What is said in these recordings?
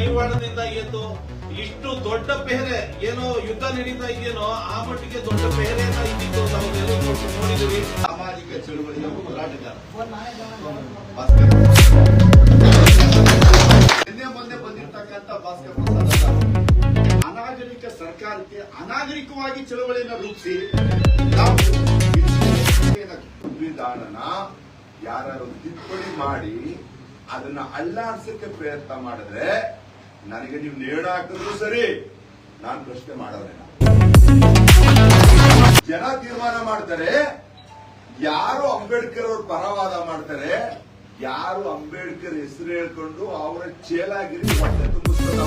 ಕೈವಾಡದಿಂದ ಎದ್ದು ಇಷ್ಟು ದೊಡ್ಡ ಪೆಹರೆ ಏನೋ ಯುದ್ಧ ನಡೀತಾ ಇದೆಯೇನೋ ಆ ಮಟ್ಟಿಗೆ ದೊಡ್ಡ ಪೆಹರೆಯನ್ನ ಇದ್ದಿದ್ದು ನಾವೆಲ್ಲರೂ ನೋಡಿದ್ದೀವಿ. ಸಾಮಾಜಿಕ ಚಳುವಳಿಯ ಹೋರಾಟಗಾರ ನಿನ್ನೆ ಮೊನ್ನೆ ಬಂದಿರತಕ್ಕಂತ ಭಾಸ್ಕರ್ ಪ್ರಸಾದ್ ಅನಾಗರಿಕ ಸರ್ಕಾರಕ್ಕೆ ಅನಾಗರಿಕವಾಗಿ ಚಳವಳಿಯನ್ನು ರೂಪಿಸಿ ನಾವು ಸಂವಿಧಾನನ ಯಾರು ತಿದ್ದುಪಡಿ ಮಾಡಿ ಅದನ್ನ ಅಲ್ಲಾಡ್ಸಕ್ಕೆ ಪ್ರಯತ್ನ ಮಾಡಿದ್ರೆ ನನಗೆ ನೀವು ನೇಣ ಹಾಕಿದ್ರು ಸರಿ, ನಾನು ಪ್ರಶ್ನೆ ಮಾಡೋದಿಲ್ಲ. ಜನ ತೀರ್ಮಾನ ಮಾಡ್ತಾರೆ, ಯಾರು ಅಂಬೇಡ್ಕರ್ ಅವ್ರ ಪರವಾದ ಮಾಡ್ತಾರೆ, ಯಾರು ಅಂಬೇಡ್ಕರ್ ಹೆಸರು ಹೇಳ್ಕೊಂಡು ಅವರ ಚೇಲಾಗಿರಿ ಹೊಟ್ಟೆ ತುಂಬಿಸ್ಕೊಂಡು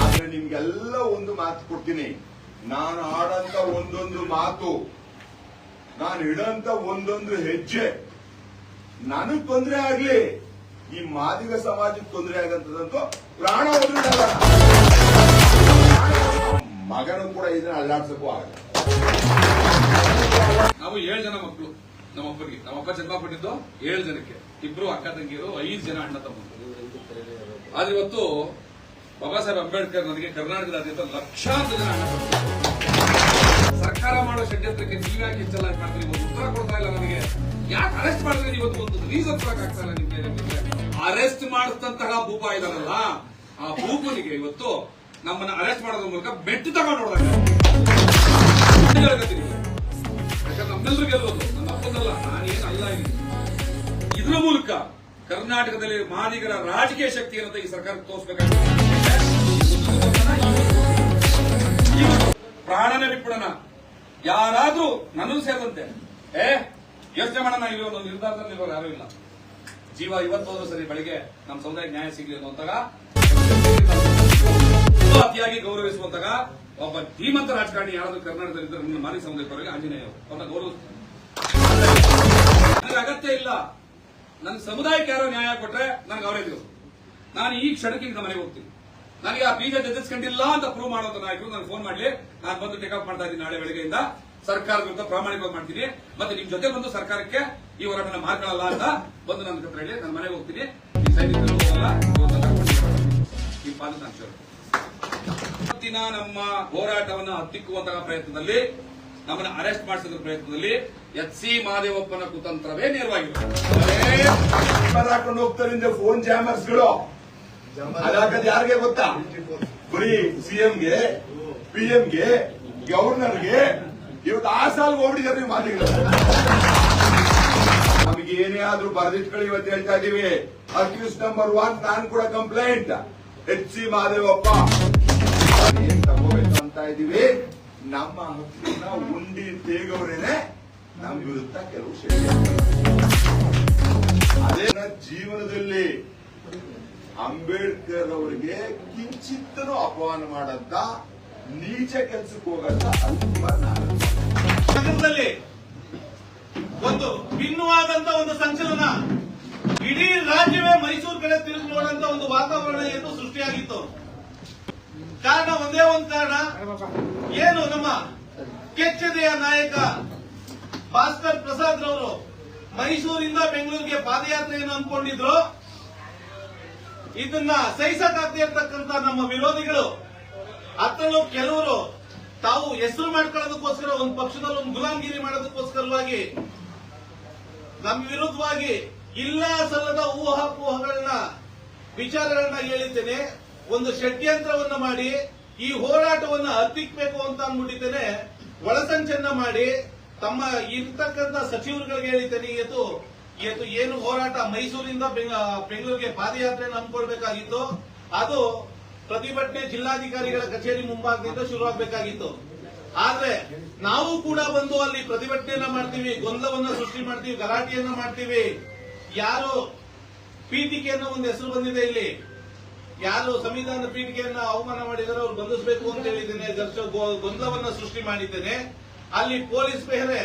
ಆದ್ರೆ ನಿಮ್ಗೆಲ್ಲ ಒಂದು ಮಾತು ಕೊಡ್ತೀನಿ, ನಾನು ಆಡಂತ ಒಂದೊಂದು ಮಾತು, ನಾನು ಇಡಂತ ಒಂದೊಂದು ಹೆಜ್ಜೆ ನನಗ್ ತೊಂದರೆ ಆಗ್ಲಿ, ಈ ಮಾದಿಗ ಸಮಾಜಕ್ಕೆ ತೊಂದರೆ ಆಗಂತದಂತೂ ಪ್ರಾಣ ಹೋಗಿರಲ್ಲ. ಮಗನೂ ಕೂಡ ಇದನ್ನ ಅಲ್ಲಾಡ್ಸಕ್ಕೂ ಆಗಲ್ಲ. ನಾವು 7 ಜನ ಮಕ್ಕಳು ನಮ್ಮಪ್ಪರಿಗೆ, ನಮ್ಮಪ್ಪ ಜನ್ಮ ಕೊಟ್ಟಿದ್ದು 7 ಜನಕ್ಕೆ, 2 ಅಕ್ಕ ತಂಗಿಯರು, 5 ಜನ ಅಣ್ಣ ತಮ್ಮರು. ಆದ್ರೆ ಇವತ್ತು ಬಾಬಾ ಸಾಹೇಬ್ ಅಂಬೇಡ್ಕರ್ ನನಗೆ ಕರ್ನಾಟಕದಾದ್ಯಂತ ಲಕ್ಷಾಂತರ ಜನ ಅಣ್ಣ ತಮ್ಮರು. ಸರ್ಕಾರ ಮಾಡೋ ಷಡ್ಯಂತ್ರಕ್ಕೆ ನೀವ್ಯಾಕೆ ಹೆಚ್ಚೆಲ್ಲ ಮಾಡ್ತೀರಿ? ಒಂದು ಉತ್ತರ ಕೊಡ್ತಾ ಇಲ್ಲ ನನಗೆ. ಯಾಕೆ ಅರೆಸ್ಟ್ ಮಾಡಿದ್ರೆ ಇವತ್ತು ಒಂದು ರೀಸನ್ ಕೊಡಕ್ಕಾಗ್ತಾ ಇಲ್ಲ ನಿಮ್ಗೆ? ಅರೆಸ್ಟ್ ಮಾಡಿದಂತಹ ಭೂಪ ಇದಾರಲ್ಲ, ಆ ಭೂಪನಿಗೆ ಇವತ್ತು ನಮ್ಮನ್ನ ಅರೆಸ್ಟ್ ಮಾಡೋದ್ರ ಮೂಲಕ ಬೆಟ್ಟು ತಗೊಂಡು ನೋಡಿದಾಗ ನಮ್ಮೆಲ್ಲರೂ ಗೆಲ್ಲೋದು, ನನ್ನ ಅಪ್ಪನಲ್ಲ, ನಾನೇನು ಅಲ್ಲ. ಇದ್ರ ಮೂಲಕ ಕರ್ನಾಟಕದಲ್ಲಿ ಮಾದಿಗರ ರಾಜಕೀಯ ಶಕ್ತಿ ಏನಂತ ಈ ಸರ್ಕಾರಕ್ಕೆ ತೋರಿಸಬೇಕಾಗಿದೆ. ಪ್ರಾಣನೇ ಬಿಟ್ಬಿಡೋಣ, ಯಾರಾದ್ರೂ ನನ್ನೂ ಸೇರಿದಂತೆ ಯೋಚನೆ ಮಾಡೋಣ. ಇಲ್ಲಿ ಒಂದು ನಿರ್ಧಾರದಲ್ಲಿ ಯಾರು ಇಲ್ಲ. ಜೀವ ಇವತ್ತು ಹೋದ್ರು ಸರಿ, ಬೆಳಿಗ್ಗೆ ನಮ್ಮ ಸಮುದಾಯಕ್ಕೆ ನ್ಯಾಯ ಸಿಗಲಿ ಅನ್ನುವಂತಾಗ ಅತಿಯಾಗಿ ಗೌರವಿಸುವಂತಾಗ ಒಬ್ಬ ಧೀಮಂತ ರಾಜಕಾರಣಿ ಯಾರಾದ್ರೂ ಕರ್ನಾಟಕದಲ್ಲಿ ಇದ್ರೆ ನನ್ನ ಮಾದಿಗ ಸಮುದಾಯದವರಿಗೆ ಆಂಜನೇಯ ಅವ್ರನ್ನ ಗೌರವ ನನಗೆ ಅಗತ್ಯ ಇಲ್ಲ. ನನ್ನ ಸಮುದಾಯಕ್ಕೆ ಯಾರೋ ನ್ಯಾಯ ಕೊಟ್ರೆ ನನಗೆ ಅವರೇ ದೇವರು. ನಾನು ಈ ಕ್ಷಣಕ್ಕೆ ನಮ್ಮ ಮನೆಗೆ ಹೋಗ್ತೀನಿ. ನನಗೆ ಆ ಬೀಜ ಜಜ್ಜಿಸ್ಕೊಂಡಿಲ್ಲ ಅಂತ ಪ್ರೂವ್ ಮಾಡುವಂತ ನಾಯಕರು ನನಗೆ ಫೋನ್ ಮಾಡ್ಲಿ, ನಾನು ಬಂದು ಟೇಕಪ್ ಮಾಡ್ತಾ ಇದ್ದೀನಿ. ನಾಳೆ ಬೆಳಗ್ಗೆಯಿಂದ ಸರ್ಕಾರದ ವಿರುದ್ಧ ಪ್ರಾಮಾಣಿಕವಾಗಿ ಮಾಡ್ತೀನಿ, ಮತ್ತೆ ನಿಮ್ ಜೊತೆ ಬಂದು ಸರ್ಕಾರಕ್ಕೆ ಈ ಹೋರಾಟನ ಮಾಡ್ಕೊಳ್ಳಲ್ಲ ಅಂತ ಬಂದು ನನ್ನ ಹತ್ರ ಹೇಳಿ ನಾನು ಮನೆಗೆ ಹೋಗ್ತೀನಿ. ಈ ಸೈನಿಕರು ಹೋಗಲ್ಲ, ಈ ಪಾದ ಇವತ್ತಿನ ನಮ್ಮ ಹೋರಾಟವನ್ನು ಹತ್ತಿಕ್ಕುವಂತಹ ಪ್ರಯತ್ನದಲ್ಲಿ, ನಮ್ಮನ್ನ ಅರೆಸ್ಟ್ ಮಾಡಿಸಿದ ಪ್ರಯತ್ನದಲ್ಲಿ ಎಚ್ ಮಹದೇವಪ್ಪನ ಕುತಂತ್ರವೇ ನೇರವಾಗಿರುತ್ತೆ. ಹೋಗ್ತಾರೆ ಫೋನ್ ಜಾಮರ್ಸ್ಗಳು ಅದಾಗದು ಯಾರಿಗೆ ಗೊತ್ತಾ? ಬರೀ ಸಿಎಂಗೆ, ಪಿಎಂಗೆ, ಗವರ್ನರ್ಗೆ. ಇವತ್ತು ಆ ಸಾಲ್ ಹೋಗ್ಬಿಟ್ಟಿದ್ದಾರೆ ಮಾದಿಗಳು. ನಮಗೆ ಏನೇ ಆದ್ರೂ ಬರೆದಿಟ್ಕೊಳ್ಳಿ. ಇವತ್ತು ಹೇಳ್ತಾ ಇದೀವಿ, ಅಕ್ಯೂಸ್ ನಂಬರ್ 1 ನಾನು ಕೂಡ ಕಂಪ್ಲೇಂಟ್ ಎಚ್ ಮಹದೇವಪ್ಪ ಏನ್ ತಗೋಬೇಕು ಅಂತ ಇದೀವಿ. ನಮ್ಮ ಹಕ್ಕಿನ ಉಂಡಿ ತೇಗವರೇನೆ ನಮ್ಮ ವಿರುದ್ಧ ಕೆಲವು ಅದೇ ಜೀವನದಲ್ಲಿ ಅಂಬೇಡ್ಕರ್ ಅವರಿಗೆ ಕಿಂಚಿತ್ತನು ಅಪಮಾನ ಮಾಡಂತ ನೀಚ ಕೆಲಸಕ್ಕೆ ಹೋಗಂತ ನಗರದಲ್ಲಿ ಒಂದು ಭಿನ್ನವಾದಂತ ಒಂದು ಸಂಚಲನ, ಇಡೀ ರಾಜ್ಯವೇ ಮೈಸೂರು ಕಡೆ ತಿರುಗಿ ನೋಡಂತ ಒಂದು ವಾತಾವರಣ ಏನು ಸೃಷ್ಟಿಯಾಗಿತ್ತು. ಕಾರಣ ಒಂದೇ ಒಂದು ಕಾರಣ, ಏನು ನಮ್ಮ ಕೆಚ್ಚೆದೆಯ ನಾಯಕ ಭಾಸ್ಕರ್ ಪ್ರಸಾದ್ ರವರು ಮೈಸೂರಿಂದ ಬೆಂಗಳೂರಿಗೆ ಪಾದಯಾತ್ರೆಯನ್ನು ಅಂದ್ಕೊಂಡಿದ್ರು. ಇದನ್ನ ಸಹಿಸಕ್ಕಾಗದೇ ಇರ್ತಕ್ಕಂಥ ನಮ್ಮ ವಿರೋಧಿಗಳು, ಅದರಲ್ಲೂ ಕೆಲವರು ತಾವು ಹೆಸರು ಮಾಡ್ಕೊಳ್ಳೋದಕ್ಕೋಸ್ಕರ ಒಂದು ಪಕ್ಷದಲ್ಲಿ ಒಂದು ಗುಲಾಮಗಿರಿ ಮಾಡೋದಕ್ಕೋಸ್ಕರವಾಗಿ ನಮ್ಮ ವಿರುದ್ಧವಾಗಿ ಇಲ್ಲ ಸಲ್ಲದ ಊಹಾಪೋಹಗಳನ್ನ ವಿಚಾರಗಳನ್ನ ಹೇಳಿದ್ದೇನೆ. ಒಂದು ಷಡ್ಯಂತ್ರವನ್ನ ಮಾಡಿ ಈ ಹೋರಾಟವನ್ನ ಹತ್ತಿಕ್ಬೇಕು ಅಂತ ಅಂದ್ಬಿಟ್ಟಿದ್ದೇನೆ. ಒಳಸಂಚನ್ನ ಮಾಡಿ ತಮ್ಮ ಇರ್ತಕ್ಕಂಥ ಸಚಿವರುಗಳಿಗೆ ಹೇಳಿದ್ದೇನೆ, ಇವತ್ತು ಏನು ಹೋರಾಟ ಮೈಸೂರಿಂದ ಬೆಂಗಳೂರಿಗೆ ಪಾದಯಾತ್ರೆಯನ್ನು ಹಮ್ಮಿಕೊಳ್ಬೇಕಾಗಿತ್ತು, ಅದು ಪ್ರತಿಭಟನೆ ಜಿಲ್ಲಾಧಿಕಾರಿಗಳ ಕಚೇರಿ ಮುಂಭಾಗದಿಂದ ಶುರುವಾಗಬೇಕಾಗಿತ್ತು. ಆದ್ರೆ ನಾವು ಕೂಡ ಬಂದು ಅಲ್ಲಿ ಪ್ರತಿಭಟನೆಯನ್ನ ಮಾಡ್ತೀವಿ, ಗೊಂದಲವನ್ನ ಸೃಷ್ಟಿ ಮಾಡ್ತೀವಿ, ಗಲಾಟೆಯನ್ನ ಮಾಡ್ತೀವಿ. ಯಾರು ಪೀಠಿಕೆಯನ್ನ ಒಂದು ಹೆಸರು ಬಂದಿದೆ, ಇಲ್ಲಿ ಯಾರು ಸಂವಿಧಾನ ಪೀಠಿಕೆಯನ್ನ ಅವಮಾನ ಮಾಡಿದರೆ ಅವ್ರು ಬಂಧಿಸಬೇಕು ಅಂತ ಹೇಳಿದ್ದೇನೆ. ಗೊಂದಲವನ್ನ ಸೃಷ್ಟಿ ಮಾಡಿದ್ದೇನೆ. ಅಲ್ಲಿ ಪೊಲೀಸ್ ಪೆಹರೆ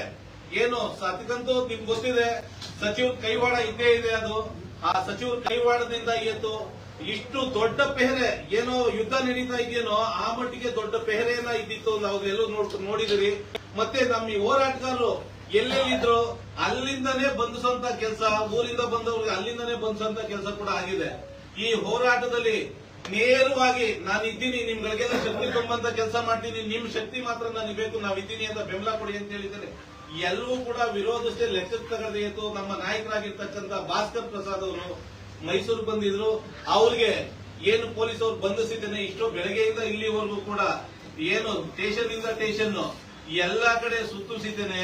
ಏನು ಅದಕ್ಕಂತೂ ನಿಮ್ಗೆ ಗೊತ್ತಿದೆ, ಸಚಿವರ ಕೈವಾಡ ಇದ್ದೇ ಇದೆ. ಅದು ಆ ಸಚಿವರ ಕೈವಾಡದಿಂದ ಎದ್ದು ಇಷ್ಟು ದೊಡ್ಡ ಪೆಹರೆ ಏನೋ ಯುದ್ಧ ನಡೀತಾ ಇದೆಯೇನೋ ಆ ಮಟ್ಟಿಗೆ ದೊಡ್ಡ ಪೆಹರೆಯನ್ನ ಇದ್ದಿತ್ತು. ನಾವೆಲ್ಲೂ ನೋಡಿದಿರಿ. ಮತ್ತೆ ನಮ್ಮ ಈ ಹೋರಾಟಗಾರರು ಎಲ್ಲೆಲ್ಲಿದ್ರು ಅಲ್ಲಿಂದನೇ ಬಂಧಿಸುವಂತ ಕೆಲಸ, ಊರಿಂದ ಬಂದವ್ರಿಗೆ ಅಲ್ಲಿಂದನೇ ಬಂಧಿಸುವಂತ ಕೆಲಸ ಕೂಡ ಆಗಿದೆ. ಈ ಹೋರಾಟದಲ್ಲಿ ನೇರವಾಗಿ ನಾನು ಇದ್ದೀನಿ, ನಿಮ್ಗಳಿಗೆಲ್ಲ ಶಕ್ತಿ ತುಂಬಂತ ಕೆಲಸ ಮಾಡ್ತೀನಿ, ನಿಮ್ ಶಕ್ತಿ ಮಾತ್ರ ನನಗೆ ಬೇಕು, ನಾವಿದ್ದೀನಿ ಅಂತ ಬೆಂಬಲ ಕೊಡಿ ಅಂತ ಹೇಳಿದ್ದಾರೆ. ಎಲ್ಲವೂ ಕೂಡ ವಿರೋಧಿಸದೆ ಲೆಕ್ಕಕ್ಕೆ ತಗದೆ ಇತ್ತು. ನಮ್ಮ ನಾಯಕರಾಗಿರ್ತಕ್ಕಂಥ ಭಾಸ್ಕರ್ ಪ್ರಸಾದ್ ಅವರು ಮೈಸೂರು ಬಂದಿದ್ರು. ಅವ್ರಿಗೆ ಏನು ಪೊಲೀಸ್ ಅವ್ರು ಬಂಧಿಸಿದ್ದೇನೆ, ಇಷ್ಟೋ ಬೆಳಗ್ಗೆಯಿಂದ ಇಲ್ಲಿವರೆಗೂ ಕೂಡ ಏನು ಸ್ಟೇಷನ್ ಇಂದ ಸ್ಟೇಷನ್ ಎಲ್ಲಾ ಕಡೆ ಸುತ್ತುಸಿದ್ದೇನೆ.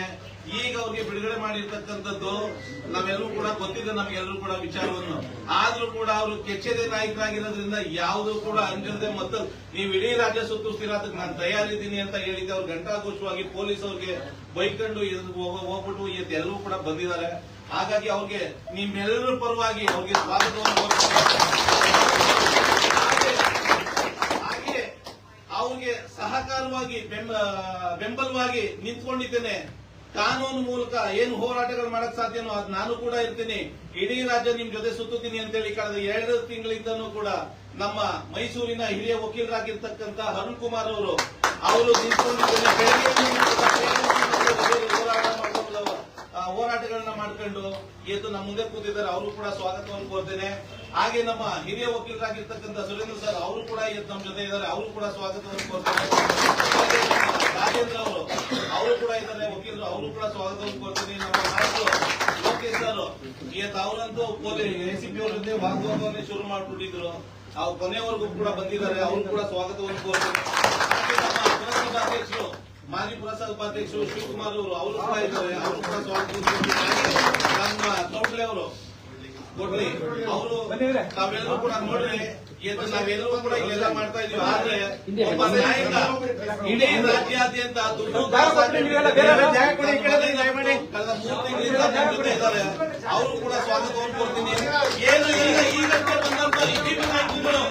ಈಗ ಅವ್ರಿಗೆ ಬಿಡುಗಡೆ ಮಾಡಿರ್ತಕ್ಕಂಥದ್ದು ನಾವೆಲ್ಲರೂ ಕೂಡ ಗೊತ್ತಿದೆ, ನಮ್ಗೆಲ್ಲರೂ ಕೂಡ ವಿಚಾರವನ್ನು. ಆದ್ರೂ ಕೂಡ ಅವರು ಕೆಚ್ಚದೆ ನಾಯಕರಾಗಿರೋದ್ರಿಂದ ಯಾವುದು ಕೂಡ ಅಂಜದೆ ಮತ್ತು ನೀವು ಇಡೀ ರಾಜ್ಯ ಸುತ್ತಿಸ್ತೀರಾ, ಅದಕ್ಕೆ ನಾನು ತಯಾರಿದ್ದೀನಿ ಅಂತ ಹೇಳಿದ್ದೆ. ಅವ್ರು ಘಂಟಾಘೋಷವಾಗಿ ಪೊಲೀಸ್ ಅವ್ರಿಗೆ ಬೈಕೊಂಡು ಹೋಗ್ಬಿಟ್ಟು ಎಲ್ಲರೂ ಕೂಡ ಬಂದಿದ್ದಾರೆ. ಹಾಗಾಗಿ ಅವ್ರಿಗೆ ನಿಮ್ಮೆಲ್ಲರ ಪರವಾಗಿ ಅವ್ರಿಗೆ ಸ್ವಾಗತವನ್ನು ಹಾಗೆ ಅವ್ರಿಗೆ ಸಹಕಾರವಾಗಿ ಬೆಂಬಲವಾಗಿ ನಿಂತ್ಕೊಂಡಿದ್ದೇನೆ. ಕಾನೂನು ಮೂಲಕ ಏನು ಹೋರಾಟಗಳು ಮಾಡಕ್ ಸಾಧ್ಯನೋ ಅದು ನಾನು ಕೂಡ ಇರ್ತೀನಿ. ಇಡೀ ರಾಜ್ಯ ನಿಮ್ ಜೊತೆ ಸುತ್ತುತ್ತೀನಿ ಅಂತೇಳಿ ಕಳೆದ 2 ತಿಂಗಳಿಂದನೂ ಕೂಡ ನಮ್ಮ ಮೈಸೂರಿನ ಹಿರಿಯ ವಕೀಲರಾಗಿರ್ತಕ್ಕಂಥ ಅರುಣ್ ಕುಮಾರ್ ಅವರು ನಿಂತ್ಕೊಂಡಿದ್ದೇನೆ. ಹೋರಾಟಗಳನ್ನ ಮಾಡ್ಕೊಂಡು ಎದ್ದು ನಮ್ಮ ಮುಂದೆ ಕೂತಿದ್ದಾರೆ. ಅವರು ಕೂಡ ಸ್ವಾಗತವನ್ನು ಕೋರ್ತೇನೆ. ಹಾಗೆ ನಮ್ಮ ಹಿರಿಯ ವಕೀಲರಾಗಿರ್ತಕ್ಕಂಥ ಸುರೇಂದ್ರ ಸರ್ ಅವರು ಕೂಡ ಎದ್ದು ನಮ್ಮ ಜೊತೆ ಇದ್ದಾರೆ. ಅವರು ಕೂಡ ಸ್ವಾಗತವನ್ನು ಕೋರ್ತೇನೆ. ರಾಜೇಂದ್ರ ಅವರು ಕೂಡ ಇದ್ದಾರೆ ವಕೀಲರು, ಅವರು ಕೂಡ ಸ್ವಾಗತವನ್ನು ಕೋರ್ತೀನಿ. ನಮ್ಮ ನಾಯಕರು ಲೋಕೇಶ್ ಸರ್ ಅವರಂತೂ ಎಸಿಪಿ ಅವ್ರ ಜೊತೆ ವಾಗ್ವಾದವನ್ನೇ ಶುರು ಮಾಡಿಬಿಟ್ಟಿದ್ರು. ಅವ್ರು ಕೊನೆಯವರೆಗೂ ಕೂಡ ಬಂದಿದ್ದಾರೆ. ಅವರು ಕೂಡ ಸ್ವಾಗತವನ್ನು ಕೋರ್ತೀನಿ. ನಮ್ಮ ಪುರಸಭಾಧ್ಯಕ್ಷರು ಮಾಜಿ ಪುರಸಭಾಧ್ಯಕ್ಷರು ಶಿವಕುಮಾರ್ ಅವರು ಕೂಡ ಇದ್ದಾರೆ. ಅವರು ಕೂಡ ಸ್ವಾಗತ. ನಮ್ಮ ಕೌಟ್ಲೆ ಅವರು ಕೊಡ್ಲಿ ಅವರು ತಾವೆಲ್ಲರೂ ಕೂಡ ನೋಡ್ರಿ, ನಾವೆಲ್ಲರೂ ಕೂಡ ಇಲ್ಲೆಲ್ಲ ಮಾಡ್ತಾ ಇದೀವಿ. ಆದ್ರೆ ಒಬ್ಬ ನಾಯಕ ಇಡೀ ರಾಜ್ಯಾದ್ಯಂತ ಕಳೆದ 3 ತಿಂಗಳಿಂದ ಇದ್ದಾರೆ. ಅವರು ಕೂಡ ಸ್ವಾಗತವನ್ನು ಕೊಡ್ತೀನಿ. ಏನು ಈಗಷ್ಟೇ ಬಂದಂತ ಭೀಮ ನಾಯಕರು,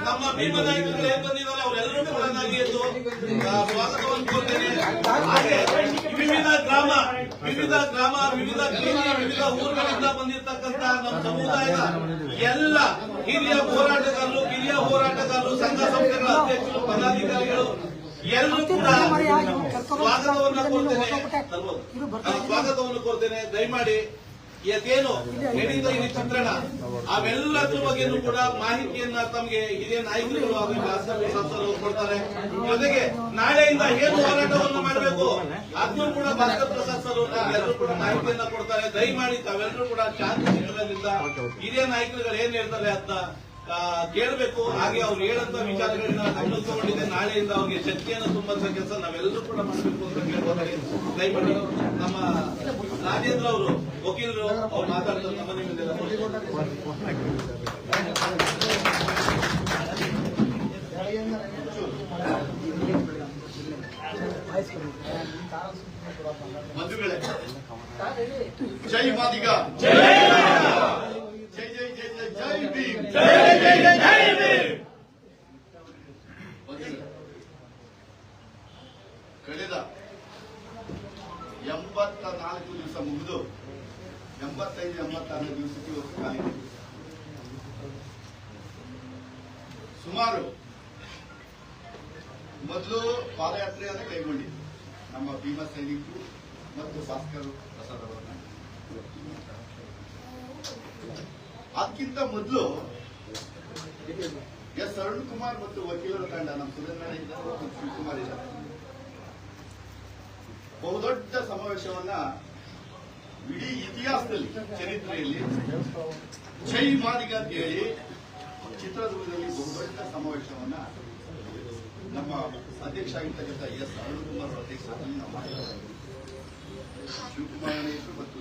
ನಮ್ಮ ಭೀಮ ನಾಯಕರು ಏನ್ ಬಂದಿದ್ದಾರೆ ಅವರೆಲ್ಲರೂ ಕೂಡ ನಾನು ಎದ್ದು ಸ್ವಾಗತವನ್ನು ಕೊಡ್ತೇನೆ. ಹಾಗೆ ವಿವಿಧ ಗ್ರಾಮ ವಿವಿಧ ಊರುಗಳಿಂದ ಬಂದಿರತಕ್ಕಂತ ನಮ್ಮ ಸಮುದಾಯದ ಎಲ್ಲ ಹಿರಿಯ ಹೋರಾಟಗಾರರು ಸಂಘ ಸಂಸ್ಥೆಗಳ ಅಧ್ಯಕ್ಷರು ಪದಾಧಿಕಾರಿಗಳು ಎಲ್ಲರೂ ಕೂಡ ಸ್ವಾಗತವನ್ನು ಕೋರ್ತೇನೆ. ದಯಮಾಡಿ ಏನು ನಡೀತಾ ಇದೆ ಚಿತ್ರಣ ಅವೆಲ್ಲದ್ರ ಬಗ್ಗೆನೂ ಕೂಡ ಮಾಹಿತಿಯನ್ನ ತಮಗೆ ಹಿರಿಯ ನಾಯಕರುಗಳು ಹಾಗೂ ಭಾಸ್ಕರ್ ಪ್ರಸಾದ್ ಅವರು ಕೊಡ್ತಾರೆ. ಜೊತೆಗೆ ನಾಳೆಯಿಂದ ಏನು ಹೋರಾಟವನ್ನು ಮಾಡಬೇಕು ಅದನ್ನು ಕೂಡ ಭಾಸ್ಕರ್ ಪ್ರಸಾದ್ ಸರ್ ಎಲ್ಲರೂ ಕೂಡ ಮಾಹಿತಿಯನ್ನ ಕೊಡ್ತಾರೆ. ದಯಮಾಡಿ ತಾವೆಲ್ಲರೂ ಕೂಡ ಶಾಂತಿ ಚಿತ್ರದಿಂದ ಹಿರಿಯ ನಾಯಕರುಗಳು ಏನ್ ಹೇಳ್ತಾರೆ ಅಂತ ಕೇಳಬೇಕು. ಹಾಗೆ ಅವ್ರು ಹೇಳಂತ ವಿಚಾರಗಳನ್ನ ಗಮನಿಸಿಕೊಂಡಿದ್ದೆ. ನಾಳೆಯಿಂದ ಅವ್ರಿಗೆ ಶಕ್ತಿಯನ್ನು ತುಂಬಂತ ಕೆಲಸ ನಾವೆಲ್ಲರೂ ಕೂಡ ಮಾಡಬೇಕು ಅಂತ ಕೇಳ್ಬೋದಾಗಿ ದಯಮಾಡಿ ನಮ್ಮ ರಾಜೇಂದ್ರ ಅವರು ವಕೀಲರು ಅವ್ರು ಮಾತಾಡ್ತಾರೆ. ನಮ್ಮ ನಿಮ್ಮೆಲ್ಲ ಬಂಧುಗಳೇ, ಜೈ ಮಾದಿಗ, ಜೈ ಜೈ ಜೈ ಜೈ ಜೈ ಭೀಮ್, ಜೈ ಜೈ ಜೈ ಜೈ ಭೀಮ್. ಕಳೆದ 84 ದಿವಸ ಮುಗಿದು 85-86 ದಿವಸಕ್ಕೆ ಇವತ್ತು ಕಾಲಿದೆ. ಸುಮಾರು ಮೊದಲು ಪಾದಯಾತ್ರೆಯನ್ನು ಕೈಗೊಂಡಿದ್ದು ನಮ್ಮ ಭೀಮ ಸೈನಿಕರು ಮತ್ತು ಭಾಸ್ಕರ್ ಪ್ರಸಾದ್ ಅವರನ್ನ. ಅದಕ್ಕಿಂತ ಮೊದಲು ಎಸ್ ಅರುಣ್ ಕುಮಾರ್ ಮತ್ತು ವಕೀಲರ ತಂಡ, ನಮ್ಮ ಸುರೇಂದ್ರ ಇದ್ದಾರೆ ಮತ್ತು ಶಿವಕುಮಾರ್ ಇದ್ದಾರೆ, ಬಹುದೊಡ್ಡ ಸಮಾವೇಶವನ್ನ ಇಡೀ ಇತಿಹಾಸದಲ್ಲಿ, ಚರಿತ್ರೆಯಲ್ಲಿ ಜೈ ಮಾದಿಗ ಅಂತ ಹೇಳಿ ಚಿತ್ರದುರ್ಗದಲ್ಲಿ ಬಹುದೊಡ್ಡ ಸಮಾವೇಶವನ್ನ ನಮ್ಮ ಅಧ್ಯಕ್ಷ ಆಗಿರ್ತಕ್ಕಂಥ ಎಸ್ ಅರುಣ್ ಕುಮಾರ್ ಅವರ ಅಧ್ಯಕ್ಷತೆಯಲ್ಲಿ ನಾವು ಮಾಡಿದ್ದೇವೆ. ಶಿವಕುಮಾರ್ ಮತ್ತು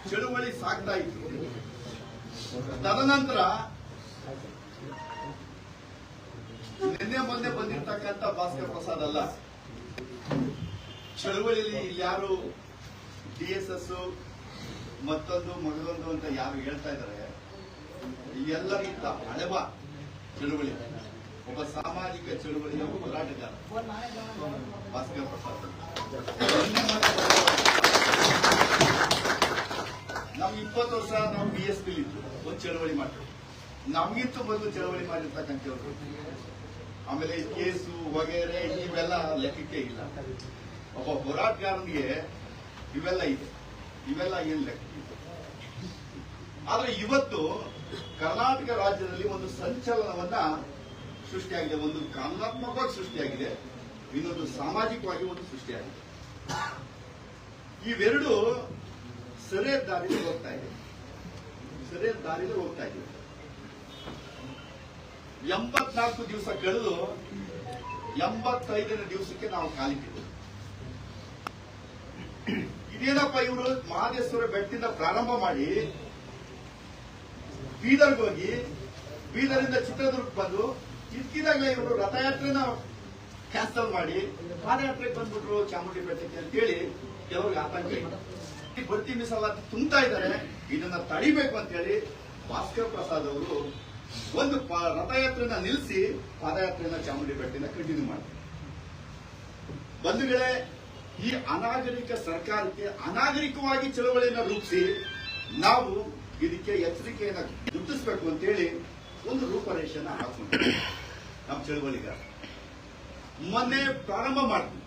ಚಳುವಳಿ ಸಾಗ್ತಾ ಇತ್ತು. ತದನಂತರ ನಿನ್ನೆ ಮೊನ್ನೆ ಬಂದಿರ್ತಕ್ಕಂಥ ಭಾಸ್ಕರ್ ಪ್ರಸಾದ್ ಅಲ್ಲ, ಚಳುವಳಿಯಲ್ಲಿ ಯಾರು DSS ಮತ್ತೊಂದು ಮಗದೊಂದು ಅಂತ ಯಾರು ಹೇಳ್ತಾ ಇದ್ದಾರೆ, ಎಲ್ಲರಿಗಿಂತ ಹಳೆವ ಚಳುವಳಿ, ಒಬ್ಬ ಸಾಮಾಜಿಕ ಚಳುವಳಿಯ ಹೋರಾಟಗಾರ ಭಾಸ್ಕರ್ ಪ್ರಸಾದ್. ನಮ್ 20 ವರ್ಷ ನಾವು BSP ಇದ್ದು ಒಂದು ಚಳವಳಿ ಮಾಡ್ತೀವಿ. ನಮ್ಗಿಂತೂ ಮೊದಲು ಚಳವಳಿ ಮಾಡಿರ್ತಕ್ಕಂಥವ್ರು. ಆಮೇಲೆ ಕೇಸು ವಗೇರೆ ಇವೆಲ್ಲ ಲೆಕ್ಕಕ್ಕೆ ಇಲ್ಲ. ಒಬ್ಬ ಹೋರಾಟಗಾರನಿಗೆ ಇವೆಲ್ಲ ಇದೆ, ಇವೆಲ್ಲ ಏನ್ ಲೆಕ್ಕ. ಆದ್ರೆ ಇವತ್ತು ಕರ್ನಾಟಕ ರಾಜ್ಯದಲ್ಲಿ ಒಂದು ಸಂಚಲನವನ್ನ ಸೃಷ್ಟಿಯಾಗಿದೆ. ಒಂದು ಕಾನೂನಾತ್ಮಕವಾಗಿ ಸೃಷ್ಟಿಯಾಗಿದೆ, ಇನ್ನೊಂದು ಸಾಮಾಜಿಕವಾಗಿ ಒಂದು ಸೃಷ್ಟಿಯಾಗಿದೆ. ಇವೆರಡು ಸರಿಯಾದ ದಾರಿಯಲ್ಲಿ ಹೋಗ್ತಾ ಇದೆ. 84 ದಿವಸ ಕಳೆದು 85ನೇ ದಿವಸಕ್ಕೆ ನಾವು ಕಾಲಿಟ್ಟಿದ್ದೇವೆ. ಇದೇನಪ್ಪ ಇವರು ಮಹದೇಶ್ವರ ಬೆಟ್ಟದಿಂದ ಪ್ರಾರಂಭ ಮಾಡಿ ಬೀದರ್ಗೆ ಹೋಗಿ ಬೀದರಿಂದ ಚಿತ್ರದುರ್ಗ ಬಂದು ಇದ್ಕಿದಾಗಲೇ ಇವರು ರಥಯಾತ್ರೆನ ಕ್ಯಾನ್ಸಲ್ ಮಾಡಿ ಪಾದಯಾತ್ರೆಗೆ ಬಂದ್ಬಿಟ್ರು ಚಾಮುಂಡಿ ಬೆಟ್ಟಕ್ಕೆ ಅಂತೇಳಿ ಕೆಲವ್ರಿಗೆ ಆತಂಕ ಇದೆ. ಭರ್ತಿ ಮೀಸಲಾತಿ ತುಂಬ್ತಾ ಇದ್ದಾರೆ, ಇದನ್ನ ತಡಿಬೇಕು ಅಂತ ಹೇಳಿ ಭಾಸ್ಕರ್ ಪ್ರಸಾದ್ ಅವರು ಒಂದು ರಥಯಾತ್ರೆನ ನಿಲ್ಲಿಸಿ ಪಾದಯಾತ್ರೆನ ಚಾಮುಂಡಿ ಬೆಟ್ಟದಿಂದ ಕಂಟಿನ್ಯೂ ಮಾಡ್ತಾರೆ. ಬಂಧುಗಳೇ, ಈ ಅನಾಗರಿಕ ಸರ್ಕಾರಕ್ಕೆ ಅನಾಗರಿಕವಾಗಿ ಚಳವಳಿಯನ್ನು ರೂಪಿಸಿ ನಾವು ಇದಕ್ಕೆ ಎಚ್ಚರಿಕೆಯನ್ನು ಗುರುತಿಸಬೇಕು ಅಂತೇಳಿ ಒಂದು ರೂಪರೇಷೆಯನ್ನು ಹಾಕೊಂಡು ನಮ್ಮ ಚಳವಳಿಗಾರ ಮೊನ್ನೆ ಪ್ರಾರಂಭ ಮಾಡ್ತೀವಿ.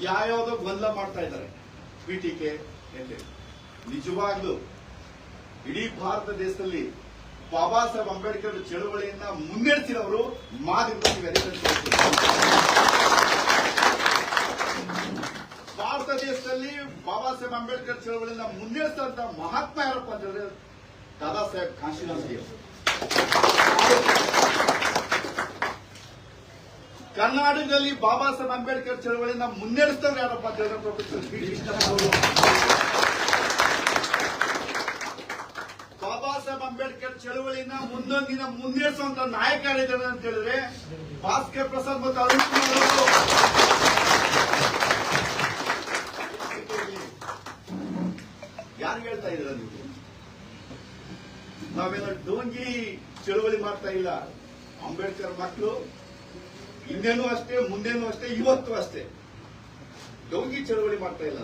ಯಾವ್ಯಾವುದೋ ಗೊಂದಲ ಮಾಡ್ತಾ ಇದ್ದಾರೆ ಪೀಠಿಕೆ ಅಂತೇಳಿ. ನಿಜವಾಗ್ಲೂ ಇಡೀ ಭಾರತ ದೇಶದಲ್ಲಿ ಬಾಬಾ ಸಾಹೇಬ್ ಅಂಬೇಡ್ಕರ್ ಚಳವಳಿಯನ್ನ ಮುನ್ನಡೆಸಿದವರು ಭಾರತ ದೇಶದಲ್ಲಿ ಬಾಬಾ ಸಾಹೇಬ್ ಅಂಬೇಡ್ಕರ್ ಚಳವಳಿಯನ್ನ ಮುನ್ನಡೆಸಿದಂತ ಮಹಾತ್ಮ ಯಾರಪ್ಪ ಅಂತ ಹೇಳಿದ್ರೆ ದಾದಾ ಸಾಹೇಬ್ ಕಾಶಿನಾಥ್ ಜಿ. ಕರ್ನಾಟಕದಲ್ಲಿ ಬಾಬಾ ಸಾಹೇಬ್ ಅಂಬೇಡ್ಕರ್ ಚಳವಳಿಯನ್ನ ಮುನ್ನಡೆಸಿದವರು ಯಾರಪ್ಪ ಅಂತ ಹೇಳಿದ್ರೆ ಪ್ರೊಫೆಸರ್ ಬಿ ಕೃಷ್ಣಪ್ಪ ಅವರು. ಬಾಬಾ ಸಾಹೇಬ್ ಅಂಬೇಡ್ಕರ್ ಚಳವಳಿಯನ್ನ ಮುಂದೊಂದಿನ ಮುನ್ನಡೆಸುವಂತ ನಾಯಕ ಯಾರಿದ್ದಾರೆ ಅಂತ ಹೇಳಿದ್ರೆ ಭಾಸ್ಕರ್ ಪ್ರಸಾದ್ ಮತ್ತು ಅರುಣ್ ಕುಮಾರ್ ಅವರು. ಯಾರು ಹೇಳ್ತಾ ಇದ್ದೀರ ನೀವು? ನಾವೇನೋ ಡೋಂಗಿ ಚಳವಳಿ ಮಾಡ್ತಾ ಇಲ್ಲ. ಅಂಬೇಡ್ಕರ್ ಮಕ್ಕಳು ಹಿಂದೇನೂ ಅಷ್ಟೇ, ಮುಂದೇನೂ ಅಷ್ಟೇ, ಇವತ್ತು ಅಷ್ಟೇ ಡೋಂಗಿ ಚಳವಳಿ ಮಾಡ್ತಾ ಇಲ್ಲ.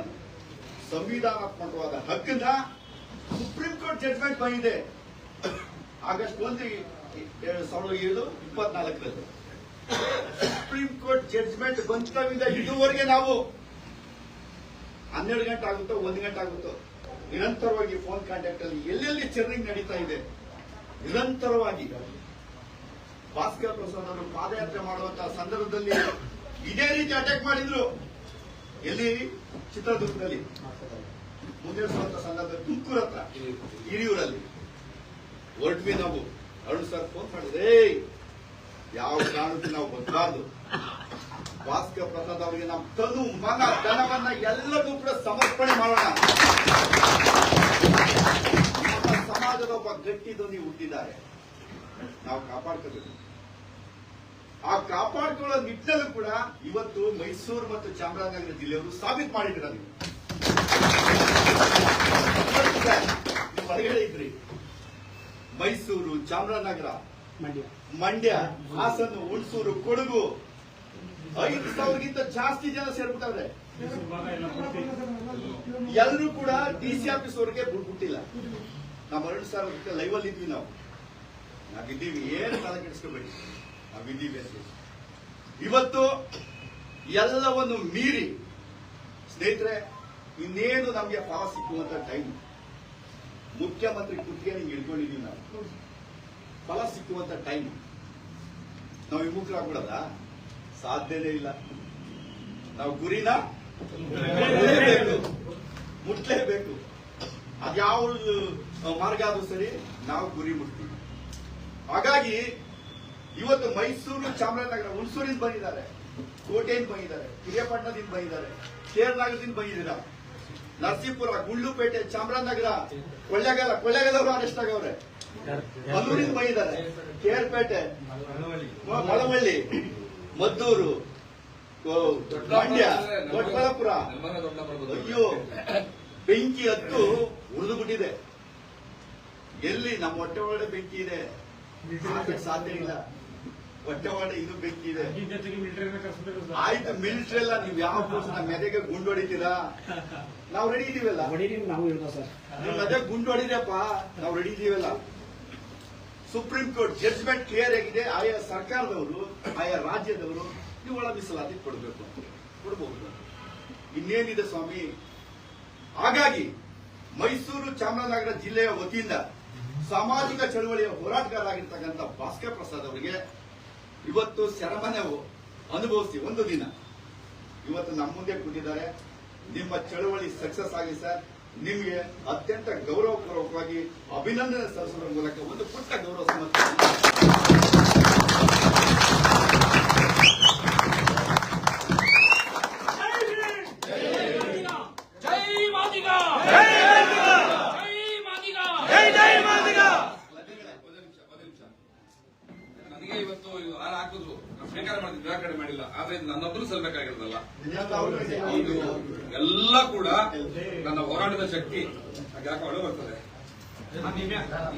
ಸಂವಿಧಾನಾತ್ಮಕವಾದ ಹಕ್ಕನ್ನ ಸುಪ್ರೀಂ ಕೋರ್ಟ್ ಜಡ್ಜ್ಮೆಂಟ್ ಬಂದಿದೆ ಆಗಸ್ಟ್ 1, 2024 ಸುಪ್ರೀಂ ಕೋರ್ಟ್ ಜಡ್ಜ್ಮೆಂಟ್ ಬಂದಿದ್ದರಿಂದ ಇದುವರೆಗೆ ನಾವು 12 ಗಂಟೆ ಆಗುತ್ತೋ 1 ಗಂಟೆ ಆಗುತ್ತೋ ನಿರಂತರವಾಗಿ ಫೋನ್ ಕಾಂಟ್ಯಾಕ್ಟ್ ಅಲ್ಲಿ ಎಲ್ಲೆಲ್ಲಿ ಚರ್ನಿಂಗ್ ನಡೀತಾ ಇದೆ. ನಿರಂತರವಾಗಿ ಭಾಸ್ಕರ್ ಪ್ರಸಾದ್ ಅವರು ಪಾದಯಾತ್ರೆ ಮಾಡುವಂತಹ ಸಂದರ್ಭದಲ್ಲಿ ಇದೇ ರೀತಿ ಅಟ್ಯಾಕ್ ಮಾಡಿದ್ರು. ಎಲ್ಲಿ? ಚಿತ್ರದುರ್ಗದಲ್ಲಿ ಮುನ್ನಡೆಸುವಂತ ಸಂದರ್ಭದಲ್ಲಿ ತುಮಕೂರು ಹತ್ರ ಹಿರಿಯೂರಲ್ಲಿ ಹೊರಟ್ವಿ ನಾವು. ಅರುಣ್ ಸರ್ ಫೋನ್ ಮಾಡಿದ್ರೆ ಯಾವ ಕಾರಣಕ್ಕೂ ನಾವು ಬದಲಾದು ಭಾಸ್ಕರ್ ಪ್ರಸಾದ್ ಅವರಿಗೆ ನಮ್ಮ ತನು ಮನ ಧನವನ್ನ ಎಲ್ಲರಿಗೂ ಕೂಡ ಸಮರ್ಪಣೆ ಮಾಡೋಣ. ನಮ್ಮ ಸಮಾಜದ ಒಬ್ಬ ಗಟ್ಟಿ ಧ್ವನಿ ಹುಟ್ಟಿದ್ದಾರೆ, ನಾವು ಕಾಪಾಡ್ಕೋಬೇಕು. ಆ ಕಾಪಾಡ್ಕೊಳ್ಳೋ ನಿಟ್ಟಿನಲ್ಲೂ ಕೂಡ ಇವತ್ತು ಮೈಸೂರು ಮತ್ತು ಚಾಮರಾಜನಗರ ಜಿಲ್ಲೆಯವರು ಸಾಬೀತು ಮಾಡಿದ್ರ. ನೀವು ಹೊರಗಡೆ ಇದ್ರಿ. ಮೈಸೂರು, ಚಾಮರಾಜನಗರ, ಮಂಡ್ಯ, ಹಾಸನ, ಹುಣಸೂರು, ಕೊಡಗು 5,000ಗಿಂತ ಜಾಸ್ತಿ ಜನ ಸೇರ್ಬಿಟ್ಟವ್ರೆ. ಎಲ್ಲರೂ ಕೂಡ ಡಿಸಿ ಆಫೀಸ್ ವರೆಗೆ ಬಿಟ್ಟಿಲ್ಲ. ನಮ್ಮ ಅರುಣ್ ಸರ್ ಲೈವ್ ಅಲ್ಲಿ ಇದ್ವಿ. ನಾವಿದ್ದೀವಿ, ಏನು ತಲೆ ಕೆಡಿಸ್ಕೋಬೇಡಿ, ನಾವಿದ್ದೀವಿ ಅಂತ. ಇವತ್ತು ಎಲ್ಲವನ್ನು ಮೀರಿ ಸ್ನೇಹಿತರೆ, ಇನ್ನೇನು ನಮಗೆ ಫಲ ಸಿಕ್ಕುವಂತ ಟೈಮ್. ಮುಖ್ಯಮಂತ್ರಿ ಕುತ್ತಿಗೆ ಹಿಂಗೆ ಹಿಡ್ಕೊಂಡಿದ್ದೀವಿ ನಾವು. ಫಲ ಸಿಕ್ಕುವಂತ ಟೈಮ್. ನಾವು ವಿಮುಖರಾಗ್ಬಿಡೋದ? ಸಾಧ್ಯನೇ ಇಲ್ಲ. ನಾವು ಗುರಿನ ಮುಟ್ಲೇಬೇಕು. ಅದ್ಯಾವ ಮಾರ್ಗ ಆದ್ರೂ ಸರಿ, ನಾವು ಗುರಿ ಮುಟ್ತೀವಿ. ಹಾಗಾಗಿ ಇವತ್ತು ಮೈಸೂರು, ಚಾಮರಾಜನಗರ, ಹುಣಸೂರಿಂದ ಬಂದಿದ್ದಾರೆ, ಕೋಟೆಯಿಂದ ಬಂದಿದ್ದಾರೆ, ಹಿರಿಯಪಟ್ಟಣದಿಂದ ಬಂದಿದ್ದಾರೆ, ಕೇರಳದಿಂದ ಬಂದಿದ್ದೀರಾ, ನರಸೀಪುರ, ಗುಂಡ್ಲುಪೇಟೆ, ಚಾಮರಾಜನಗರ, ಕೊಳ್ಳೇಗಾಲದವರು ಅರೆಸ್ಟ್ ಆಗವ್ರೆ, ಮಲ್ಲೂರಿಂದ ಬಂದಿದ್ದಾರೆ, ಕೇರ್ಪೇಟೆ, ಮಳವಳ್ಳಿ, ಮದ್ದೂರು, ಮಂಡ್ಯ, ದೊಡ್ಡಬಳ್ಳಾಪುರ. ಅಯ್ಯೋ, ಬೆಂಕಿ ಹತ್ತು ಉಳಿದು ಬಿಟ್ಟಿದೆ. ಎಲ್ಲಿ ನಮ್ಮ ಹೊಟ್ಟೆ ಒಳಗಡೆ ಬೆಂಕಿ ಇದೆ, ಸಾಧ್ಯ ಇಲ್ಲ. ಹೊಟ್ಟೆ ಒಳಗಡೆ ಇದು ಬೆಂಕಿ ಇದೆ. ಆಯ್ತು, ಮಿಲಿಟರಿ ಎಲ್ಲ ನೀವು ಯಾವ ನಮ್ಮ ಮೆದೆಗೆ ಗುಂಡು ಹೊಡಿತೀರಾ? ನಾವು ರೆಡಿ ಇದೀವಲ್ಲ. ನೀವು ಅದೇ ಗುಂಡು ಹೊಡಿದ್ರಪ್ಪ, ನಾವು ರೆಡಿ ಇದೀವಲ್ಲ. ಸುಪ್ರೀಂ ಕೋರ್ಟ್ ಜಡ್ಜ್ಮೆಂಟ್ ಕ್ಲಿಯರ್ ಆಗಿದೆ. ಆಯಾ ಸರ್ಕಾರದವರು, ಆಯಾ ರಾಜ್ಯದವರು ನೀವು ಒಳ ಮೀಸಲಾತಿ ಕೊಡಬೇಕು, ಕೊಡಬಹುದು. ಇನ್ನೇನಿದೆ ಸ್ವಾಮಿ? ಹಾಗಾಗಿ ಮೈಸೂರು ಚಾಮರಾಜನಗರ ಜಿಲ್ಲೆಯ ವತಿಯಿಂದ ಸಾಮಾಜಿಕ ಚಳವಳಿಯ ಹೋರಾಟಗಾರರಾಗಿರ್ತಕ್ಕಂಥ ಭಾಸ್ಕರ್ ಪ್ರಸಾದ್ ಅವರಿಗೆ ಇವತ್ತು ಸೆರೆಮನೆ ಅನುಭವಿಸಿ ಒಂದು ದಿನ ಇವತ್ತು ನಮ್ಮ ಮುಂದೆ ಕೂತಿದ್ದಾರೆ. ನಿಮ್ಮ ಚಳವಳಿ ಸಕ್ಸಸ್ ಆಗಿ ಸರ್. ನಿಮಗೆ ಅತ್ಯಂತ ಗೌರವಪೂರ್ವಕವಾಗಿ ಅಭಿನಂದನೆ ಸಲ್ಲಿಸುವ ಮೂಲಕ ಒಂದು ಪುಟ್ಟ ಗೌರವ ನನಗೆ ಇವತ್ತು ಹಾಲು ಹಾಕಿದ್ರು ಸ್ವೀಕಾರ ಮಾಡಿದ್ರು, ನಿರಾಕರಣೆ ಮಾಡಿಲ್ಲ. ಆದ್ರೆ ಇದು ನನ್ನೊಬ್ಬರು ಸಲ್ಬೇಕಾಗಿರೋದಲ್ಲ, ಇದು ಎಲ್ಲ ಕೂಡ ನನ್ನ ಹೋರಾಟದ ಶಕ್ತಿ. ಯಾಕೆ ಒಳ ಬರ್ತದೆ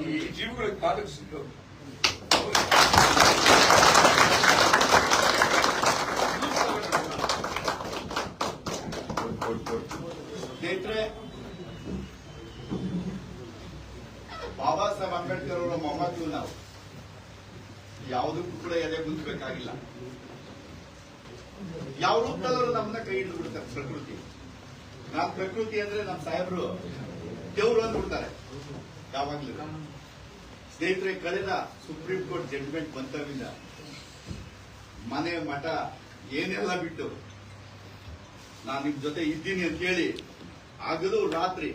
ಈ ಜೀವಗಳಿಗೆ ಪಾದಕ ಸಿಕ್ಕು. ಸ್ನೇಹಿತರೆ, ಬಾಬಾ ಸಾಹೇಬ್ ಅಂಬೇಡ್ಕರ್ ಅವರ ಮೊಮ್ಮಕ್ಕಳು ನಾವು ಯಾವುದಕ್ಕೂ ಕೂಡ ಎದೆ ಗುಂದಬೇಕಾಗಿಲ್ಲ. ಯಾವ ರೂಪದಲ್ಲೂ ನಮ್ಮನ್ನ ಕೈ ಹಿಡಿದು ಬಿಡ್ತಾರೆ ಪ್ರಕೃತಿ. ನಾನ್ ಪ್ರಕೃತಿ ಅಂದ್ರೆ ನಮ್ಮ ಸಾಹೇಬರು ದೇವರು ಅಂದ್ಬಿಡ್ತಾರೆ ಯಾವಾಗ್ಲೂ. ಸ್ನೇಹಿತರೆ, ಕಳೆದ ಸುಪ್ರೀಂ ಕೋರ್ಟ್ ಜಡ್ಜ್ಮೆಂಟ್ ಬಂತವಿಂದ ಮನೆ ಮಠ ಏನೆಲ್ಲ ಬಿಟ್ಟು ನಾನು ನಿಮ್ ಜೊತೆ ಇದ್ದೀನಿ ಅಂತ ಹೇಳಿ ಆಗಲೂ ರಾತ್ರಿ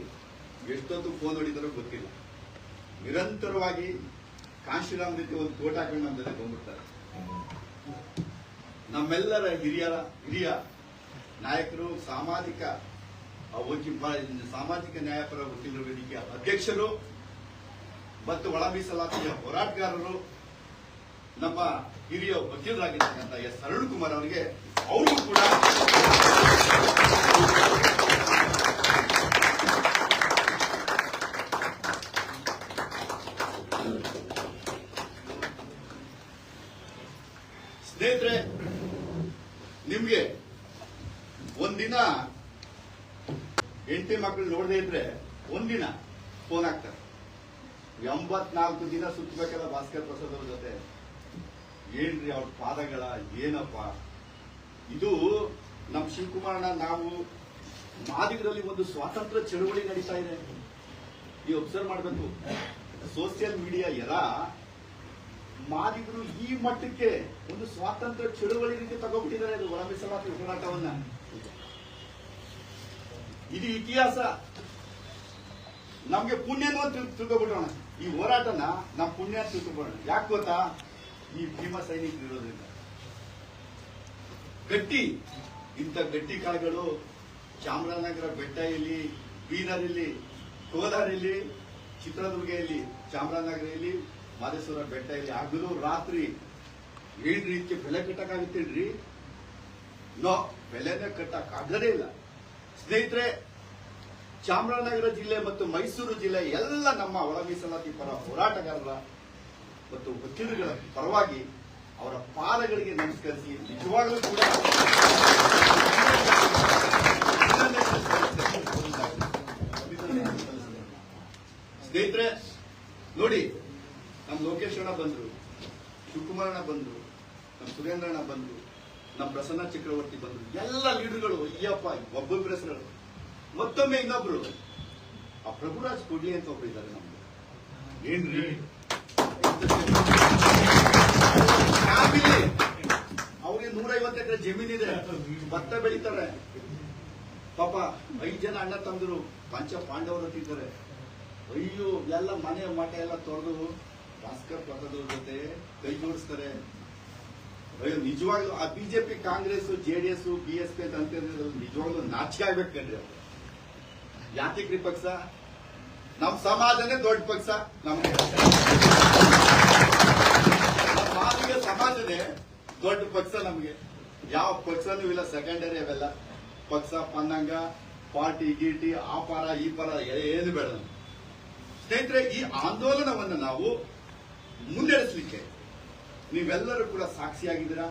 ಎಷ್ಟೊತ್ತು ಫೋನ್ ಹೊಡಿತಾರೋ ಗೊತ್ತಿಲ್ಲ. ನಿರಂತರವಾಗಿ ಕಾಶಿರಾಮ್ ರೀತಿ ಒಂದು ತೋಟ ಹಾಕೊಂಡು ನಮ್ಮ ಜೊತೆ ಬಂದ್ಬಿಡ್ತಾರೆ. ನಮ್ಮೆಲ್ಲರ ಹಿರಿಯ ನಾಯಕರು, ಸಾಮಾಜಿಕ ನ್ಯಾಯಪರ ವಕೀಲರ ವೇದಿಕೆಯ ಅಧ್ಯಕ್ಷರು ಮತ್ತು ಒಳ ಮೀಸಲಾತಿಯ ಹೋರಾಟಗಾರರು, ನಮ್ಮ ಹಿರಿಯ ವಕೀಲರಾಗಿರ್ತಕ್ಕಂಥ ಎಸ್ ಅರುಣ್ ಕುಮಾರ್ ಅವರಿಗೆ ಅವರು ಕೂಡ ಸ್ನೇಹಿತರೆ, ನಿಮ್ಗೆ ಒಂದಿನ ಹೆಂಡತಿ ಮಕ್ಕಳು ನೋಡದೇ ಇದ್ರೆ ಒಂದಿನ ಫೋನ್ ಹಾಕ್ತಾರೆ. 84 ದಿನ ಸುತ್ತಬೇಕಲ್ಲ ಭಾಸ್ಕರ್ ಪ್ರಸಾದ್ ಅವ್ರ ಜೊತೆ. ಏನ್ರಿ ಅವ್ರ ಪಾದಗಳ ಏನಪ್ಪ ಇದು. ನಮ್ ಶಿವಕುಮಾರಣ್ಣ, ನಾವು ಮಾದಿಗರಲ್ಲಿ ಒಂದು ಸ್ವಾತಂತ್ರ್ಯ ಚಳವಳಿ ನಡೀತಾ ಇದೆ. ನೀವು ಅಬ್ಸರ್ವ್ ಮಾಡಬೇಕು. ಸೋಷಿಯಲ್ ಮೀಡಿಯಾ ಮಾದಿಗರು ಈ ಮಟ್ಟಕ್ಕೆ ಒಂದು ಸ್ವಾತಂತ್ರ್ಯ ಚಳವಳಿ ರೀತಿ ತಗೊಂಡ್ಬಿಟ್ಟಿದ್ದಾರೆ. ಅದು ಒಳ ಮೀಸಲಾತಿ ಹೋರಾಟವನ್ನ. ಇದು ಇತಿಹಾಸ. ನಮ್ಗೆ ಪುಣ್ಯನೂ ತಿಳ್ಕೊಬಿಟ್ಟೋಣ. ಈ ಹೋರಾಟನ ನಮ್ ಪುಣ್ಯ ತಿಳ್ಕೊಬೋಣ. ಯಾಕೆ ಗೊತ್ತಾ? ಈ ಭೀಮ ಸೈನಿಕರು ಇರೋದ್ರಿಂದ. ಗಟ್ಟಿ ಇಂಥ ಗಟ್ಟಿ ಕಾಳುಗಳು ಚಾಮರಾಜನಗರ ಬೆಟ್ಟ ಇಲ್ಲಿ, ಬೀದರ್ ಇಲ್ಲಿ, ಕೋಲಾರ ಇಲ್ಲಿ, ಚಿತ್ರದುರ್ಗ ಇಲ್ಲಿ, ಚಾಮರಾಜನಗರ ಇಲ್ಲಿ, ಮಾದೇಶ್ವರ ಬೆಟ್ಟ ಇಲ್ಲಿ ಆಗಲೂ ರಾತ್ರಿ ಏನ್ರಿ ಇದಕ್ಕೆ ಬೆಲೆ ಕಟ್ಟಕ್ಕಾಗುತ್ತೇನ್ರಿ? ನೋ, ಬೆಲೆನೇ ಕಟ್ಟಕ್ಕಾಗದೇ ಇಲ್ಲ. ಸ್ನೇಹಿತರೆ, ಚಾಮರಾಜನಗರ ಜಿಲ್ಲೆ ಮತ್ತು ಮೈಸೂರು ಜಿಲ್ಲೆ ಎಲ್ಲ ನಮ್ಮ ಒಳ ಮೀಸಲಾತಿ ಪರ ಹೋರಾಟಗಾರರ ಮತ್ತು ವಕೀಲರುಗಳ ಪರವಾಗಿ ಅವರ ಪಾದಗಳಿಗೆ ನಮಸ್ಕರಿಸಿ ನಿಜವಾಗಲೂ ಕೂಡ ಸ್ನೇಹಿತರೆ ನೋಡಿ, ನಮ್ಮ ಲೋಕೇಶ್ ಅಣ್ಣ ಬಂದ್ರು, ಶಿವಕುಮಾರಣ್ಣ ಬಂದ್ರು, ನಮ್ಮ ಸುರೇಂದ್ರಣ್ಣ ಬಂದ್ರು, ನಮ್ಮ ಪ್ರಸನ್ನ ಚಕ್ರವರ್ತಿ ಬಂದ್ರು. ಎಲ್ಲ ಲೀಡರ್ಗಳು ಅಯ್ಯಪ್ಪ ಒಬ್ಬೊಬ್ಬರ ಹೆಸರು. ಮತ್ತೊಮ್ಮೆ ಇನ್ನೊಬ್ರು ಆ ಪ್ರಭುರಾಜ್ ಕೊಡ್ಲಿ ಅಂತ ಒಬ್ರು ಇದ್ದಾರೆ ನಮ್ಗೆ. ಏನ್ರಿ ಫ್ಯಾಮಿಲಿ, ಅವ್ರಿಗೆ 150 ಎಕರೆ ಜಮೀನಿದೆ, ಭತ್ತ ಬೆಳೀತಾರೆ. ಪಾಪ 5 ಜನ ಅಣ್ಣ ತಮ್ಮದ್ರು ಪಂಚ ಪಾಂಡವರು ಅಂತಿದ್ದಾರೆ. ಅಯ್ಯೋ, ಎಲ್ಲ ಮನೆ ಮಠ ಎಲ್ಲ ತೊರೆದು ಭಾಸ್ಕರ್ ಪ್ರಸಾದ್ ಜೊತೆ ಕೈ ಜೋಡಿಸ್ತಾರೆ. ಅಯ್ಯೋ, ನಿಜವಾಗ್ಲೂ ಆ ಬಿಜೆಪಿ, ಕಾಂಗ್ರೆಸ್, ಜೆಡಿಎಸ್, ಬಿಎಸ್ಪಿ ಅಂತ ಅಂತಿದ್ರೆ ನಿಜವಾಗ್ಲೂ ನಾಚಿಕೆ ಆಗ್ಬೇಕಂದ್ರೆ. ಯಾತಿಕ್ರಿ ಪಕ್ಷ? ನಮ್ ಸಮಾಜನೇ ದೊಡ್ಡ ಪಕ್ಷ. ನಮ್ಗೆ ಮಾದಿಗ ಸಮಾಜನೇ ದೊಡ್ಡ ಪಕ್ಷ. ನಮ್ಗೆ ಯಾವ ಪಕ್ಷನೂ ಇಲ್ಲ, ಸೆಕೆಂಡರಿ ಅವೆಲ್ಲ ಪಕ್ಷ ಪನ್ನಂಗ, ಪಾರ್ಟಿ ಗೀಟಿ, ಆ ಪರ ಈ ಪರ ಏನು ಬೇಡ. ಸ್ನೇಹಿತರೆ, ಈ ಆಂದೋಲನವನ್ನು ನಾವು ಮುನ್ನಡೆಸಲಿಕ್ಕೆ ನೀವೆಲ್ಲರೂ ಕೂಡ ಸಾಕ್ಷಿಯಾಗಿದ್ದೀರಾ.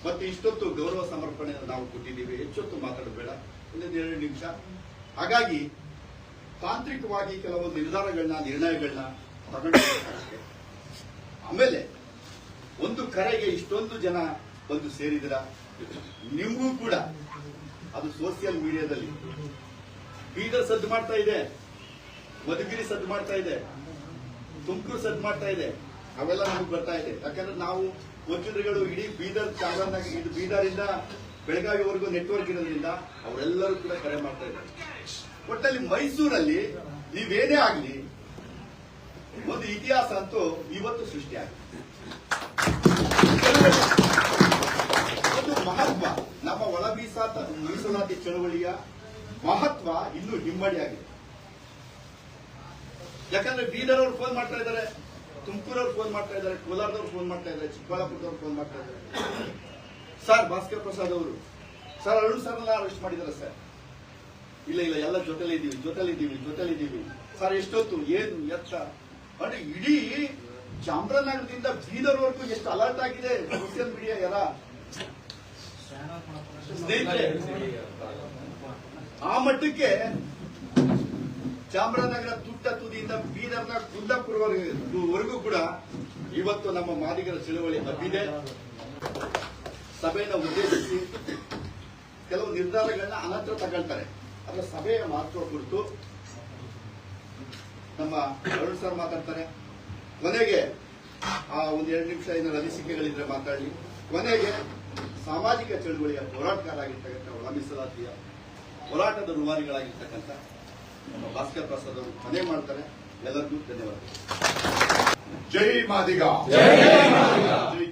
ಮತ್ತೆ ಇಷ್ಟೊತ್ತು ಗೌರವ ಸಮರ್ಪಣೆಯನ್ನು ನಾವು ಕೊಟ್ಟಿದ್ದೀವಿ. ಹೆಚ್ಚೊತ್ತು ಮಾತಾಡಬೇಡ, ಒಂದೊಂದು 2 ನಿಮಿಷ. ಹಾಗಾಗಿ ತಾಂತ್ರಿಕವಾಗಿ ಕೆಲವೊಂದು ನಿರ್ಣಯಗಳನ್ನ ತಗೊಂಡಿದ್ದೀವಿ. ಆಮೇಲೆ ಒಂದು ಕರೆಗೆ ಇಷ್ಟೊಂದು ಜನ ಬಂದು ಸೇರಿದಿರ. ನಿಮಗೂ ಕೂಡ ಅದು ಸೋಷಿಯಲ್ ಮೀಡಿಯಾದಲ್ಲಿ ಬೀದರ್ ಸದ್ದು ಮಾಡ್ತಾ ಇದೆ. ಮಧುಗಿರಿ ಸದ್ದು ಮಾಡ್ತಾ ಇದೆ, ತುಮಕೂರು ಸದ್ದು ಮಾಡ್ತಾ ಇದೆ, ಅವೆಲ್ಲ ನಮಗೆ ಬರ್ತಾ ಇದೆ. ಯಾಕಂದ್ರೆ ನಾವು ವಕೀಲರುಗಳು ಇಡೀ ಬೀದರ್ ಚಾಮರಾಜನಗರ ಇದು ಬೀದರಿಂದ ಬೆಳಗಾವಿವರೆಗೂ ನೆಟ್ವರ್ಕ್ ಇರೋದ್ರಿಂದ ಅವರೆಲ್ಲರೂ ಕೂಡ ಕರೆ ಮಾಡ್ತಾ ಇದ್ದಾರೆ. ಒಟ್ಟಲ್ಲಿ ಮೈಸೂರಲ್ಲಿ ನೀವೇನೇ ಆಗ್ಲಿ ಒಂದು ಇತಿಹಾಸ ಅಂತೂ ಇವತ್ತು ಸೃಷ್ಟಿಯಾಗಿದೆ. ಒಂದು ಮಹತ್ವ ನಮ್ಮ ಒಳ ಮೀಸಲಾತಿ ಚಳವಳಿಯ ಮಹತ್ವ ಇನ್ನೂ ಹಿಮ್ಮಡಿಯಾಗಿದೆ. ಯಾಕಂದ್ರೆ ಬೀದರ್ ಅವ್ರು ಫೋನ್ ಮಾಡ್ತಾ ಇದ್ದಾರೆ, ತುಮಕೂರವ್ರು ಫೋನ್ ಮಾಡ್ತಾ ಇದ್ದಾರೆ, ಕೋಲಾರದವ್ರು ಫೋನ್ ಮಾಡ್ತಾ ಇದ್ದಾರೆ, ಚಿಕ್ಕಬಳ್ಳಾಪುರದವ್ರು ಫೋನ್ ಮಾಡ್ತಾ ಇದ್ದಾರೆ. ಸರ್ ಭಾಸ್ಕರ್ ಪ್ರಸಾದ್ ಅವರು ಸರ್ ಅರುಣ್ ಸರ್ನೆಲ್ಲ ಅರೆಸ್ಟ್ ಮಾಡಿದ್ದಾರೆ ಸರ್. ಇಲ್ಲ ಎಲ್ಲ ಜೊತೆಲಿದ್ದೀವಿ ಸರ್. ಎಷ್ಟೊತ್ತು ಏನು ಎತ್ತ ಅಂದ್ರೆ ಇಡೀ ಚಾಮರಾಜನಗರದಿಂದ ಬೀದರ್ವರೆಗೂ ಎಷ್ಟು ಅಲರ್ಟ್ ಆಗಿದೆ ಸೋಷಿಯಲ್ ಮೀಡಿಯಾ ಎಲ್ಲ ಸ್ನೇಹಿತರೆ. ಆ ಮಟ್ಟಕ್ಕೆ ಚಾಮರಾಜನಗರ ತುಟ್ಟ ತುದಿಯಿಂದ ಬೀದರ್ನ ಕುಂದಾಪುರವರೆಗೂ ಕೂಡ ಇವತ್ತು ನಮ್ಮ ಮಾದಿಗರ ಚಳವಳಿ ಹಬ್ಬಿದೆ. ಸಭೆಯನ್ನು ಉದ್ದೇಶಿಸಿ ಕೆಲವು ನಿರ್ಧಾರಗಳನ್ನ ಅನಂತರ ತಗೊಳ್ತಾರೆ. ಅದರ ಸಭೆಯ ಮಹತ್ವ ಕುರಿತು ನಮ್ಮ ಅರುಣ್ ಸರ್ ಮಾತಾಡ್ತಾರೆ. ಕೊನೆಗೆ ಒಂದ್ 2 ನಿಮಿಷ ಏನಾದ್ರು ಅನಿಸಿಕೆಗಳಿದ್ರೆ ಮಾತಾಡಿ. ಕೊನೆಗೆ ಸಾಮಾಜಿಕ ಚಳವಳಿಯ ಹೋರಾಟಗಾರರಾಗಿರ್ತಕ್ಕಂಥ ಒಳ ಮೀಸಲಾತಿಯ ಹೋರಾಟದ ರೂವಾರಿಗಳಾಗಿರ್ತಕ್ಕಂಥ ನಮ್ಮ ಭಾಸ್ಕರ್ ಪ್ರಸಾದ್ ಅವರು ಕೊನೆ ಮಾಡ್ತಾರೆ. ಎಲ್ಲರಿಗೂ ಧನ್ಯವಾದ. ಜೈ ಮಾದಿಗ,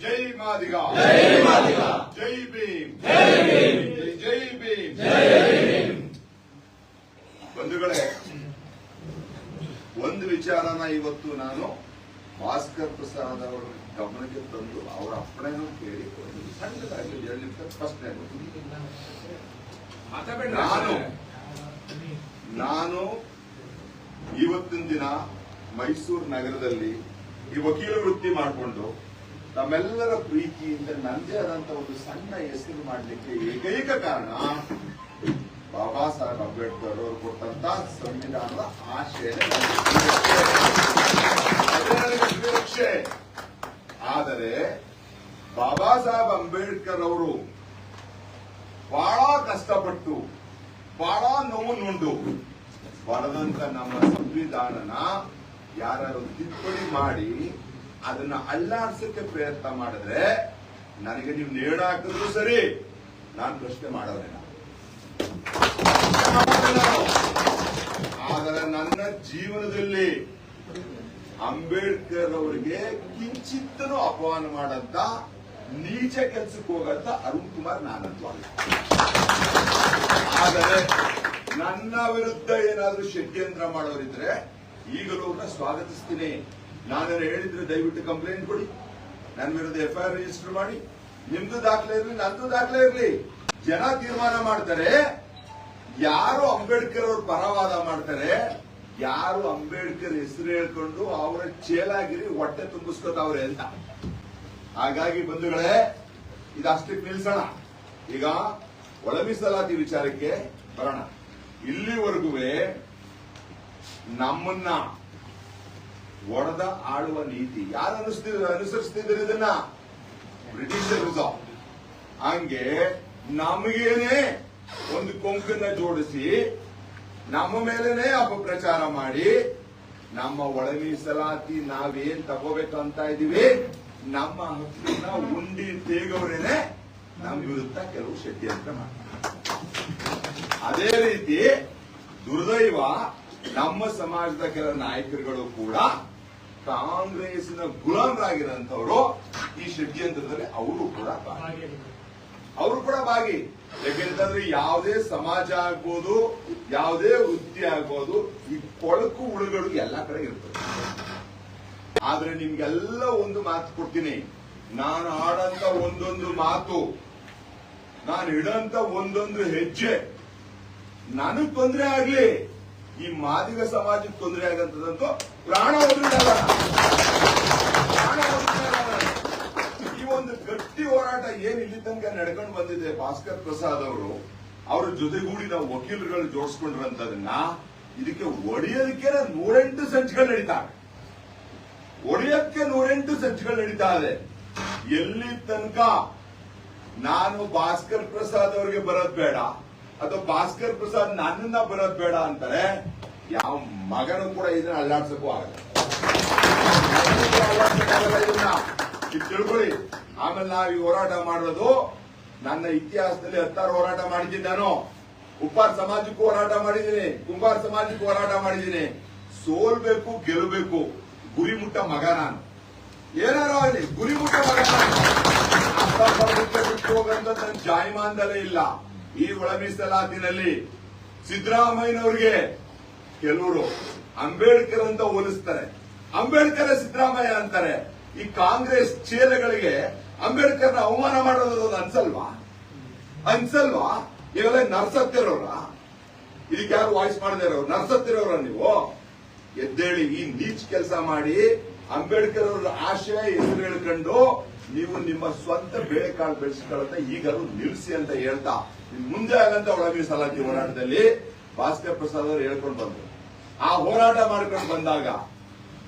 ಜೈ ಮಾದಿಗ, ಜೈ ಭೀಮ್, ಜೈ ಭೀಮ್. ಬಂಧುಗಳೇ, ಒಂದು ವಿಚಾರನ ಇವತ್ತು ನಾನು ಭಾಸ್ಕರ್ ಪ್ರಸಾದ್ ಅವರ ಗಮನಕ್ಕೆ ತಂದು ಅವರ ಅಪ್ಪಣೆನೂ ಕೇಳಿ ಸಣ್ಣದಾಗಿ 2 ನಿಮಿಷ ಪ್ರಶ್ನೆ. ನಾನು ಇವತ್ತಿನ ದಿನ ಮೈಸೂರು ನಗರದಲ್ಲಿ ಈ ವಕೀಲ ವೃತ್ತಿ ಮಾಡಿಕೊಂಡು ತಮ್ಮೆಲ್ಲರ ಪ್ರೀತಿಯಿಂದ ನನ್ನದೇ ಆದಂತ ಒಂದು ಸಣ್ಣ ಹೆಸರು ಮಾಡಲಿಕ್ಕೆ ಏಕೈಕ ಕಾರಣ ಬಾಬಾ ಸಾಹೇಬ್ ಅಂಬೇಡ್ಕರ್ ಅವರು ಕೊಟ್ಟಂತ ಸಂವಿಧಾನದ ಆಶಯ. ಆದರೆ ಬಾಬಾ ಸಾಹೇಬ್ ಅಂಬೇಡ್ಕರ್ ಅವರು ಬಹಳ ಕಷ್ಟಪಟ್ಟು ಬಹಳ ನೋವು ನುಂಡು ಬರೆದಂತ ನಮ್ಮ ಸಂವಿಧಾನನ ಯಾರು ತಿದ್ದುಪಡಿ ಮಾಡಿ ಅದನ್ನ ಅಲ್ಲಾಡ್ಸಕ್ಕೆ ಪ್ರಯತ್ನ ಮಾಡಿದ್ರೆ ನನಗೆ ನೀವು ನೇಣು ಹಾಕಿದ್ರು ಸರಿ, ನಾನು ಪ್ರಶ್ನೆ ಮಾಡೋದಿಲ್ಲ. ಆದರೆ ನನ್ನ ಜೀವನದಲ್ಲಿ ಅಂಬೇಡ್ಕರ್ ಅವರಿಗೆ ಕಿಂಚಿತ್ತನು ಅಪಮಾನ ಮಾಡಂತ ನೀಚ ಕೆಲ್ಸಕ್ಕೆ ಹೋಗಂತ ಅರುಣ್ ಕುಮಾರ್ ನಾನಂತೂ ಅಲ್ಲ. ಆದರೆ ನನ್ನ ವಿರುದ್ಧ ಏನಾದ್ರೂ ಷಡ್ಯಂತ್ರ ಮಾಡೋರಿದ್ರೆ ಈಗಲೂ ಅವ್ರನ್ನ ಸ್ವಾಗತಿಸ್ತೀನಿ. ನಾನು ಹೇಳಿದ್ರೆ ದಯವಿಟ್ಟು ಕಂಪ್ಲೇಂಟ್ ಕೊಡಿ, ನನ್ನ ವಿರುದ್ಧ FIR ರಿಜಿಸ್ಟರ್ ಮಾಡಿ. ನಿಮ್ದು ದಾಖಲೆ ಇರಲಿ, ನಂದು ದಾಖಲೆ ಇರಲಿ. ಜನ ತೀರ್ಮಾನ ಮಾಡ್ತಾರೆ ಯಾರು ಅಂಬೇಡ್ಕರ್ ಅವ್ರ ಪರವಾದ ಮಾಡ್ತಾರೆ, ಯಾರು ಅಂಬೇಡ್ಕರ್ ಹೆಸರು ಹೇಳ್ಕೊಂಡು ಅವರ ಚೇಲಾಗಿರಿ ಹೊಟ್ಟೆ ತುಂಬಿಸ್ಕೋತಾವ್ರೆ ಅಂತ. ಹಾಗಾಗಿ ಬಂಧುಗಳೇ, ಇದಷ್ಟಕ್ಕೆ ನಿಲ್ಸೋಣ. ಈಗ ಒಳ ಮೀಸಲಾತಿ ವಿಚಾರಕ್ಕೆ ಬರೋಣ. ಇಲ್ಲಿವರೆಗೂ ನಮ್ಮನ್ನ ಒಡೆದ ಆಳುವ ನೀತಿ ಯಾರು ಅನುಸರಿಸ್ತಿದ್ರು? ಇದನ್ನ ಬ್ರಿಟಿಷರು. ಹಂಗೆ ನಮಗೇನೆ ಒಂದು ಕೊಂಕನ್ನ ಜೋಡಿಸಿ ನಮ್ಮ ಮೇಲೇನೆ ಅಪಪ್ರಚಾರ ಮಾಡಿ ನಮ್ಮ ಒಳ ಮೀಸಲಾತಿ ನಾವೇನ್ ತಗೋಬೇಕಂತ ಇದೀವಿ, ನಮ್ಮ ಹಕ್ಕನ್ನ ಉಂಡಿ ತೇಗವ್ರೇನೆ ನಮ್ಮ ವಿರುದ್ಧ ಕೆಲವು ಷಡ್ಯಂತ್ರ ಮಾಡ್ತಾರೆ. ಅದೇ ರೀತಿ ದುರ್ದೈವ ನಮ್ಮ ಸಮಾಜದ ಕೆಲ ನಾಯಕರುಗಳು ಕೂಡ ಕಾಂಗ್ರೆಸ್ನ ಗುಲಾಮರಾಗಿರೋಂಥವ್ರು ಈ ಷಡ್ಯಂತ್ರದಲ್ಲಿ ಅವರು ಕೂಡ ಭಾಗಿ. ಯಾಕೆಂತಂದ್ರೆ ಯಾವುದೇ ಸಮಾಜ ಆಗ್ಬೋದು, ಯಾವುದೇ ವೃತ್ತಿ ಆಗ್ಬೋದು, ಈ ಕೊಳಕು ಉಳುಗಳು ಎಲ್ಲ ಕಡೆ ಇರ್ತದೆ. ಆದ್ರೆ ನಿಮ್ಗೆಲ್ಲ ಒಂದು ಮಾತು ಕೊಡ್ತೀನಿ, ನಾನು ಆಡಂತ ಒಂದೊಂದು ಮಾತು, ನಾನು ಇಡಂತ ಒಂದೊಂದು ಹೆಜ್ಜೆ ನನಗ್ ತೊಂದರೆ ಆಗ್ಲಿ, ಈ ಮಾದಿಗ ಸಮಾಜಕ್ಕೆ ತೊಂದರೆ ಆಗಂತದಂತೂ ಪ್ರಾಣ ಹೋದ್ರಿಲ್ಲ. ಈ ಒಂದು ಗಟ್ಟಿ ಹೋರಾಟ ಏನ್ ಇಲ್ಲಿ ತನಕ ನಡ್ಕೊಂಡು ಬಂದಿದೆ, ಭಾಸ್ಕರ್ ಪ್ರಸಾದ್ ಅವರು ಅವ್ರ ಜೊತೆಗೂಡಿ ನಾವು ವಕೀಲರುಗಳು ಜೋಡಿಸ್ಕೊಂಡಿರೋಂಥದನ್ನ ಇದಕ್ಕೆ ಒಡೆಯೋದಕ್ಕೆ 108 ಸಂಚುಗಳು ನಡೀತಾವೆ. ಒಡೆಯೋದಕ್ಕೆ 108 ಸಂಚುಗಳು ನಡೀತಾ ಇದೆ. ಎಲ್ಲಿ ತನಕ ನಾನು ಭಾಸ್ಕರ್ ಪ್ರಸಾದ್ ಅವರಿಗೆ ಬರೋದ್ ಬೇಡ ಅಥವಾ ಭಾಸ್ಕರ್ ಪ್ರಸಾದ್ ನನ್ನನ್ನ ಬರೋದ್ ಬೇಡ ಅಂತಾರೆ, ಯಾವ ಮಗನೂ ಕೂಡ ಇದನ್ನ ಅಲ್ಲಾಡ್ಸಕ್ಕೂ ಆಗಲ್ಲ. ಇದನ್ನ ಇದು ತಿಳ್ಕೊಳ್ಳಿ. ಆಮೇಲೆ ನಾವು ಈ ಹೋರಾಟ ಮಾಡೋದು ನನ್ನ ಇತಿಹಾಸದಲ್ಲಿ 16 ಹೋರಾಟ ಮಾಡಿದ್ದೀನಿ. ನಾನು ಉಪ್ಪಾರ ಸಮಾಜಕ್ಕೂ ಹೋರಾಟ ಮಾಡಿದ್ದೀನಿ, ಕುಂಬಾರ ಸಮಾಜಕ್ಕೂ ಹೋರಾಟ ಮಾಡಿದ್ದೀನಿ. ಸೋಲ್ಬೇಕು, ಗೆಲ್ಲಬೇಕು, ಗುರಿ ಮುಟ್ಟ ಮಗ ನಾನು. ಏನಾರು ಆಗಲಿ ಗುರಿ ಮುಟ್ಟ ಮಗ ನಾನು. ಬಿಟ್ಟು ಹೋಗಂತ ನನ್ನ ಜಾಯಮಾನದಲ್ಲೇ ಇಲ್ಲ. ಈ ಒಳ ಮೀಸಲಾತಿನಲ್ಲಿ ಸಿದ್ದರಾಮಯ್ಯನವ್ರಿಗೆ ಕೆಲವರು ಅಂಬೇಡ್ಕರ್ ಅಂತ ಹೋಲಿಸ್ತಾರೆ, ಅಂಬೇಡ್ಕರ್ ಸಿದ್ದರಾಮಯ್ಯ ಅಂತಾರೆ. ಈ ಕಾಂಗ್ರೆಸ್ ಚೇಲೆಗಳಿಗೆ ಅಂಬೇಡ್ಕರ್ನ ಅವಮಾನ ಮಾಡೋದು ಅನ್ಸಲ್ವಾ? ಇವೆಲ್ಲ ನರ್ಸತ್ತಿರೋರ? ಇದಕ್ಕೆ ಯಾರು ವಾಯ್ಸ್ ಮಾಡದೇ ಇರೋರು ನರ್ಸತ್ತಿರೋರ? ನೀವು ಎದ್ದೇಳಿ, ಈ ನೀಚ್ ಕೆಲಸ ಮಾಡಿ ಅಂಬೇಡ್ಕರ್ ಅವರ ಆಶಯ ಹೆಸರು ಹೇಳ್ಕೊಂಡು ನೀವು ನಿಮ್ಮ ಸ್ವಂತ ಬೇಳೆಕಾಳು ಬೆಳೆಸಿಕೊಳ್ಳುತ್ತಾ ಈಗಲೂ ನಿಲ್ಲಿಸಿ ಅಂತ ಹೇಳ್ತಾ ಮುಂದೆ ಆಗಂತ ಒಳ ಮೀಸಲಾತಿ ಹೋರಾಟದಲ್ಲಿ ಭಾಸ್ಕರ್ ಪ್ರಸಾದ್ ಅವರು ಹೇಳ್ಕೊಂಡು ಬಂದ್ರು. ಆ ಹೋರಾಟ ಮಾಡ್ಕೊಂಡು ಬಂದಾಗ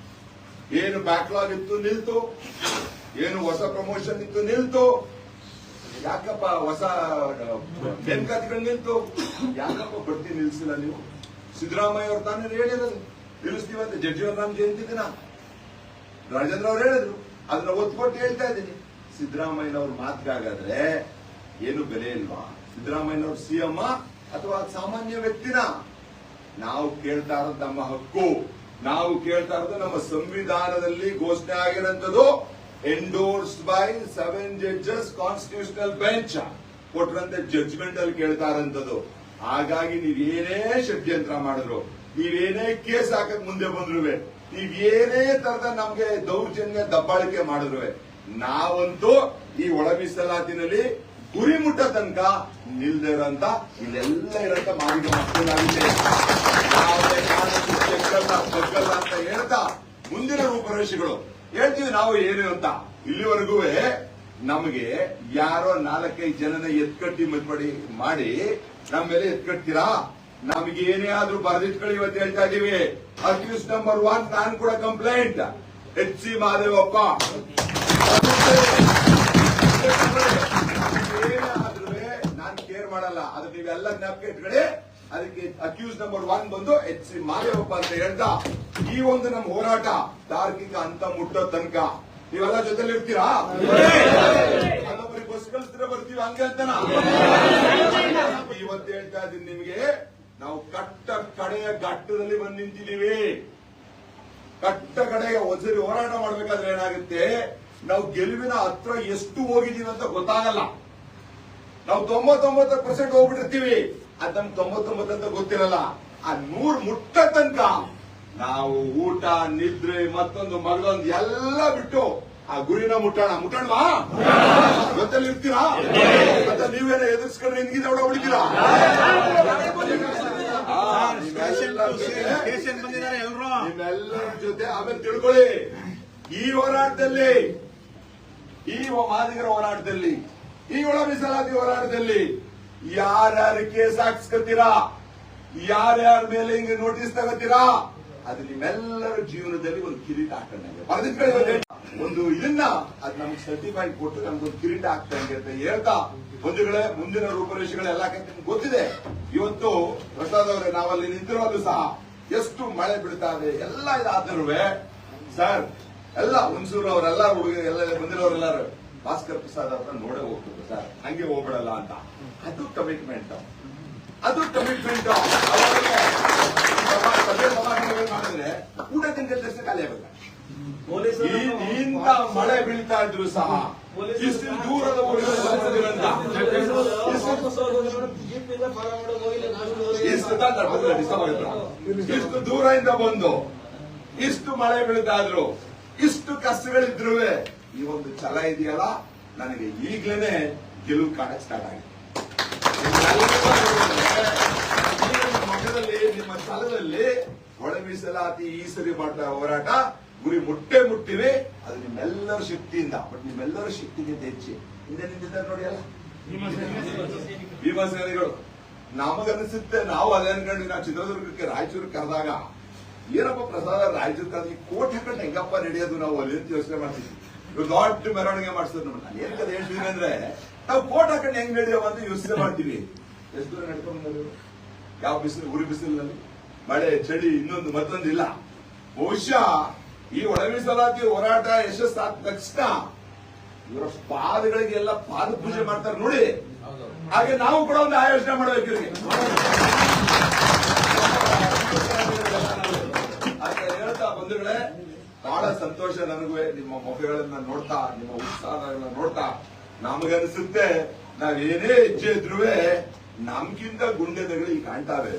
ಏನು ಬ್ಯಾಕ್ಲಾಗ್ ಇತ್ತು ನಿಲ್ತು, ಏನು ಹೊಸ ಪ್ರಮೋಷನ್ ಇತ್ತು ನಿಲ್ತು. ಯಾಕಪ್ಪ ಹೊಸ ನೇಮಕಾತಿಗಳು ನಿಲ್ತು? ಯಾಕಪ್ಪ ಬಡ್ತಿ ನಿಲ್ಸಿಲ್ಲ ನೀವು? ಸಿದ್ದರಾಮಯ್ಯ ಅವ್ರು ತಾನೇ ಹೇಳಿರೋದು ನಿಲ್ಲಿಸ್ತೀವಂತ. ಜಗ್ಜೀವನ್ ಜಯಂತಿ ದಿನ ರಾಜೇಂದ್ರ ಅವ್ರು ಹೇಳಿದ್ರು, ಅದನ್ನ ಒತ್ಕೊಟ್ಟು ಹೇಳ್ತಾ ಇದ್ದೀನಿ. ಸಿದ್ದರಾಮಯ್ಯನವ್ರ ಮಾತಿಗಾಗಾದ್ರೆ ಏನು ಬೆಲೆ ಇಲ್ವಾ? ಸಿದ್ದರಾಮಯ್ಯನವ್ರ ಸಿಎಂ ಅಥವಾ ಸಾಮಾನ್ಯ ವ್ಯಕ್ತಿನ? ನಾವು ಕೇಳ್ತಾ ಇರೋದು ನಮ್ಮ ಹಕ್ಕು, ನಾವು ಕೇಳ್ತಾ ಇರೋದು ನಮ್ಮ ಸಂವಿಧಾನದಲ್ಲಿ ಘೋಷಣೆ ಆಗಿರೋಂಥದ್ದು, endorsed by 7 judges constitutional bench ಕೊಟ್ಟರಂತೆ ಜಡ್ಜ್ಮೆಂಟ್ ಅಲ್ಲಿ ಕೇಳ್ತಾ ಇರೋಂಥದ್ದು. ಹಾಗಾಗಿ ನೀವೇನೇ ಷಡ್ಯಂತ್ರ ಮಾಡಿದ್ರು, ನೀವೇನೇ ಕೇಸ್ ಹಾಕಕ್ ಮುಂದೆ ಬಂದ್ರು, ನೀವೇನೇ ತರದ ನಮ್ಗೆ ದೌರ್ಜನ್ಯ ದಬ್ಬಾಳಿಕೆ ಮಾಡಿದ್ರು, ನಾವಂತೂ ಈ ಒಳ ಮೀಸಲಾತಿನಲ್ಲಿ ಗುರಿ ಮುಟ್ಟ ತನಕ ನಿಲ್ದೇ ಇರೋಂತ ಇಲ್ಲೆಲ್ಲ ಇರೋಂತ ಮಾರ್ಗ ಮಕ್ಕಳಾಗಿದೆ. ಯಾವುದೇ ಕಾರಣಕ್ಕೂ ಬಗ್ಗಲ್ಲ ಅಂತ ಹೇಳ್ತಾ ಮುಂದಿನ ರೂಪರೇಷೆಗಳು ಹೇಳ್ತೀವಿ ನಾವು ಏನು ಅಂತ. ಇಲ್ಲಿವರೆಗೂ ನಮಗೆ ಯಾರೋ 4-5 ಜನನ ಎತ್ಕಟ್ಟಿ ಮಾಡಿ ನಮ್ಮ ಮೇಲೆ ಎತ್ಕಟ್ತೀರಾ? ನಮಗೆ ಏನೇ ಆದ್ರೂ ಬರೆದಿಟ್ಕೊಳ್ಳಿ. ಇವತ್ತು ಹೇಳ್ತಾ ಇದೀವಿ, ಅಕ್ಯೂಸ್ ನಂಬರ್ 1 ನಾನು ಕೂಡ ಕಂಪ್ಲೇಂಟ್ HC ಮಹದೇವಪ್ಪ. ಏನೇ ಆದ್ರೂ ನಾನು ಕೇರ್ ಮಾಡಲ್ಲ. ಅದು ನೀವೆಲ್ಲ ಜ್ಞಾಪಕ ಇಟ್ಕೊಳ್ಳಿ. ಅದಕ್ಕೆ ಅಕ್ಯೂಸ್ ನಂಬರ್ 1 ಬಂದು HC ಮಹದೇವಪ್ಪ ಅಂತ ಹೇಳ್ತಾ ಈ ಒಂದು ನಮ್ಮ ಹೋರಾಟ ತಾರ್ಕಿಕ ಹಂತ ಮುಟ್ಟೋ ತನಕ ನೀವೆಲ್ಲ ಜೊತೆಲಿ ಇರ್ತೀರಾ? ಬಸ್ ಕಳಿಸ್ತೀರ ಬರ್ತೀವಿ ಹಂಗೆ ಅಂತನ? ಇವತ್ತು ಹೇಳ್ತಾ ಇದ್ದೀನಿ ನಿಮಗೆ, ನಾವು ಕಟ್ಟ ಕಡೆಯ ಘಟ್ಟದಲ್ಲಿ ಬಂದು ನಿಂತಿದ್ದೀವಿ. ಕಟ್ಟ ಕಡೆಯ ಒಂದ್ಸರಿ ಹೋರಾಟ ಮಾಡ್ಬೇಕಾದ್ರೆ ಏನಾಗುತ್ತೆ, ನಾವು ಗೆಲುವಿನ ಹತ್ರ ಎಷ್ಟು ಹೋಗಿದೀವಿ ಅಂತ ಗೊತ್ತಾಗಲ್ಲ. ನಾವು 99% ಹೋಗ್ಬಿಟ್ಟಿರ್ತೀವಿ, ಅದ್ ನಮ್ಗೆ 99 ಅಂತ ಗೊತ್ತಿರಲ್ಲ. ಆ 100 ಮುಟ್ಟ ತನಕ ನಾವು ಊಟ ನಿದ್ರೆ ಮತ್ತೊಂದು ಮಗಳೊಂದು ಎಲ್ಲ ಬಿಟ್ಟು ಆ ಗುರಿನ ಮುಟ್ಟೋಣವಾ? ಜೊತೆಲಿ ಇರ್ತೀರಾ? ಅಂತ ನೀವೇನೋ ಎದುರಿಸ್ಕೊಂಡ್ರೆ ಹಿಂಗಿದೆ ಹೊಡಿತೀರಾ? ನಿಮ್ಮೆಲ್ಲರ ಜೊತೆ ಆಮೇಲೆ ತಿಳ್ಕೊಳ್ಳಿ, ಈ ಹೋರಾಟದಲ್ಲಿ, ಈ ಮಾದಿಗರ ಹೋರಾಟದಲ್ಲಿ, ಈ ಒಳ ಮೀಸಲಾತಿ ಹೋರಾಟದಲ್ಲಿ ಯಾರ್ಯಾರು ಕೇಸ್ ಹಾಕ್ಸ್ಕೊತೀರಾ, ಯಾರ್ಯಾರ ಮೇಲೆ ಹಿಂಗೆ ನೋಟಿಸ್ ತಗೋತೀರಾ, ಅದು ನಿಮ್ಮೆಲ್ಲರ ಜೀವನದಲ್ಲಿ ಒಂದು ಕಿರೀಟ ಹಾಕೊಂಡಂಗೆ ಬರೆದಿಟ್ಕೊಳ್ಳಿ. ಒಂದು ಇದನ್ನ ಅದು ನಮ್ಗೆ ಸರ್ಟಿಫೈಡ್ ಕೊಟ್ಟು ನಮ್ಗೊಂದು ಕಿರೀಟ ಹಾಕ್ತಂಗೆ ಅಂತ ಹೇಳ್ತಾ ಬಂಧುಗಳೇ, ಮುಂದಿನ ರೂಪರೇಷೆಗಳೆಲ್ಲ ಗೊತ್ತಿದೆ. ಇವತ್ತು ಪ್ರಸಾದ್ ಅವರೇ, ನಾವಲ್ಲಿ ನಿಂತಿರೋದು ಸಹ ಎಷ್ಟು ಮಳೆ ಬೀಳ್ತಾ ಇದೆ, ಎಲ್ಲ ಇದಾದರೂ ಸರ್ ಎಲ್ಲ ಹುಣಸೂರು ಅವರೆಲ್ಲ ಹುಡುಗರು ಎಲ್ಲ ಬಂದಿರೋರೆಲ್ಲರೂ ಭಾಸ್ಕರ್ ಪ್ರಸಾದ್ ಅವ್ರನ್ನ ನೋಡೇ ಹೋಗ್ಬೇಕು ಸರ್, ಹಂಗೆ ಹೋಗ್ಬಿಡಲ್ಲ ಅಂತ. ಅದು ಕಮಿಟ್ಮೆಂಟ್. ಮಾಡಿದ್ರೆ ಊಟ ತಿಂಗಳ ತಕ್ಷಣ ಖಾಲಿ ಆಗಬೇಕು. ಇಂಥ ಮಳೆ ಬೀಳ್ತಾ ಇದ್ರು ಸಹ ಇಷ್ಟು ದೂರದ ಇಷ್ಟು ದೂರದಿಂದ ಬಂದು ಇಷ್ಟು ಮಳೆ ಬೀಳ್ತಾ ಇದ್ರು, ಇಷ್ಟು ಕಷ್ಟಗಳಿದ್ರು, ಈ ಒಂದು ಛಲ ಇದೆಯಲ್ಲ, ನನಗೆ ಈಗ್ಲೇನೆ ಗೆಲುವು ಕಾಣಕ್ ಸ್ಟಾರ್ಟ್ ಆಗಿದೆ. ನಿಮ್ಮ ಛಲದಲ್ಲಿ ಒಳ ಮೀಸಲಾತಿ ಈ ಸರಿ ಮಾಡ್ತಾ ಹೋರಾಟ ಗುರಿ ಮುಟ್ಟಿವೆ. ಅದು ನಿಮ್ಮೆಲ್ಲರ ಶಕ್ತಿಯಿಂದ, ಬಟ್ ನಿಮ್ಮೆಲ್ಲರ ಶಕ್ತಿಗಿಂತ ಹೆಚ್ಚಿ ಹಿಂದೆ ನಿಂತಿದ್ದಾರೆ ನೋಡಿ ಅಲ್ಲ ಭೀಮಸೇನಿಗಳು. ನಮಗನ್ಸುತ್ತೆ, ನಾವು ಅದೇ ಅನ್ಕೊಂಡು ನಾವು ಚಿತ್ರದುರ್ಗಕ್ಕೆ ರಾಯಚೂರು ಕರೆದಾಗ ಏನಪ್ಪ ಪ್ರಸಾದ ರಾಯಚೂರು ಕರೆದ ಕೋಟ್ ಹಾಕೊಂಡು ಹೆಂಗಪ್ಪ ನಡೆಯೋದು ನಾವು ಅಲ್ಲಿ ಅಂತ ಯೋಚನೆ ಮಾಡ್ತೀವಿ. ಇವ್ರು ದೊಡ್ಡ ಮೆರವಣಿಗೆ ಮಾಡ್ತಾರೆ ನೋಡಿ. ನಾನು ಏನ್ ಕதை ಹೇಳ್ತೀನಿ ಅಂದ್ರೆ, ನಾವು ಕೋಟ್ ಹಾಕೊಂಡು ಹೆಂಗ್ ನಡೆಯೋ ಅಂತ ಯೋಚನೆ ಮಾಡ್ತೀವಿ. ಎಷ್ಟು ದೂರ ನಡ್ಕೊಂಡು ಯಾವ ಬಿಸಿಲು, ಉರಿ ಬಿಸಿಲಿನಲ್ಲಿ ಮಳೆ ಚಳಿ ಇನ್ನೊಂದು ಮತ್ತೊಂದು ಇಲ್ಲ. ಬಹುಶಃ ಈ ಒಳ ಮೀಸಲಾತಿ ಹೋರಾಟ ಯಶಸ್ಸಾದ ತಕ್ಷಣ ಇವರ ಪಾದಗಳಿಗೆಲ್ಲ ಪಾದ ಪೂಜೆ ಮಾಡ್ತಾರೆ ನೋಡಿ. ಹಾಗೆ ನಾವು ಕೂಡ ಒಂದು ಆಯೋಜನೆ ಮಾಡಬೇಕು ಇವರಿಗೆ ಅಂತ ಹೇಳ್ತಾ ಬಂಧುಗಳೇ, ಬಹಳ ಸಂತೋಷ ನನಗೂ ನಿಮ್ಮ ಮುಖಗಳನ್ನ ನೋಡ್ತಾ, ನಿಮ್ಮ ಉತ್ಸಾಹಗಳನ್ನ ನೋಡ್ತಾ ನಮಗನ್ಸುತ್ತೆ ನಾವೇನೇ ಹೆಜ್ಜೆ ಇದ್ರೂ ನಮ್ಗಿಂತ ಗುಂಡೆದಗಳು ಈಗ ಕಾಣ್ತಾವೆ,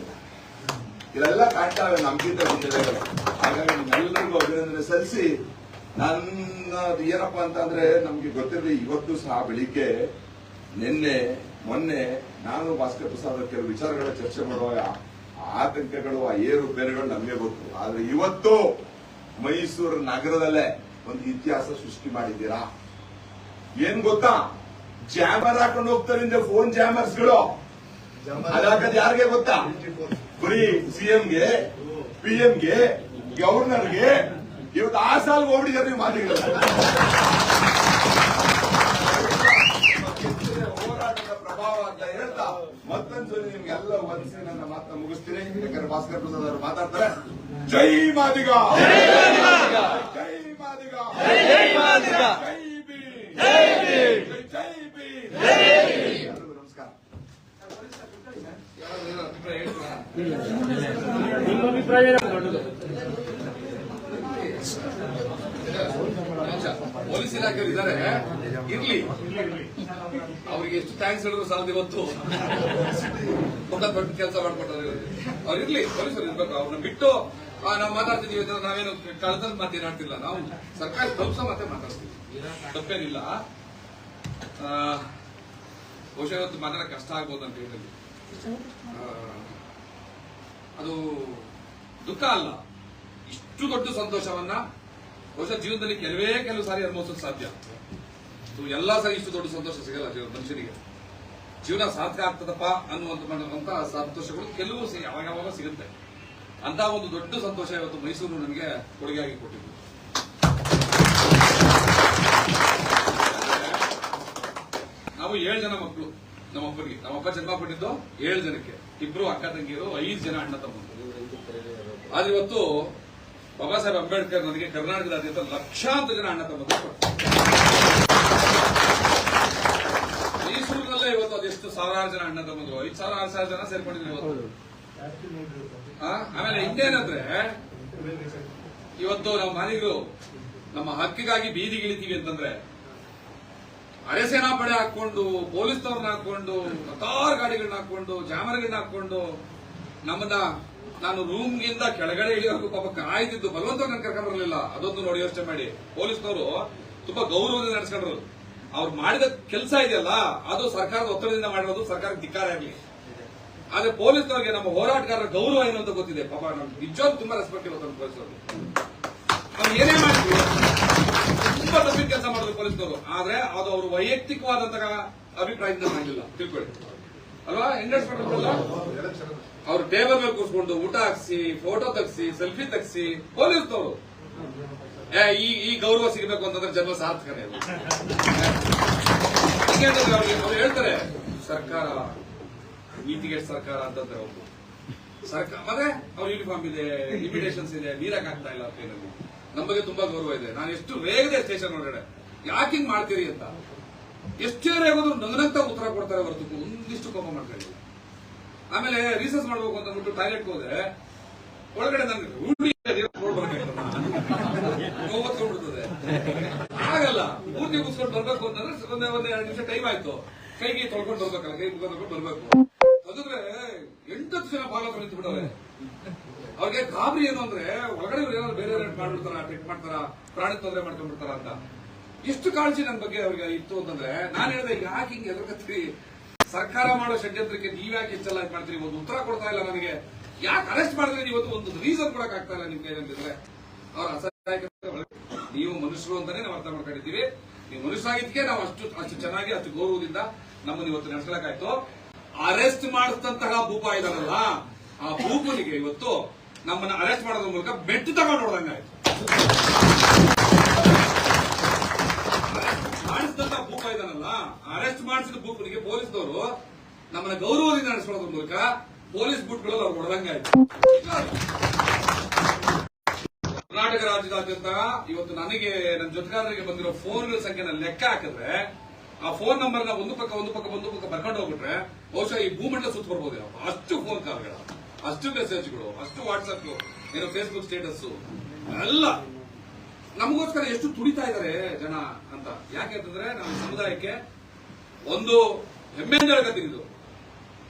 ಇಲ್ಲೆಲ್ಲ ಕಾಣ್ತಾವೆ ನಮ್ಗಿಂತ ಗುಂಡೆದಗಳು. ಹಾಗಾಗಿ ನಿಮ್ಮೆಲ್ಲರಿಗೂ ಅಭಿನಂದನೆ ಸಲ್ಲಿಸಿ, ನನ್ನ ಏನಪ್ಪಾ ಅಂತಂದ್ರೆ ನಮ್ಗೆ ಗೊತ್ತಿರಲಿ, ಇವತ್ತು ಸಹ ಬೆಳಿಗ್ಗೆ ನಿನ್ನೆ ಮೊನ್ನೆ ನಾನು ಭಾಸ್ಕರ್ ಪ್ರಸಾದ್ ಕೆಲವು ವಿಚಾರಗಳ ಚರ್ಚೆ ಮಾಡುವಾಗ ಆತಂಕಗಳು, ಆ ಏರುಪೇರುಗಳು ನಮಗೆ ಗೊತ್ತು. ಆದ್ರೆ ಇವತ್ತು ಮೈಸೂರು ನಗರದಲ್ಲೇ ಒಂದು ಇತಿಹಾಸ ಸೃಷ್ಟಿ ಮಾಡಿದ್ದೀರಾ. ಏನ್ ಗೊತ್ತಾ, ಜಾಮರ್ ಹಾಕೊಂಡು ಹೋಗ್ತಾರೆ ಫೋನ್ ಜಾಮರ್ಸ್ಗಳು. ಅದಾಕದ್ ಯಾರಿಗೆ ಗೊತ್ತಾ? ಬರೀ ಸಿಎಂಗೆ, ಪಿಎಂಗೆ, ಗವರ್ನರ್ಗೆ. ಇವತ್ತು ಆ ಸಾಲ್ಗೆ ಹೋಗ್ಬಿಟ್ಟಿದ್ದಾರೆ ನೀವು ಮಾತಿಗಳು. ಹೋರಾಟದ ಪ್ರಭಾವ ಅಂತ ಹೇಳ್ತಾ ಮತ್ತೊಂದ್ಸರಿ ನಿಮ್ಗೆಲ್ಲ ಒಂದ್ಸರಿ ನನ್ನ ಮಾತನ್ನ ಮುಗಿಸ್ತೀನಿ. ಯಾಕಂದ್ರೆ ಭಾಸ್ಕರ್ ಪ್ರಸಾದ್ ಅವರು ಮಾತಾಡ್ತಾರೆ. ಜೈ ಮಾದಿಗ, ಜೈ ಮಾದಿಗ, ಜೈ ಮಾದಿಗ, ಜೈ ಬಿ, ಜೈ ಬಿ, ಜೈ ಬಿ, ನಮಸ್ಕಾರ. ನಿಮ್ಮ ಅಭಿಪ್ರಾಯ ಪೊಲೀಸ್ ಇಲಾಖೆಯವರು ಇದ್ದಾರೆ, ಇರ್ಲಿ, ಅವ್ರಿಗೆ ಎಷ್ಟು ಥ್ಯಾಂಕ್ಸ್ ಹೇಳಿದ್ರು ಸಾಲದು. ಇವತ್ತು ದೊಡ್ಡ ಕೆಲಸ ಮಾಡ್ಕೊಟ್ಟಾರೆ ಅವ್ರು. ಇರ್ಲಿ, ಪೊಲೀಸರು ಇರ್ಬೇಕು. ಅವ್ರನ್ನ ಬಿಟ್ಟು ನಾವು ಮಾತಾಡ್ತಿದೀವಿ ಅಂದ್ರೆ ನಾವೇನು ಕಳೆದ ಮಾತೇನಾಡ್ತಿಲ್ಲ. ನಾವು ಸರ್ಕಾರ ತಲುಪ್ಸೋ ಮತ್ತೆ ಮಾತಾಡ್ತೀವಿ, ತಪ್ಪೇನಿಲ್ಲ. ಬಹುಶಃ ಇವತ್ತು ಮಾತಾಡೋಕೆ ಕಷ್ಟ ಆಗ್ಬೋದು ಅಂತ ಹೇಳಿ ಅದು ದುಃಖ ಅಲ್ಲ. ಇಷ್ಟು ದೊಡ್ಡ ಸಂತೋಷವನ್ನ ಬಹುಶಃ ಜೀವನದಲ್ಲಿ ಕೆಲವು ಸಾರಿ ಅನುಭವಿಸೋದು ಸಾಧ್ಯ. ಎಲ್ಲಾ ಸಾರಿ ಇಷ್ಟು ದೊಡ್ಡ ಸಂತೋಷ ಸಿಗಲ್ಲ ಮನುಷ್ಯನಿಗೆ. ಜೀವನ ಸಾರ್ಥಕ ಆಗ್ತದಪ್ಪ ಅನ್ನುವಂತ ಸಂತೋಷಗಳು ಕೆಲವು ಯಾವಾಗ ಸಿಗುತ್ತೆ. ಅಂತ ಒಂದು ದೊಡ್ಡ ಸಂತೋಷ ಇವತ್ತು ಮೈಸೂರು ನನಗೆ ಕೊಡುಗೆಯಾಗಿ ಕೊಟ್ಟಿದ್ದು. ನಾವು 7 ಜನ ಮಕ್ಕಳು ನಮ್ಮಪ್ಪನಿಗೆ. ನಮ್ಮಪ್ಪ ಜನ್ಮ ಕೊಟ್ಟಿದ್ದು 7 ಜನಕ್ಕೆ, 2 ಅಕ್ಕ ತಂಗಿಯರು, 5 ಜನ ಅಣ್ಣ ತಮ್ಮಂದಿರು. ಆದ್ರೆ ಇವತ್ತು ಬಾಬಾ ಸಾಹೇಬ್ ಅಂಬೇಡ್ಕರ್ ನನಗೆ ಕರ್ನಾಟಕದಾದ್ಯಂತ ಲಕ್ಷಾಂತರ ಜನ ಅಣ್ಣ ತಮ್ಮಂದಿರು ಕೊಡ್ತಾರೆ. ಮೈಸೂರಿನಲ್ಲೇ ಇವತ್ತು ಅದೆಷ್ಟು ಸಾವಿರಾರು ಜನ ಅಣ್ಣ ತಮ್ಮಂದಿರು, 5,000-6,000 ಜನ ಸೇರ್ಕೊಂಡಿದ್ರು ಇವತ್ತು. ಆಮೇಲೆ ಇನ್ನೇನಂದ್ರೆ ಇವತ್ತು ನಾವು ಮಾದಿಗರು ನಮ್ಮ ಹಕ್ಕಿಗಾಗಿ ಬೀದಿಗಿಳಿತೀವಿ ಅಂತಂದ್ರೆ ಅರೆಸೇನಾ ಪಡೆ ಹಾಕೊಂಡು, ಪೊಲೀಸ್ನವ್ರನ್ನ ಹಾಕೊಂಡು, ಹತ್ತಾರು ಗಾಡಿಗಳನ್ನ ಹಾಕೊಂಡು, ಜಾಮರ್ಗಳನ್ನ ಹಾಕೊಂಡು ನಾನು ರೂಮ್ಗಿಂತ ಕೆಳಗಡೆ ಇಳಿಯೋರ್ಗು ಪಾಪ ಕಾಯ್ತಿದ್ದು ಬಲವಂತವಾಗಿ ನಾನು ಕರ್ಕೊಂಡ್ ಬರಲಿಲ್ಲ. ಅದೊಂದು ನೋಡಿ ಯೋಚನೆ ಮಾಡಿ. ಪೊಲೀಸ್ನವರು ತುಂಬಾ ಗೌರವದಿಂದ ನಡೆಸ್ಕೊಂಡ್ರು. ಅವ್ರು ಮಾಡಿದ ಕೆಲಸ ಇದೆಯಲ್ಲ ಅದು ಸರ್ಕಾರದ ಒತ್ತಡದಿಂದ ಮಾಡಿರೋದು, ಸರ್ಕಾರಕ್ಕೆ ಧಿಕ್ಕಾರ ಇರಲಿ. ಆದ್ರೆ ಪೊಲೀಸ್ನವ್ರಿಗೆ ನಮ್ಮ ಹೋರಾಟಗಾರರ ಗೌರವ ಏನು ಅಂತ ಗೊತ್ತಿದೆ. ಪಾಪ ನಮ್ಗೆ ನಿಜವಾಗ್ಲೂ ತುಂಬಾ ರೆಸ್ಪೆಕ್ಟ್ ಇರುತ್ತೆ ಪೊಲೀಸ್ನವ್ರಿಗೆ. ನಾವು ಏನೇ ಮಾಡಿದ್ವಿ ತುಂಬಾ ತಪ್ಪಿನ ಕೆಲಸ ಮಾಡಿದ್ರು ಪೊಲೀಸ್ನವರು. ಆದ್ರೆ ಅದು ಅವರು ವೈಯಕ್ತಿಕವಾದಂತಹ ಅಭಿಪ್ರಾಯದಿಂದ ಮಾಡಿಲ್ಲ, ತಿಳ್ಕೊಳ್ಳಿ ಅಲ್ವಾ. ಹೆಂಗ್ ನಡೆಸ್ಕೊಂಡ್ರಲ್ಲ, ಅವ್ರು ಟೇಬಲ್ ಮೇಲೆ ಕೂರ್ಸ್ಕೊಂಡು ಊಟ ಹಾಕ್ಸಿ, ಫೋಟೋ ತೆಗ್ಸಿ, ಸೆಲ್ಫಿ ತೆಗ್ಸಿ ಪೊಲೀಸ್ನವರು. ಈ ಗೌರವ ಸಿಗಬೇಕು ಅಂತಂದ್ರೆ ಜನ್ಮ ಸಾರ್ಥಕನೇ. ಅವ್ರು ಹೇಳ್ತಾರೆ ಸರ್ಕಾರ ನೀತಿಗೆ ಸರ್ಕಾರ ಅಂತಂದ್ರೆ ಅವರು ಸರ್ಕಾರ ಮತ್ತೆ ಅವ್ರ ಯೂನಿಫಾರ್ಮ್ ಇದೆ, ಇನ್ವಿಟೇಷನ್ಸ್ ಇದೆ, ನೀರಕ್ ಆಗ್ತಾ ಇಲ್ಲ ಅಂತ ಹೇಳಿ ನಮ್ಮ ಬಗ್ಗೆ ತುಂಬಾ ಗೌರವ ಇದೆ. ನಾನು ಎಷ್ಟು ವೇಗದೆ ಸ್ಟೇಷನ್ ಹೊರಗಡೆ ಯಾಕೆ ಹಿಂಗ್ ಮಾಡ್ತೀರಿ ಅಂತ ಎಷ್ಟೇ ರೇಗೋದ್ರು ನಗನಂತ ಉತ್ತರ ಕೊಡ್ತಾರೆ ಹೊರತು ಒಂದಿಷ್ಟು ಕೋಪ ಮಾಡ್ಕೊಂಡಿಲ್ಲ. ಆಮೇಲೆ ರೀಸರ್ಚ್ ಮಾಡ್ಬೇಕು ಅಂತ ಅಂದ್ಬಿಟ್ಟು ಟಾಯ್ಲೆಟ್ ಹೋದ್ರೆ ಒಳಗಡೆ ನನ್ಗೆ ನೋವತ್ಕೊಂಡ್ಬಿಡ್ತದೆ. ಆಗಲ್ಲ, ಪೂರ್ತಿ ಕೂತ್ಕೊಂಡು ಬರ್ಬೇಕು ಅಂತಂದ್ರೆ ಒಂದ್ 2 ನಿಮಿಷ ಟೈಮ್ ಆಯ್ತು. ಕೈಗೆ ತೊಳ್ಕೊಂಡು ಬರ್ಬೇಕಲ್ಲ, ಕೈ ಮುಖ ತೊಳ್ಕೊಂಡು ಬರ್ಬೇಕು. ಅದುದ್ರೆ 8-10 ಜನ ಫಾಲೋವರ್ ನಿಂತು ಬಿಡೋರೆ. ಅವ್ರಿಗೆ ಗಾಬರಿ ಏನು ಅಂದ್ರೆ ಒಳಗಡೆ ಏನಾದ್ರು ಬೇರೆ ಮಾಡ್ಬಿಡ್ತಾರ, ಟ್ರೀಟ್ ಮಾಡ್ತಾರ, ಪ್ರಾಣಿ ತೊಂದರೆ ಮಾಡ್ಕೊಂಡ್ಬಿಡ್ತಾರ ಅಂತ. ಎಷ್ಟು ಕಾಳಜಿ ನನ್ನ ಬಗ್ಗೆ ಅವ್ರಿಗೆ ಇತ್ತು ಅಂತಂದ್ರೆ ನಾನು ಹೇಳಿದೆ, ಯಾಕೆ ಹಿಂಗೆ ಎದುರ್ಕತ್ತೀರಿ, ಸರ್ಕಾರ ಮಾಡೋ ಷಡ್ಯಂತ್ರಕ್ಕೆ ನೀವ್ಯಾಕೆ ಇಷ್ಟೆಲ್ಲ ಮಾಡ್ತೀರಿ, ಒಂದು ಉತ್ತರ ಕೊಡ್ತಾ ಇಲ್ಲ ನನಗೆ, ಯಾಕೆ ಅರೆಸ್ಟ್ ಮಾಡಿದ್ರೆ ಇವತ್ತು ಒಂದು ರೀಸನ್ ಕೊಡಕ್ ಆಗ್ತಾ ಇಲ್ಲ ನಿಮ್ಗೆ ಏನಂತಿದ್ರೆ ಅವ್ರ ಅಸಹಾಯಕ. ನೀವು ಮನುಷ್ಯರು ಅಂತಾನೆ ನಾವು ಅರ್ಥ ಮಾಡ್ಕೊಂಡಿದ್ದೀವಿ. ನೀವು ಮನುಷ್ಯರಾಗಿದ್ದಕ್ಕೆ ನಾವು ಅಷ್ಟು ಚೆನ್ನಾಗಿ ಅಷ್ಟು ಗೌರವದಿಂದ ನಮ್ಮನ್ನು ಇವತ್ತು ನಡೆಸಲಾಯ್ತು. ಅರೆಸ್ಟ್ ಮಾಡಿದಂತಹ ಭೂಪ ಇದಾರಲ್ಲ, ಆ ಭೂಪನಿಗೆ ಇವತ್ತು ನಮ್ಮನ್ನ ಅರೆಸ್ಟ್ ಮಾಡೋದ್ರ ಮೂಲಕ ಬೆಟ್ಟು ತಗೊಂಡು ನೋಡ್ದಂಗಾಯ್ತು. ಮಾಡಿಸಿದಂತಹ ಭೂಪ ಇದಾನಲ್ಲ, ಅರೆಸ್ಟ್ ಮಾಡಿಸಿದ ಭೂಪನಿಗೆ ಪೊಲೀಸ್ನವರು ನಮ್ಮನ್ನ ಗೌರವದಿಂದ ನಡೆಸ್ಕೊಳ್ಳೋದ್ರ ಮೂಲಕ ಪೊಲೀಸ್ ಬೂಟ್ಗಳಲ್ಲಿ ಅವ್ರು ಹೊಡೆದಂಗಾಯ್ತು. ಕರ್ನಾಟಕ ರಾಜ್ಯದಾದ್ಯಂತ ಇವತ್ತು ನನಗೆ ನನ್ನ ಜೊತೆಗಾರರಿಗೆ ಬಂದಿರೋ ಫೋನ್ಗಳ ಸಂಖ್ಯೆನ ಲೆಕ್ಕ ಹಾಕಿದ್ರೆ ಆ ಫೋನ್ ನಂಬರ್ ನ ಒಂದು ಪಕ್ಕ ಬರ್ಕೊಂಡು ಹೋಗ್ಬಿಟ್ರೆ ಬಹುಶಃ ಈ ಭೂಮಂಡಲ ಸುತ್ತ ಬರ್ಬೋದೇನೋ. ಅಷ್ಟು ಫೋನ್ ಕಾಲ್ಗಳು, ಅಷ್ಟು ಮೆಸೇಜ್ಗಳು, ಅಷ್ಟು ವಾಟ್ಸ್ಆಪ್, ಏನೋ ಫೇಸ್ಬುಕ್ ಸ್ಟೇಟಸ್ ಎಲ್ಲ ನಮಗೋಸ್ಕರ ಎಷ್ಟು ತುಡಿತಾ ಇದ್ದಾರೆ ಜನ ಅಂತ. ಯಾಕೆಂತಂದ್ರೆ ನಮ್ಮ ಸಮುದಾಯಕ್ಕೆ ಒಂದು ಹೆಮ್ಮೆಯಿಂದ ಹೇಳ್ಕತ್ತೀನಿ ಇದು.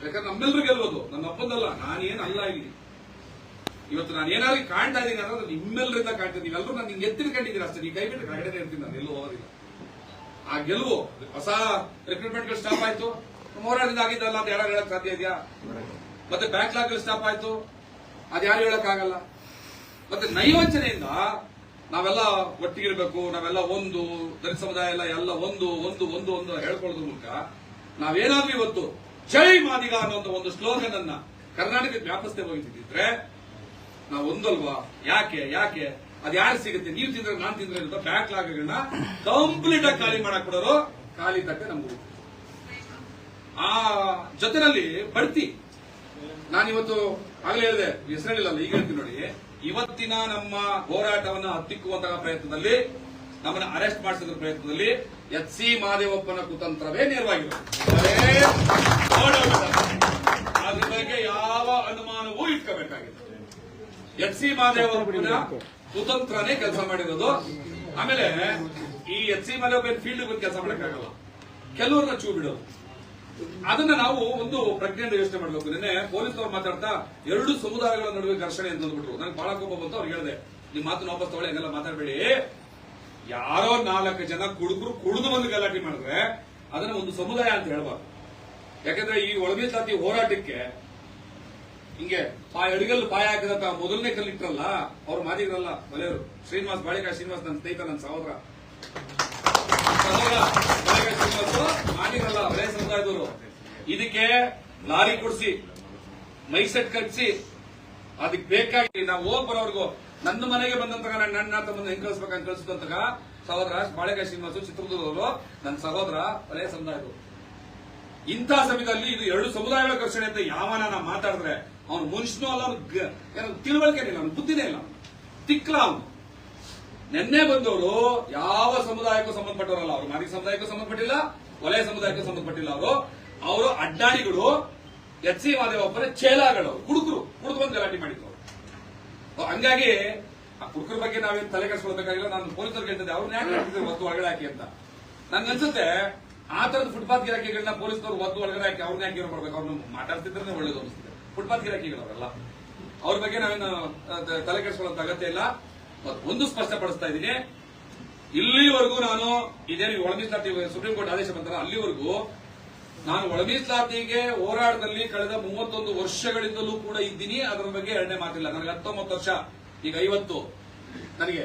ಯಾಕಂದ್ರೆ ನಮ್ಮೆಲ್ಲರೂ ಗೆಲ್ಲೋದು, ನನ್ನ ಒಬ್ಬಂದಲ್ಲ, ನಾನೇನಲ್ಲ ಇಲ್ಲಿ. ಇವತ್ತು ನಾನು ಏನಾದ್ರು ಕಾಣ್ತಾ ಇದ್ದೀನಿ ಅಂದ್ರೆ ನಿಮ್ಮೆಲ್ಲರಿಂದ ಕಾಣ್ತೀನಿ. ನೀವೆಲ್ಲರೂ ನಾನು ನಿಮ್ಗೆ ಎತ್ತಿರ್ಕೊಂಡಿದ್ದೀರ ಅಷ್ಟೇ. ನೀವು ಕೈ ಬಿಟ್ಟು ಕಡೆ ಇರ್ತೀನಿ, ನಾನು ಎಲ್ಲೂ ಹೋಗೋದಿಲ್ಲ. ಆ ಗೆಲುವು ಹೊಸ ರಿಕ್ರೂಟ್ಮೆಂಟ್ ಸ್ಟಾಪ್ ಆಯ್ತು, ಹೋರಾಟದಿಂದ ಆಗಿದ್ದಲ್ಲ ಅಂತ ಯಾರು ಹೇಳಕ್ ಸಾಧ್ಯ ಇದೆಯಾ? ಮತ್ತೆ ಬ್ಯಾಕ್ಲಾಗ್ ಸ್ಟಾಪ್ ಆಯ್ತು, ಅದ್ಯಾರು ಹೇಳಕ್ ಆಗಲ್ಲ. ಮತ್ತೆ ನೈವಂಚನೆಯಿಂದ ನಾವೆಲ್ಲ ಒಟ್ಟಿಗಿರ್ಬೇಕು, ನಾವೆಲ್ಲ ಒಂದು ದಲಿತ ಸಮುದಾಯ ಎಲ್ಲ ಒಂದು ಒಂದು ಒಂದು ಒಂದು ಹೇಳ್ಕೊಳ್ಳೋದ್ರ ಮೂಲಕ ನಾವೇನಾದ್ರೂ ಇವತ್ತು ಜೈ ಮಾದಿಗ ಅನ್ನೋ ಒಂದು ಸ್ಲೋಗನ್ ಅನ್ನ ಕರ್ನಾಟಕಕ್ಕೆ ವ್ಯಾಪಿಸದೆ ಹೋಗಿದ್ದಿದ್ರೆ ನಾವು ಒಂದಲ್ವಾ? ಯಾಕೆ ಅದ್ ಯಾರು ಸಿಗುತ್ತೆ? ನೀವು ತಿಂದ್ರೆ ನಾನ್ ತಿಂದ್ರೆ ಅಂತ ಬ್ಯಾಕ್ಲಾಗ್ಗಳನ್ನ ಕಂಪ್ಲೀಟ್ ಆಗಿ ಖಾಲಿ ಮಾಡಕ್ ಕೊಡೋರು ಖಾಲಿ ತಟ್ಟೆ ನಮ್ಗೆ. ಆ ಜೊತೆನಲ್ಲಿ ಬಡ್ತಿ ನಾನಿವತ್ತು ಆಗ್ಲೇ ಹೇಳಿದೆ, ಹೆಸರೇಳಿಲ್ಲ, ಈಗ ಹೇಳ್ತೀನಿ ನೋಡಿ. ಇವತ್ತಿನ ನಮ್ಮ ಹೋರಾಟವನ್ನು ಹತ್ತಿಕ್ಕುವಂತಹ ಪ್ರಯತ್ನದಲ್ಲಿ, ನಮ್ಮನ್ನ ಅರೆಸ್ಟ್ ಮಾಡಿಸಿದ ಪ್ರಯತ್ನದಲ್ಲಿ ಎಚ್ ಸಿ ಮಹದೇವಪ್ಪನ ಕುತಂತ್ರವೇ ನೇರವಾಗಿರೋದು. ಅದ್ರ ಬಗ್ಗೆ ಯಾವ ಅನುಮಾನವೂ ಇಟ್ಕೋಬೇಕಾಗಿದೆ. ಎಚ್ ಸಿ ಮಹದೇವಪ್ಪನ ಕುತಂತ್ರನೇ ಕೆಲಸ ಮಾಡಿರೋದು. ಆಮೇಲೆ ಈ ಎಚ್ ಸಿ ಮಹದೇವಪ್ಪನ ಫೀಲ್ಡ್ ಬಂದು ಕೆಲಸ ಮಾಡಕ್ಕಾಗಲ್ಲ, ಕೆಲವ್ರನ್ನ ಚೂ ಬಿಡೋದು. ಅದನ್ನ ನಾವು ಒಂದು ಪ್ರಜ್ಞೆಯಿಂದ ಯೋಚನೆ ಮಾಡಬೇಕು. ನಿನ್ನೆ ಪೊಲೀಸರು ಮಾತಾಡ್ತಾ ಎರಡು ಸಮುದಾಯಗಳ ನಡುವೆ ಘರ್ಷಣೆ ಅಂತ ಅಂದ್ಬಿಟ್ರು. ನನಗೆ ಬಹಳ ಕೋಪ ಬಂತು. ಅವ್ರಿಗೆ ಹೇಳಿದೆ, ನಿಮ್ ಮಾತನ್ನ ವಾಪಸ್ ತಗೊಳ್ಳಿ, ಹಂಗೆಲ್ಲ ಮಾತಾಡಬೇಡಿ. ಯಾರೋ 4 ಜನ ಕುಡಿದು ಬಂದು ಗಲಾಟೆ ಮಾಡಿದ್ರೆ ಅದನ್ನ ಒಂದು ಸಮುದಾಯ ಅಂತ ಹೇಳ್ಬಾರ್ದು. ಯಾಕಂದ್ರೆ ಈ ಒಳಮೀಸಲಾತಿ ಹೋರಾಟಕ್ಕೆ ಹಿಂಗೆ ಅಡಿಗಲ್ಲು ಪಾಯ ಹಾಕಿದಂತ ಮೊದಲನೇ ಕಲ್ಲಿಟ್ರಲ್ಲ, ಅವ್ರು ಮಾದಿಗರಲ್ಲ, ಮಲೆಯವರು. ಶ್ರೀನಿವಾಸ್ ಬಾಳೆಕಾಯಿ ಶ್ರೀನಿವಾಸ್ ನನ್ನ ಸ್ನೇಹಿತ, ನನ್ನ ಸಹೋದರ ಮಾದಿಗರಲ್ಲ, ಒಳ್ಳೆ ಸಮುದಾಯದವರು. ಇದಕ್ಕೆ ಲಾರಿ ಕೊಡಿಸಿ, ಮೈಕ್ ಸೆಟ್ ಕಟ್ಸಿ, ಅದಕ್ಕೆ ಬೇಕಾಗಿ ನಾವು ಹೋಗ್ ಬರೋರ್ಗು ನನ್ನ ಮನೆಗೆ ಬಂದಂತ ನನ್ನ ತಮ್ಮನ್ನ ಹೆಂಗ್ ಕಳಿಸ್ಬೇಕಂತ ಕಳಿಸಿದಂತ ಸಹೋದರ ಬಾಳೆಕಾಯಿ ಶ್ರೀನಿವಾಸ ಚಿತ್ರದುರ್ಗದವರು, ನನ್ನ ಸಹೋದರ, ಒಳ್ಳೆಯ ಸಮುದಾಯದವರು. ಇಂಥ ಸಮಯದಲ್ಲಿ ಇದು ಎರಡು ಸಮುದಾಯಗಳ ಘರ್ಷಣೆ ಅಂತ ಯಾವನ ಮಾತಾಡಿದ್ರೆ ಅವನು ಮನುಷ್ಯನೂ ಅಲ್ಲ, ಅವ್ನು ತಿಳುವಳಿಕೆನೇ ಇಲ್ಲ, ಅವ್ನು ಬುದ್ಧಿನೇ ಇಲ್ಲ, ತಿಕ್ಲ ಅವನು. ನಿನ್ನೆ ಬಂದವರು ಯಾವ ಸಮುದಾಯಕ್ಕೂ ಸಂಬಂಧಪಟ್ಟವರಲ್ಲ. ಅವರು ಮಾದಿಗ ಸಮುದಾಯಕ್ಕೂ ಸಂಬಂಧಪಟ್ಟಿಲ್ಲ, ವಲಯ ಸಮುದಾಯಕ್ಕೂ ಸಂಬಂಧಪಟ್ಟಿಲ್ಲ. ಅವರು ಅಡ್ಡಾಡಿಗಳು, ಎಚ್ ಸಿ ಮಹದೇವಪ್ಪನ ಚೇಲಾಗಳು, ಕುಡುಕರು ಬಂದು ಗಲಾಟೆ ಮಾಡಿದ್ರು. ಹಂಗಾಗಿ ಆ ಕುಡುಕರ ಬಗ್ಗೆ ನಾವೇನು ತಲೆ ಕೆಡಿಸ್ಕೊಳ್ಬೇಕಾಗಿಲ್ಲ. ನಾನು ಪೊಲೀಸರಿಗೆ ಹೇಳ್ತಿದ್ದೆ, ಅವ್ರನ್ನ ಯಾಕೆ ಹಾಕಿದ್ರು ಒದ್ದು ಒಳಗಡೆ ಹಾಕಿ ಅಂತ. ನನ್ಗನ್ಸುತ್ತೆ ಆ ತರದ ಫುಟ್ಪಾತ್ ಗಿರಾಕಿಗಳನ್ನ ಪೊಲೀಸರು ಒದ್ದು ಒಳಗಡೆ ಹಾಕಿ ಅವ್ರನ್ನ ಯಾಕೆ ಮಾಡ್ಬೇಕು? ಅವ್ರನ್ನ ಮಾತಾಡ್ತಿದ್ರೆ ಒಳ್ಳೇದು ಅನಿಸುತ್ತೆ. ಫುಟ್ಪಾತ್ ಗಿರಾಕಿಗಳು ಅವರೆಲ್ಲ, ಅವ್ರ ಬಗ್ಗೆ ನಾವೇನು ತಲೆ ಕೆಡಿಸ್ಕೊಳ್ಳೋಂತ ಅಗತ್ಯ ಇಲ್ಲ. ಒಂದು ಸ್ಪಷ್ಟಪಡಿಸ್ತಾ ಇದ್ದೀನಿ, ಇಲ್ಲಿವರೆಗೂ ನಾನು ಇದೇನು ಒಳಮೀಸಲಾತಿ ಸುಪ್ರೀಂ ಕೋರ್ಟ್ ಆದೇಶ ಬಂತಲ್ಲ, ಅಲ್ಲಿವರೆಗೂ ನಾನು ಒಳಮೀಸಲಾತಿಗೆ ಹೋರಾಟದಲ್ಲಿ ಕಳೆದ 31 ವರ್ಷಗಳಿಂದಲೂ ಕೂಡ ಇದ್ದೀನಿ. ಅದರ ಬಗ್ಗೆ ಎರಡನೇ ಮಾತಿಲ್ಲ. ನನಗೆ 19 ವರ್ಷ, ಈಗ 50, ನನಗೆ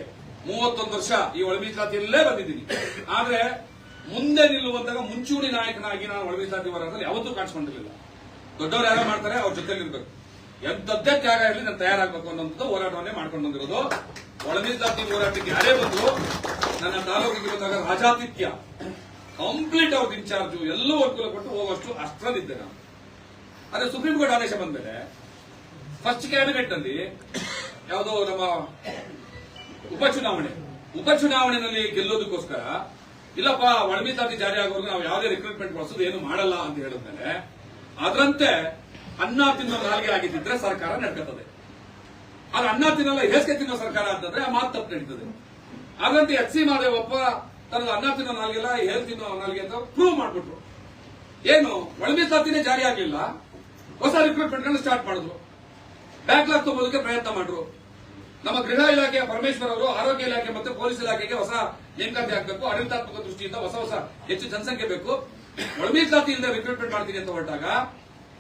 31 ವರ್ಷ ಈ ಒಳಮೀಸಲಾತಿಯಲ್ಲೇ ಬಂದಿದ್ದೀನಿ. ಆದ್ರೆ ಮುಂದೆ ನಿಲ್ಲುವಂತಹ ಮುಂಚೂಣಿ ನಾಯಕನಾಗಿ ನಾನು ಒಳಮೀಸಲಾತಿ ಹೋರಾಟದಲ್ಲಿ ಯಾವತ್ತೂ ಕಾಣಿಸ್ಕೊಂಡಿರಲಿಲ್ಲ. ದೊಡ್ಡವರು ಯಾರೋ ಮಾಡ್ತಾರೆ, ಅವ್ರ ಜೊತೆಲಿ ಇರ್ಬೇಕು, ಎಂತದ್ದೇ ತ್ಯಾಗ ಇರಲಿ ನಾನು ತಯಾರಾಗಬೇಕು ಅನ್ನೋಂಥದ್ದು ಹೋರಾಟವನ್ನೇ ಮಾಡ್ಕೊಂಡು ಬಂದಿರೋದು. ಒಳಮೀಸಲಾತಿ ಹೋರಾಟಕ್ಕೆ ಯಾರೇ ಬಂದ್ರು ನನ್ನ ತಾಲೂಕಿಗೆ ಬಂದಾಗ ರಾಜಾತಿಥ್ಯ ಕಂಪ್ಲೀಟ್ ಅವ್ರದ್ದು ಇನ್ಚಾರ್ಜು ಎಲ್ಲವೂ ಅನುಕೂಲ ಕೊಟ್ಟು ಹೋಗೋಷ್ಟು ಅಷ್ಟರಲ್ಲಿದ್ದೆ ನಾನು. ಆದ್ರೆ ಸುಪ್ರೀಂ ಕೋರ್ಟ್ ಆದೇಶ ಬಂದ್ಮೇಲೆ ಫಸ್ಟ್ ಕ್ಯಾಬಿನೆಟ್ ನಲ್ಲಿ ಯಾವುದೋ ನಮ್ಮ ಉಪಚುನಾವಣೆಯಲ್ಲಿ ಗೆಲ್ಲೋದಕ್ಕೋಸ್ಕರ ಇಲ್ಲಪ್ಪ ಒಳಮೀಸಲಾತಿ ಜಾರಿ ಆಗೋರ್ಗು ನಾವು ಯಾವುದೇ ರಿಕ್ರೂಟ್ಮೆಂಟ್ ಬಳಸೋದು ಏನು ಮಾಡಲ್ಲ ಅಂತ ಹೇಳಿದ್ಮೇಲೆ ಅದರಂತೆ ಅನ್ನ ತಿನ್ನೋ ನಾಲ್ಗೆ ಆಗಿದ್ದಿದ್ರೆ ಸರ್ಕಾರ ನಡ್ಕತ್ತದೆ. ಆದ್ರೆ ಅನ್ನ ತಿನ್ನಲ್ಲ ಹೇಸಿಗೆ ತಿನ್ನೋ ಸರ್ಕಾರ ಅಂತಂದ್ರೆ ಆ ಮಾತು ತಪ್ಪು ನಡೀತದೆ. ಹಾಗಂತ ಎಚ್ ಸಿ ಮಹದೇವಪ್ಪ ತನ್ನದು ಅನ್ನ ತಿನ್ನೋ ನಾಲ್ಗೆಲ್ಲ ಹೇಲ್ ತಿನ್ನೋ ನಾಲ್ಗೆ ಅಂತ ಪ್ರೂವ್ ಮಾಡ್ಬಿಟ್ರು. ಏನು ಒಳಮೀಸಲಾತಿನೇ ಜಾರಿ ಆಗಲಿಲ್ಲ, ಹೊಸ ರಿಕ್ರೂಟ್ಮೆಂಟ್ ಸ್ಟಾರ್ಟ್ ಮಾಡಿದ್ರು, ಬ್ಯಾಕ್ಲಾಗ್ ತಗೋದಕ್ಕೆ ಪ್ರಯತ್ನ ಮಾಡಿದ್ರು. ನಮ್ಮ ಗೃಹ ಇಲಾಖೆಯ ಪರಮೇಶ್ವರ್ ಅವರು ಆರೋಗ್ಯ ಇಲಾಖೆ ಮತ್ತು ಪೊಲೀಸ್ ಇಲಾಖೆಗೆ ಹೊಸ ನೇಮಕಾತಿ ಹಾಕಬೇಕು, ಆಡಳಿತಾತ್ಮಕ ದೃಷ್ಟಿಯಿಂದ ಹೊಸ ಹೆಚ್ಚು ಜನಸಂಖ್ಯೆ ಬೇಕು, ಒಳಮೀಸಲಾತಿಯಿಂದ ರಿಕ್ರೂಟ್ಮೆಂಟ್ ಮಾಡ್ತೀನಿ ಅಂತ ಹೊರಟಾಗ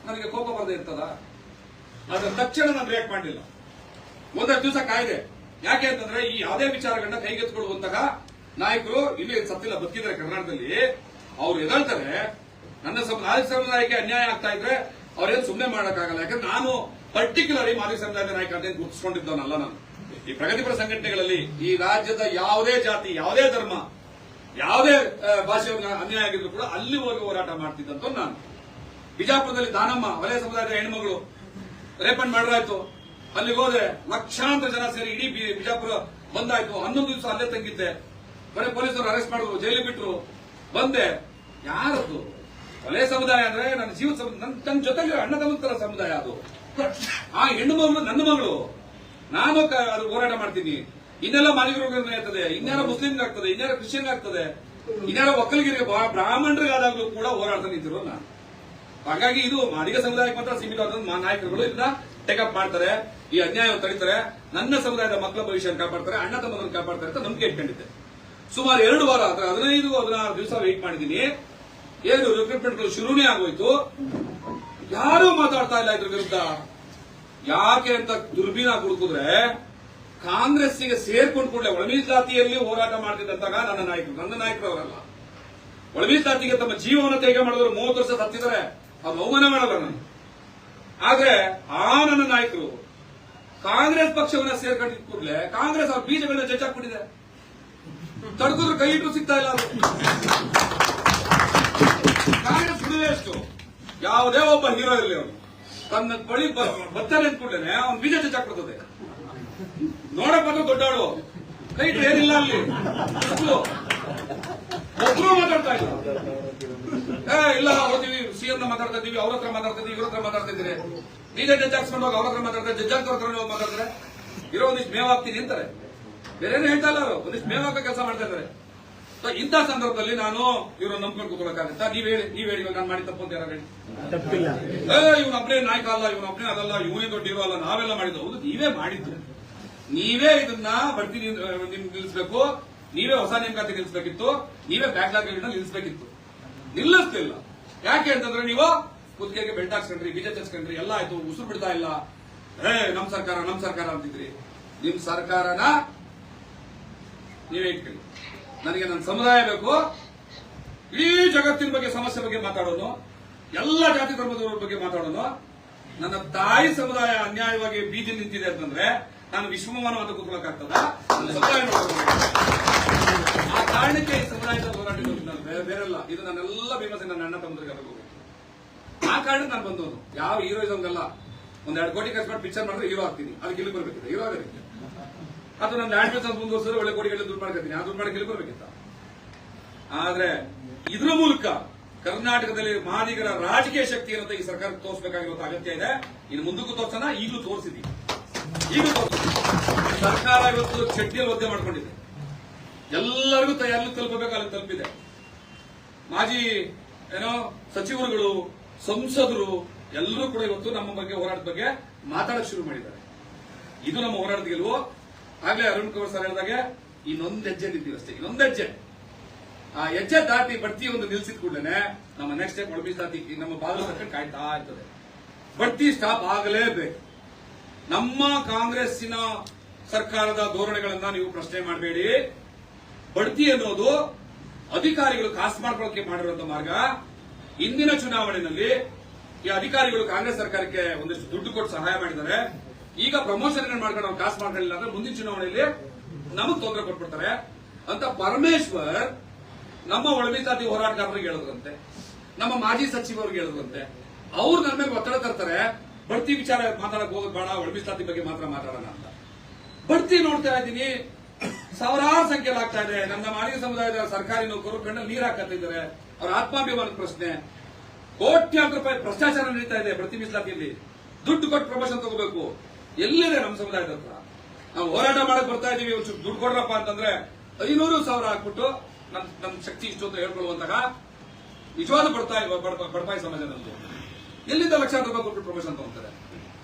ನನಗೆ ಕೋಪ ಬರದೇ ಇರ್ತದ? ಆದ್ರೆ ತಕ್ಷಣ ನಾನು ರಿಯಾಕ್ಟ್ ಮಾಡಲಿಲ್ಲ. ಒಂದಷ್ಟು ದಿವಸ ಕಾಯ್ದೆ. ಯಾಕೆ ಅಂತಂದ್ರೆ ಈ ಯಾವುದೇ ವಿಚಾರಗಳನ್ನ ಕೈಗೆತ್ತಿಕೊಳ್ಳುವಂತಹ ನಾಯಕರು ಇಲ್ಲಿ ಸತ್ತಿಲ್ಲ, ಬದುಕಿದ್ರೆ ಕರ್ನಾಟಕದಲ್ಲಿ. ಅವ್ರು ಎದಳ್ತಾರೆ, ನನ್ನ ಮಾದಿಗ ಸಮುದಾಯಕ್ಕೆ ಅನ್ಯಾಯ ಆಗ್ತಾ ಇದ್ರೆ ಅವ್ರೇನು ಸುಮ್ಮನೆ ಮಾಡಕ್ಕಾಗಲ್ಲ. ಯಾಕಂದ್ರೆ ನಾನು ಪರ್ಟಿಕ್ಯುಲರ್ ಮಾದಿಗ ಸಮುದಾಯದ ನಾಯಕ ಅಂತ ಗುರುತಿಸಿಕೊಂಡಿದ್ದವನಲ್ಲ. ನಾನು ಈ ಪ್ರಗತಿಪರ ಸಂಘಟನೆಗಳಲ್ಲಿ ಈ ರಾಜ್ಯದ ಯಾವುದೇ ಜಾತಿ, ಯಾವುದೇ ಧರ್ಮ, ಯಾವುದೇ ಭಾಷೆಯವ್ರಿಗೆ ಅನ್ಯಾಯ ಆಗಿದ್ರು ಕೂಡ ಅಲ್ಲಿ ಹೋಗಿ ಹೋರಾಟ ಮಾಡ್ತಿದ್ದಂತ ನಾನು. ಬಿಜಾಪುರದಲ್ಲಿ ದಾನಮ್ಮ, ವಲಯ ಸಮುದಾಯದ ಹೆಣ್ಮಗಳು, ರೇಪಂಡ್ ಮಾಡ್ರಾಯ್ತು. ಅಲ್ಲಿಗೆ ಹೋದೆ, ಲಕ್ಷಾಂತರ ಜನ ಸೇರಿ ಇಡೀ ಬಿಜಾಪುರ ಬಂದಾಯ್ತು. 11 ದಿವಸ ಅಲ್ಲೇ ತಂಗಿದ್ದೆ. ಬರೀ ಪೊಲೀಸರು ಅರೆಸ್ಟ್ ಮಾಡಿದ್ರು, ಜೈಲಿಗೆ ಬಿಟ್ರು. ಬಂದೆ. ಯಾರದು ಕೊಲೆ ಸಮುದಾಯ ಅಂದ್ರೆ ನನ್ನ ಜೀವ ನನ್ನ ಜೊತೆಗೆ ಅಣ್ಣ ತಮ್ಮಂತರ ಸಮುದಾಯ ಅದು. ಆ ಹೆಣ್ಣು ಮಗಳು ನನ್ನ ಮಗಳು. ನಾನು ಅದು ಹೋರಾಟ ಮಾಡ್ತೀನಿ. ಇನ್ನೆಲ್ಲ ಮಾಲಿಕರಿಗೆ ಆಗ್ತದೆ, ಇನ್ಯಾರ ಮುಸ್ಲಿಂಗೆ ಆಗ್ತದೆ, ಇನ್ಯಾರ ಕ್ರಿಶ್ಚಿಯನ್ ಆಗ್ತದೆ, ಇನ್ಯಾರ ಒಕ್ಕಲಿಗರಿಗೆ ಬ್ರಾಹ್ಮಣರಿಗಾದಾಗ್ಲೂ ಕೂಡ ಹೋರಾಟ ನಿಂತಿರೋ ನಾನು. ಹಾಗಾಗಿ ಇದು ಮಾದಿಗ ಸಮುದಾಯಕ್ಕೆ ಮಾತ್ರ ಸೀಮಿತವಾದ ನಾಯಕರುಗಳು ಇದನ್ನ ಟೇಕಪ್ ಮಾಡ್ತಾರೆ, ಈ ಅನ್ಯಾಯವನ್ನು ತಡೀತಾರೆ, ನನ್ನ ಸಮುದಾಯದ ಮಕ್ಕಳ ಭವಿಷ್ಯ ಕಾಪಾಡ್ತಾರೆ, ಅಣ್ಣ ತಮ್ಮಗಳನ್ನು ಕಾಪಾಡ್ತಾರೆ ಅಂತ ನಂಬಿಕೆ ಇಟ್ಕೊಂಡಿದ್ದೆ. ಸುಮಾರು 2 ವಾರ 15-16 ದಿವಸ ವೆಯ್ಟ್ ಮಾಡಿದ್ದೀನಿ. ಏನು ರಿಕ್ರೂಟ್ಮೆಂಟ್ಗಳು ಶುರುನೇ ಆಗೋಯ್ತು. ಯಾರೂ ಮಾತಾಡ್ತಾ ಇಲ್ಲ ಇದ್ರ ವಿರುದ್ಧ. ಯಾಕೆ ಅಂತ ದುರ್ಬೀನ ಹುಡುಕಿದ್ರೆ ಕಾಂಗ್ರೆಸ್ಸಿಗೆ ಸೇರ್ಕೊಂಡು ಕೂಡಲೇ ಒಳ ಮೀಸಲಾತಿಯಲ್ಲಿ ಹೋರಾಟ ಮಾಡ್ತಿದ್ದಂತಾಗ ನನ್ನ ನಾಯಕರು ಅವರಲ್ಲ. ಒಳ ಮೀಸಲಾತಿಗೆ ತಮ್ಮ ಜೀವವನ್ನು ತ್ಯಾಗ ಮಾಡಿದ್ರು 30 ವರ್ಷ ಸತ್ತಿದ್ದಾರೆ. ಅದು ಅವಮಾನ ಮಾಡಲ್ಲ ನಾನು. ಆದ್ರೆ ಆ ನನ್ನ ನಾಯಕರು ಕಾಂಗ್ರೆಸ್ ಪಕ್ಷವನ್ನ ಸೇರ್ಕೊಂಡಿದ್ದ ಕೂಡಲೇ ಕಾಂಗ್ರೆಸ್ ಅವ್ರ ಬೀಜಗಳನ್ನ ಜಜ್ಜಾಕ್ಬಿಟ್ಟಿದೆ. ತಡೆದ್ರು ಕೈ ಇಟ್ಟರು ಸಿಗ್ತಾ ಇಲ್ಲ. ಅದು ಕಾಂಗ್ರೆಸ್ ಬಿಡುವೆ ಎಷ್ಟು. ಯಾವುದೇ ಒಬ್ಬ ಹೀರೋ ಇರಲಿ, ಅವನು ತನ್ನ ಬಳಿ ಬರ್ತಾರೆ ಅಂದ ಕೂಡಲೇ ಅವ್ನ ಬೀಜ ಜಜ್ಜಾಕ್ಬಿಡ್ತದೆ. ನೋಡಪ್ಪ ದೊಡ್ಡಾಳು ಕೈ ಇಟ್ಟರೆ ಏನಿಲ್ಲ ಅಲ್ಲಿ. ಒಬ್ರು ಮಾತಾಡ್ತಾ ಇಲ್ಲ. ಇಲ್ಲ ಹೋಗ್ತೀವಿ, ಸಿಎಂ ಮಾತಾಡ್ತಾ ಇದೀವಿ, ಅವ್ರ ಹತ್ರ ಮಾತಾಡ್ತಾ ಇದೀವಿ, ಇವ್ರ ಹತ್ರ ಮಾತಾಡ್ತಾ ಇದ್ದೀರಿ. ಬೀಜ ಜಜ್ಜಾಕ್ಸ್ಕೊಂಡು ಹೋಗಿ ಅವ್ರ ಹತ್ರ ಮಾತಾಡ್ತಾರೆ, ಜಜ್ಜಾಕ್ತವ್ರ ಹತ್ರ ಹೋಗಿ ಮಾತಾಡ್ತಾರೆ. ಇರೋ ಒಂದಿಷ್ಟು ಮೇವ್ ಹಾಕ್ತೀನಿ ಅಂತಾರೆ. ಬೇರೇನು ಹೇಳ್ತಾ ಇಲ್ಲ. ಅವರು ಒಂದಿಷ್ಟು ಮೇವ್ ಹಾಕೋ ಕೆಲಸ ಮಾಡ್ತಾ ಇದ್ದಾರೆ. ಇಂಥ ಸಂದರ್ಭದಲ್ಲಿ ನಾನು ಇವ್ರನ್ನ ನಂಬ್ಕೊಂಡು ಕೂತ್ಕೊಳ್ಳೋಕ್ಕಾಗತ್ತಾ? ನೀವ್ ಹೇಳಿ ನಾನು ಮಾಡಿ ತಪ್ಪು ಅಂತ ಯಾರು ಹೇಳಿ? ಇವನ್ ಒಬ್ಬನೇ ನಾಯಕ ಅಲ್ಲ, ಇವನ್ ಒಬ್ಬನೇ ಅದಲ್ಲ, ಇವನೇ ದೊಡ್ಡ ಇರೋ ಅಲ್ಲ, ನಾವೆಲ್ಲ ಮಾಡಿದ್ದು. ಹೌದು, ನೀವೇ ಮಾಡಿದ್ದು. ನೀವೇ ಇದನ್ನ ಬಡ್ತಿ ನಿಲ್ಲಿಸಬೇಕು, ನೀವೇ ಹೊಸ ನೇಮಕಾತಿ ನಿಲ್ಲಿಸಬೇಕಿತ್ತು, ನೀವೇ ಬ್ಯಾಕ್ಲಾಗ್ ನಿಲ್ಲಿಸಬೇಕಿತ್ತು. ನಿಲ್ಲಿಸ್ತಿಲ್ಲ. ಯಾಕೆ ಅಂತಂದ್ರೆ ನೀವು ಕುತ್ತಿಗೆಗೆ ಬೆಲ್ಟ್ ಹಾಕ್ಸ್ಕೊಂಡ್ರಿ, ಬೀಜ ಚಚ್ಕೊಂಡ್ರಿ, ಎಲ್ಲ ಆಯ್ತು, ಉಸಿರು ಬಿಡ್ತಾ ಇಲ್ಲ. ನಮ್ ಸರ್ಕಾರ ಅಂತಿದ್ರಿ. ನಿಮ್ ಸರ್ಕಾರನ ನೀವೇ ಇಟ್ಕೊಳ್ಳಿ. ನನಗೆ ನನ್ನ ಸಮುದಾಯ ಬೇಕು. ಇಡೀ ಜಗತ್ತಿನ ಬಗ್ಗೆ ಸಮಸ್ಯೆ ಬಗ್ಗೆ ಮಾತಾಡೋನು, ಎಲ್ಲ ಜಾತಿ ಧರ್ಮದವರ ಬಗ್ಗೆ ಮಾತಾಡೋನು. ನನ್ನ ತಾಯಿ ಸಮುದಾಯ ಅನ್ಯಾಯವಾಗಿ ಬೀದಿ ನಿಂತಿದೆ ಅಂತಂದ್ರೆ ನಾನು ವಿಶ್ವಮಾನ ಅಂತ ಕೂತ್ಕೊಳ್ಳೋಕ್ಕಾಗ್ತದ? ಸಮುದಾಯ ಆ ಕಾರಣಕ್ಕೆ ಈ ಸಮುದಾಯದ ಹೋರಾಟ ಬೇರೆಲ್ಲ. ಇದು ನನ್ನೆಲ್ಲ ಫೇಮಸ್. ನನ್ನ ಅಣ್ಣ ತಮ್ಮದ್ರಿಗೆ ಹೋಗ್ಬೇಕು. ಆ ಕಾರಣಕ್ಕೆ ನಾನು ಬಂದವನು. ಯಾವ ಹೀರೋಯಿಸಮ್ಗಲ್ಲ. 1-2 ಕೋಟಿ ಖರ್ಚು ಮಾಡಿ ಪಿಕ್ಚರ್ ಮಾಡಿದ್ರೆ ಹೀರೋ ಆಗ್ತೀನಿ. ಅದಕ್ಕೆ ಇಲ್ಲಿ ಬರ್ಬೇಕಿತ್ತು ಹೀರೋ ಆಗಲಿಕ್ಕೆ. ಅದು ನನ್ನ ಲ್ಯಾಂಡ್ ಬಿಸ್ನೆಸ್ ಮುಂದುವರಿಸಿದ್ರೆ ಒಳ್ಳೆ ಕೋಟಿಗಳಲ್ಲಿ ದುಡ್ಡು ಮಾಡ್ಕೊತೀನಿ. ಆ ದುಡ್ಡು ಮಾಡಕ್ಕೆ ಇಲ್ಲಿ ಬರ್ಬೇಕಿತ್ತ. ಆದ್ರೆ ಇದ್ರ ಮೂಲಕ ಕರ್ನಾಟಕದಲ್ಲಿ ಮಾದಿಗರ ರಾಜಕೀಯ ಶಕ್ತಿ ಅನ್ನೋದು ಈ ಸರ್ಕಾರಕ್ಕೆ ತೋರಿಸಬೇಕಾಗಿರೋ ಅಗತ್ಯ ಇದೆ. ಇನ್ನು ಮುಂದಕ್ಕೂ ತೋರ್ಸೋಣ. ಈಗಲೂ ತೋರಿಸಿದೀವಿ. ಸರ್ಕಾರ ಇವತ್ತು ಚಡ್ಡಿಯಲ್ಲಿ ಒದ್ದೆ ಮಾಡ್ಕೊಂಡಿದೆ. ಎಲ್ಲರಿಗೂ ಎಲ್ಲಿ ತಲುಪಬೇಕು ಅಲ್ಲಿ ತಲುಪಿದೆ. ಮಾಜಿ ಸಚಿವರುಗಳು, ಸಂಸದರು ಎಲ್ಲರೂ ಕೂಡ ಇವತ್ತು ನಮ್ಮ ಬಗ್ಗೆ ಹೋರಾಟದ ಬಗ್ಗೆ ಮಾತಾಡಕ್ ಶುರು ಮಾಡಿದ್ದಾರೆ. ಇದು ನಮ್ಮ ಹೋರಾಟದ ಗೆಲುವು. ಆಗ್ಲೇ ಅರುಣ್ ಕುಮಾರ್ ಸರ್ ಹೇಳಿದಾಗೆ ಇನ್ನೊಂದು ಹೆಜ್ಜೆ ನಿಂತೀವಿ ಅಷ್ಟೇ. ಇನ್ನೊಂದು ಹೆಜ್ಜೆ. ಆ ಹೆಜ್ಜೆ ದಾಟಿ ಬಡ್ತಿ ಒಂದು ನಿಲ್ಸಿದ ಕೂಡಲೇ ನಮ್ಮ ನೆಕ್ಸ್ಟ್ ಸ್ಟೆಪ್ ಒಳ ಮೀಸಲಾತಿ ನಮ್ಮ ಬಾಗಿಲು ತಕ್ಕಂಡು ಕಾಯ್ತಾ ಇರ್ತದೆ. ಬಡ್ತಿ ಸ್ಟಾಪ್ ಆಗಲೇಬೇಕು. ನಮ್ಮ ಕಾಂಗ್ರೆಸ್ಸಿನ ಸರ್ಕಾರದ ಧೋರಣೆಗಳನ್ನ ನೀವು ಪ್ರಶ್ನೆ ಮಾಡಬೇಡಿ. ಬಡ್ತಿ ಅನ್ನೋದು ಅಧಿಕಾರಿಗಳು ಕಾಸು ಮಾಡ್ಕೊಳ್ಳೋಕೆ ಮಾಡಿರುವಂತಹ ಮಾರ್ಗ. ಇಂದಿನ ಚುನಾವಣೆಯಲ್ಲಿ ಈ ಅಧಿಕಾರಿಗಳು ಕಾಂಗ್ರೆಸ್ ಸರ್ಕಾರಕ್ಕೆ ಒಂದಿಷ್ಟು ದುಡ್ಡು ಕೊಟ್ಟು ಸಹಾಯ ಮಾಡಿದ್ದಾರೆ. ಈಗ ಪ್ರಮೋಷನ್ ಮಾಡ್ಕೊಂಡು ನಾವು ಕಾಸು ಮಾಡ್ಕೊಳ್ಳಿಲ್ಲ ಅಂದ್ರೆ ಮುಂದಿನ ಚುನಾವಣೆಯಲ್ಲಿ ನಮಗ್ ತೊಂದರೆ ಕೊಟ್ಬಿಡ್ತಾರೆ ಅಂತ ಪರಮೇಶ್ವರ್ ನಮ್ಮ ಒಳ ಮೀಸಲಾತಿ ಹೋರಾಟಗಾರರಿಗೆ ಹೇಳಿದ್ರಂತೆ, ನಮ್ಮ ಮಾಜಿ ಸಚಿವರಿಗೆ ಹೇಳಿದ್ರಂತೆ. ಅವ್ರು ನನ್ನ ಮೇಲೆ ಒತ್ತಡ ತರ್ತಾರೆ, ಬಡ್ತಿ ವಿಚಾರ ಮಾತಾಡಕ್ ಹೋಗೋದು ಬೇಡ, ಒಳ ಮೀಸಲಾತಿ ಬಗ್ಗೆ ಮಾತ್ರ ಮಾತಾಡೋಣ ಅಂತ. ಬಡ್ತಿ ನೋಡ್ತಾ ಇದ್ದೀನಿ, ಸಾವಿರಾರು ಸಂಖ್ಯೆಯಲ್ಲಿ ಆಗ್ತಾ ಇದೆ. ನನ್ನ ಮಾದಿಗ ಸಮುದಾಯದ ಸರ್ಕಾರಿ ನೌಕರರು ಕಣ್ಣಲ್ಲಿ ನೀರು ಹಾಕತ್ತಿದ್ದಾರೆ. ಅವರ ಆತ್ಮಾಭಿಮಾನದ ಪ್ರಶ್ನೆ. ಕೋಟ್ಯಾಂತರ ರೂಪಾಯಿ ಭ್ರಷ್ಟಾಚಾರ ನಡೀತಾ ಇದೆ ಬಡ್ತಿ ಮೀಸಲಾತಿಯಲ್ಲಿ. ದುಡ್ಡು ಕೊಟ್ಟು ಪ್ರಮೋಷನ್ ತಗೋಬೇಕು. ಎಲ್ಲಿದೆ ನಮ್ಮ ಸಮುದಾಯದ ಹತ್ರ? ನಾವು ಹೋರಾಟ ಮಾಡಕ್ ಬರ್ತಾ ಇದೀವಿ, ಒಂಚೂರು ದುಡ್ಡು ಕೊಡ್ರಪ್ಪ ಅಂತಂದ್ರೆ 500,000 ಹಾಕ್ಬಿಟ್ಟು ನನ್ನ ಶಕ್ತಿ ಇಷ್ಟು ಅಂತ ಹೇಳ್ಕೊಳ್ಳುವಂತಹ ನಿಜವಾದ ಬಡಪಾಯಿ ಸಮಾಜ ನಮ್ದು. ಎಲ್ಲಿಂದ ಲಕ್ಷಾಂತರ ರೂಪಾಯಿ ಕೊಟ್ಟು ಪ್ರಮೋಷನ್ ತಗೊಂತಾರೆ?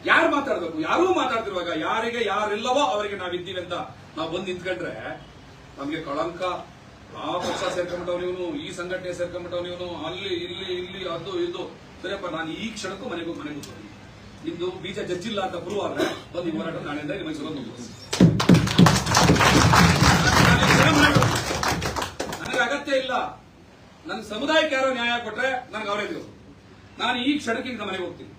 ಯಾರು ಮಾತಾಡಬೇಕು? ಯಾರೂ ಮಾತಾಡ್ತಿರುವಾಗ ಯಾರಿಗೆ ಯಾರಿಲ್ಲವೋ ಅವರಿಗೆ ನಾವಿದ್ದೀವಿ ಅಂತ ನಾವು ಬಂದು ನಿಂತ್ಕೊಂಡ್ರೆ ನಮ್ಗೆ ಕಳಂಕ. ಆ ಪಕ್ಷ ಸೇರ್ಕೊಂಡ್ಬಿಟ್ಟವ್ ನೀವು, ಈ ಸಂಘಟನೆ ಸೇರ್ಕೊಂಡ್ಬಿಟ್ಟವ್ ನೀವು, ಅಲ್ಲಿ ಇಲ್ಲಿ ಅದು ಇದು. ಸರಿಯಪ್ಪ, ನಾನು ಈ ಕ್ಷಣಕ್ಕೂ ಮನೆಗೂ ನಿಮ್ದು ಬೀಜ ಜಜ್ಜಿಲ್ಲ ಅಂತ ಪ್ರೂವ್ ಆದ್ರೆ ಬಂದು ಈ ಹೋರಾಟ ನಾಳೆಯಿಂದ ಮೈಸೂರು ಮುಂದುವರಿಸಿ. ನನಗೆ ಅಗತ್ಯ ಇಲ್ಲ. ನನ್ನ ಸಮುದಾಯಕ್ಕೆ ಯಾರೋ ನ್ಯಾಯ ಕೊಟ್ರೆ ನನಗೆ ಅವರೇ ದಿವಸ. ನಾನು ಈ ಕ್ಷಣಕ್ಕೆ ಮನೆಗೆ ಹೋಗ್ತೀನಿ.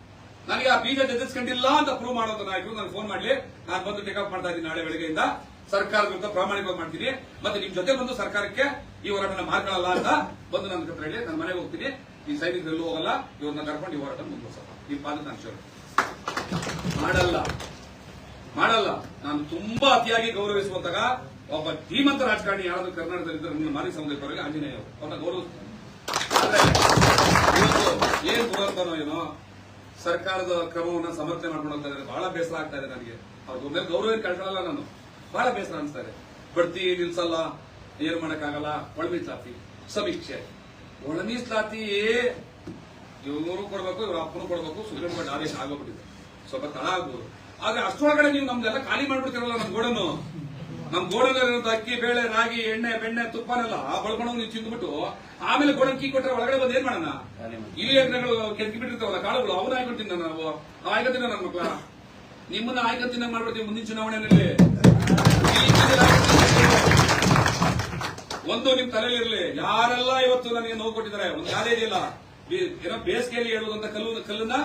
ನನಗೆ ಆ ಬೀಜ ಜಜ್ಜಿಸ್ಕೊಂಡಿಲ್ಲ ಅಂತ ಪ್ರೂವ್ ಮಾಡೋದು ನಾಯಕರು ನನಗೆ ಫೋನ್ ಮಾಡ್ಲಿ, ನಾನು ಬಂದು ಟೇಕಪ್ ಮಾಡ್ತಾ ಇದ್ದೀನಿ. ನಾಳೆ ಬೆಳಗ್ಗೆಯಿಂದ ಸರ್ಕಾರದ ವಿರುದ್ಧ ಪ್ರಾಮಾಣಿಕವಾಗಿ ಮಾಡ್ತೀನಿ. ಮತ್ತೆ ನಿಮ್ ಜೊತೆ ಬಂದು ಸರ್ಕಾರಕ್ಕೆ ಈ ಹೋರಾಟನ ಮಾಡ್ಕೊಳ್ಳಲ್ಲ ಅಂತ ಬಂದು ನನ್ನ ಹತ್ರ ಹೇಳಿ ನಾನು ಮನೆಗೆ ಹೋಗ್ತೀನಿ. ಈ ಸೈನಿಕರು ಎಲ್ಲೂ ಹೋಗಲ್ಲ. ಇವ್ರನ್ನ ಕರ್ಕೊಂಡು ಈ ಹೋರಾಟ ಮುಂದುವರ್ಸಪ್ಪ. ಈ ಪಾದ ನಾನು ಮಾಡಲ್ಲ. ನಾನು ತುಂಬಾ ಅತಿಯಾಗಿ ಗೌರವಿಸುವಂತಹ ಒಬ್ಬ ಧೀಮಂತ ರಾಜಕಾರಣಿ ಯಾರಾದ್ರೂ ಕರ್ನಾಟಕದಲ್ಲಿ ನನ್ನ ಮಾಜಿ ಸಮುದಾಯದವರಿಗೆ ಆಂಜನೇಯ ಅವ್ರನ್ನ ಗೌರವಿಸ್ತಾರೆ. ಆದ್ರೆ ಇವತ್ತು ಏನ್ ದುರಂತನೋ ಏನೋ ಸರ್ಕಾರದ ಕ್ರಮವನ್ನ ಸಮರ್ಥನೆ ಮಾಡ್ಕೊಂಡು ಹೋಗ್ತಾ ಇದ್ದಾರೆ. ಬಹಳ ಬೇಸರ ಆಗ್ತಾ ಇದೆ ನನಗೆ. ಅವ್ರ ಮೇಲೆ ಗೌರವ ಕಳ್ಕೊಳ್ಳಲ್ಲ ನಾನು, ಬಹಳ ಬೇಸರ ಅನಿಸ್ತಾ ಇದೆ. ಬಡ್ತಿ ನಿಲ್ಸಲ್ಲ, ಏನು ಮಾಡಕ್ಕಾಗಲ್ಲ. ಒಳ ಮೀಸಲಾತಿ ಸಮೀಕ್ಷೆ, ಒಳ ಮೀಸಲಾತಿ ಇವರು ಕೊಡ್ಬೇಕು, ಇವ್ರ ಅಪ್ಪನು ಕೊಡ್ಬೇಕು, ಸುಪ್ರೀಂ ಕೋರ್ಟ್ ಆದೇಶ ಆಗೋಗ್ಬಿಟ್ಟಿದೆ. ಸ್ವಲ್ಪ ತಡ ಆಗ್ಬೋದು. ಆದ್ರೆ ಅಷ್ಟೊಳಗಡೆ ನೀವು ನಮ್ದೆಲ್ಲ ಖಾಲಿ ಮಾಡ್ಬಿಡ್ತೀರಲ್ಲ ನಮ್ಮ ಗೋಡನ್ನು. ನಮ್ ಗೋಡಲ್ಲಿರೋದು ಅಕ್ಕಿ, ಬೇಳೆ, ರಾಗಿ, ಎಣ್ಣೆ, ಬೆಣ್ಣೆ, ತುಪ್ಪನೆಲ್ಲ ಬಳ್ಕೊಂಡು ನೀವು ತಿಂದ್ಬಿಟ್ಟು ಆಮೇಲೆ ಗೋಡನ್ ಕೀ ಕೊಟ್ಟರೆ ಒಳಗಡೆ ಬಂದು ಏನ್ ಮಾಡೋಣ? ಇಲ್ಲಿ ಎಣ್ಣೆಗಳು ಕೆದಕಿ ಬಿಟ್ಟಿರ್ತಾವಲ್ಲ ಕಾಳುಗಳು, ಅವನ್ನ ಆಯ್ಕೊಳ್ತೀನಿ ನಾವು. ಆಯ್ಕೊತೀನ ನನ್ನ ಮಕ್ಕಳ, ನಿಮ್ಮನ್ನ ಆಯ್ಕೊತೀನ ಮಾಡ್ಬಿಡ್ತೀವಿ ಮುಂದಿನ ಚುನಾವಣೆಯಲ್ಲಿ. ಒಂದು ನಿಮ್ ತಲೆಯಲ್ಲಿರಲಿ, ಯಾರೆಲ್ಲ ಇವತ್ತು ನನಗೆ ನೋವು ಕೊಟ್ಟಿದ್ದಾರೆ, ಒಂದು ಯಾರೇ ಇಲ್ಲ. ಏನೋ ಬೇಸಿಗೆಯಲ್ಲಿ ಹೇಳುವಂತ ಕಲ್ಲನ್ನ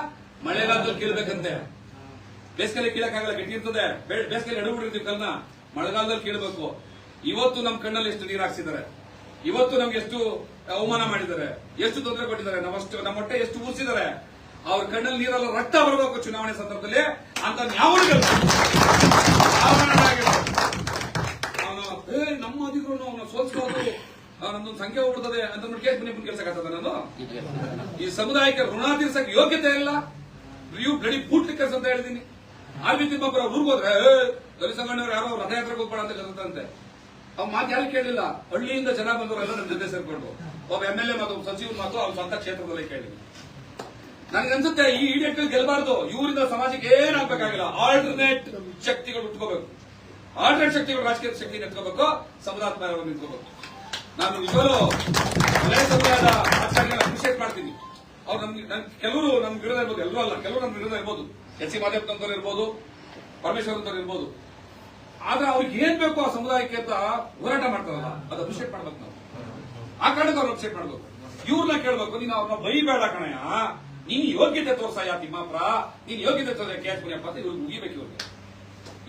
ಮಳೆಗಾಲದಲ್ಲಿ ಕೀಳ್ಬೇಕಂತೆ. ಬೇಸಿಗೆಯಲ್ಲಿ ಕೀಳಕ್ಕಾಗಲ್ಲ, ಗಟ್ಟಿ ಇರ್ತದೆ. ಬೇಸಿಗೆಯಲ್ಲಿ ಎಡಬಿಟ್ಟಿರ್ತೀವಿ ಕಲ್ಲನ್ನ, ಮಳೆಗಾಲದಲ್ಲಿ ಕೀಳ್ಬೇಕು. ಇವತ್ತು ನಮ್ ಕಣ್ಣಲ್ಲಿ ಎಷ್ಟು ನೀರು ಹಾಕ್ಸಿದ್ದಾರೆ, ಇವತ್ತು ನಮ್ಗೆ ಎಷ್ಟು ಅವಮಾನ ಮಾಡಿದ್ದಾರೆ, ಎಷ್ಟು ತೊಂದರೆ ಕೊಟ್ಟಿದ್ದಾರೆ, ನಮ್ಮ ಹೊಟ್ಟೆ ಎಷ್ಟು ಉರ್ಸಿದ್ದಾರೆ. ಅವ್ರ ಕಣ್ಣಲ್ಲಿ ನೀರೆಲ್ಲ ರಕ್ತ ಬರಬೇಕು ಚುನಾವಣೆ ಸಂದರ್ಭದಲ್ಲಿ ಅಂತ ಯಾವ ನಮ್ಮ ಅಧಿಕಾರನು ಅವನ್ನ ಸೋಲ್ಸ್ಬೋದು, ನಮ್ದೊಂದು ಸಂಖ್ಯೆ ಹೋಗ್ಬಿಡ್ತದೆ ಅಂತ ಕೇಸ್ ಮನೆ ಮುಂದೆ ಕೆಲಸಕ್ಕಾಗ್ತದ? ನಾನು ಈ ಸಮುದಾಯಕ್ಕೆ ಋಣ ತೀರ್ಸಕ್ಕೆ ಯೋಗ್ಯತೆ ಇಲ್ಲ. ನೀವು ಬ್ಲಡಿ ಬೂಟ್ ಲಿಕ್ಕರ್ಸ್ ಅಂತ ಹೇಳಿದೀನಿ. ಆರ್ಬಿ ತಿಮ್ಮಪ್ಪರ ಊರ್ಗ್ ಹೋದ್ರೆ ದಲಿತ ಸಂಘಟನೆಯವರು ಯಾರೋ ರಥಯಾತ್ರೆಗೆ ಹೋಗ್ಬೇಡ ಅಂತ ಕಲಿತಂತೆ. ಅವ್ ಮಾತು ಯಾರು ಕೇಳಿಲ್ಲ. ಹಳ್ಳಿಯಿಂದ ಜನ ಬಂದವರೆಲ್ಲ ನಮ್ಮ ಜೊತೆ ಸೇರ್ಕೊಂಡು ಒಬ್ಬ MLA ಮಾತು, ಒಬ್ಬ ಸಚಿವ ಮಾತು ಅವ್ರ ಸ್ವಂತ ಕ್ಷೇತ್ರದಲ್ಲಿ ಕೇಳಿದ್ವಿ. ನನಗನ್ಸುತ್ತೆ ಈ ಇಡಿಯಟ್ ಗೆಲ್ಲಬಾರ್ದು. ಇವರಿಂದ ಸಮಾಜಕ್ಕೆ ಏನಾಗಬೇಕಾಗಿಲ್ಲ. ಆಲ್ಟರ್ನೇಟ್ ಶಕ್ತಿಗಳು ಉಟ್ಕೋಬೇಕು. ಆಲ್ಟರ್ನೇಟ್ ಶಕ್ತಿಗಳು ರಾಜಕೀಯ ಶಕ್ತಿ ಎತ್ಕೋಬೇಕು, ಸಮುದಾಯ ನಿಂತ್ಕೋಬೇಕು. ನಾನು ನಿಜವೂ ಹಳೆ ಸಮುದಾಯದ ರಾಜಕಾರಣಿಗಳ ಅಪ್ರಿಷಿಯೇಟ್ ಮಾಡ್ತೀನಿ. ಅವ್ರು ಕೆಲವರು ನಮ್ ವಿರೋಧ ಇರ್ಬೋದು, ಎಲ್ಲರೂ ಅಲ್ಲ, ಕೆಲವರು ನಮ್ ವಿರೋಧ ಇರ್ಬೋದು. ಎಚ್.ಸಿ. ಮಾದೇವಪ್ಪನವರು ಇರ್ಬೋದು, ಪರಮೇಶ್ವರ್ ಅಂತವ್ರು ಇರ್ಬೋದು. ಆದ್ರೆ ಅವ್ರಿಗೆ ಏನ್ ಬೇಕು ಆ ಸಮುದಾಯಕ್ಕೆ ಅಂತ ಹೋರಾಟ ಮಾಡ್ತಾರಲ್ಲ, ಅದು ಅಪ್ರಿಷಿಯೇಟ್ ಮಾಡ್ಬೇಕು ನಾವು. ಆ ಕಾರಣಕ್ಕೆ ಅವ್ರು ಅಪ್ರಿಷಿಯೇಟ್ ಮಾಡ್ಬೇಕು. ಇವ್ರನ್ನ ಕೇಳ್ಬೇಕು, ನೀನು ಅವ್ರನ್ನ ಬೈಬೇಡ ಕಣಯ್ಯ, ನೀನ್ ಯೋಗ್ಯತೆ ತೋರ್ಸಯ್ಯ ತಿಮ್ಮಾಪುರ, ನೀನ್ ಯೋಗ್ಯತೆ ತೋರ್ಸ ಕೆ.ಎಸ್. ಮುನಿಯಪ್ಪ ಅಂತ ಇವ್ರಿಗೆ ಮುಗಿಬೇಕು. ಇವ್ರಿಗೆ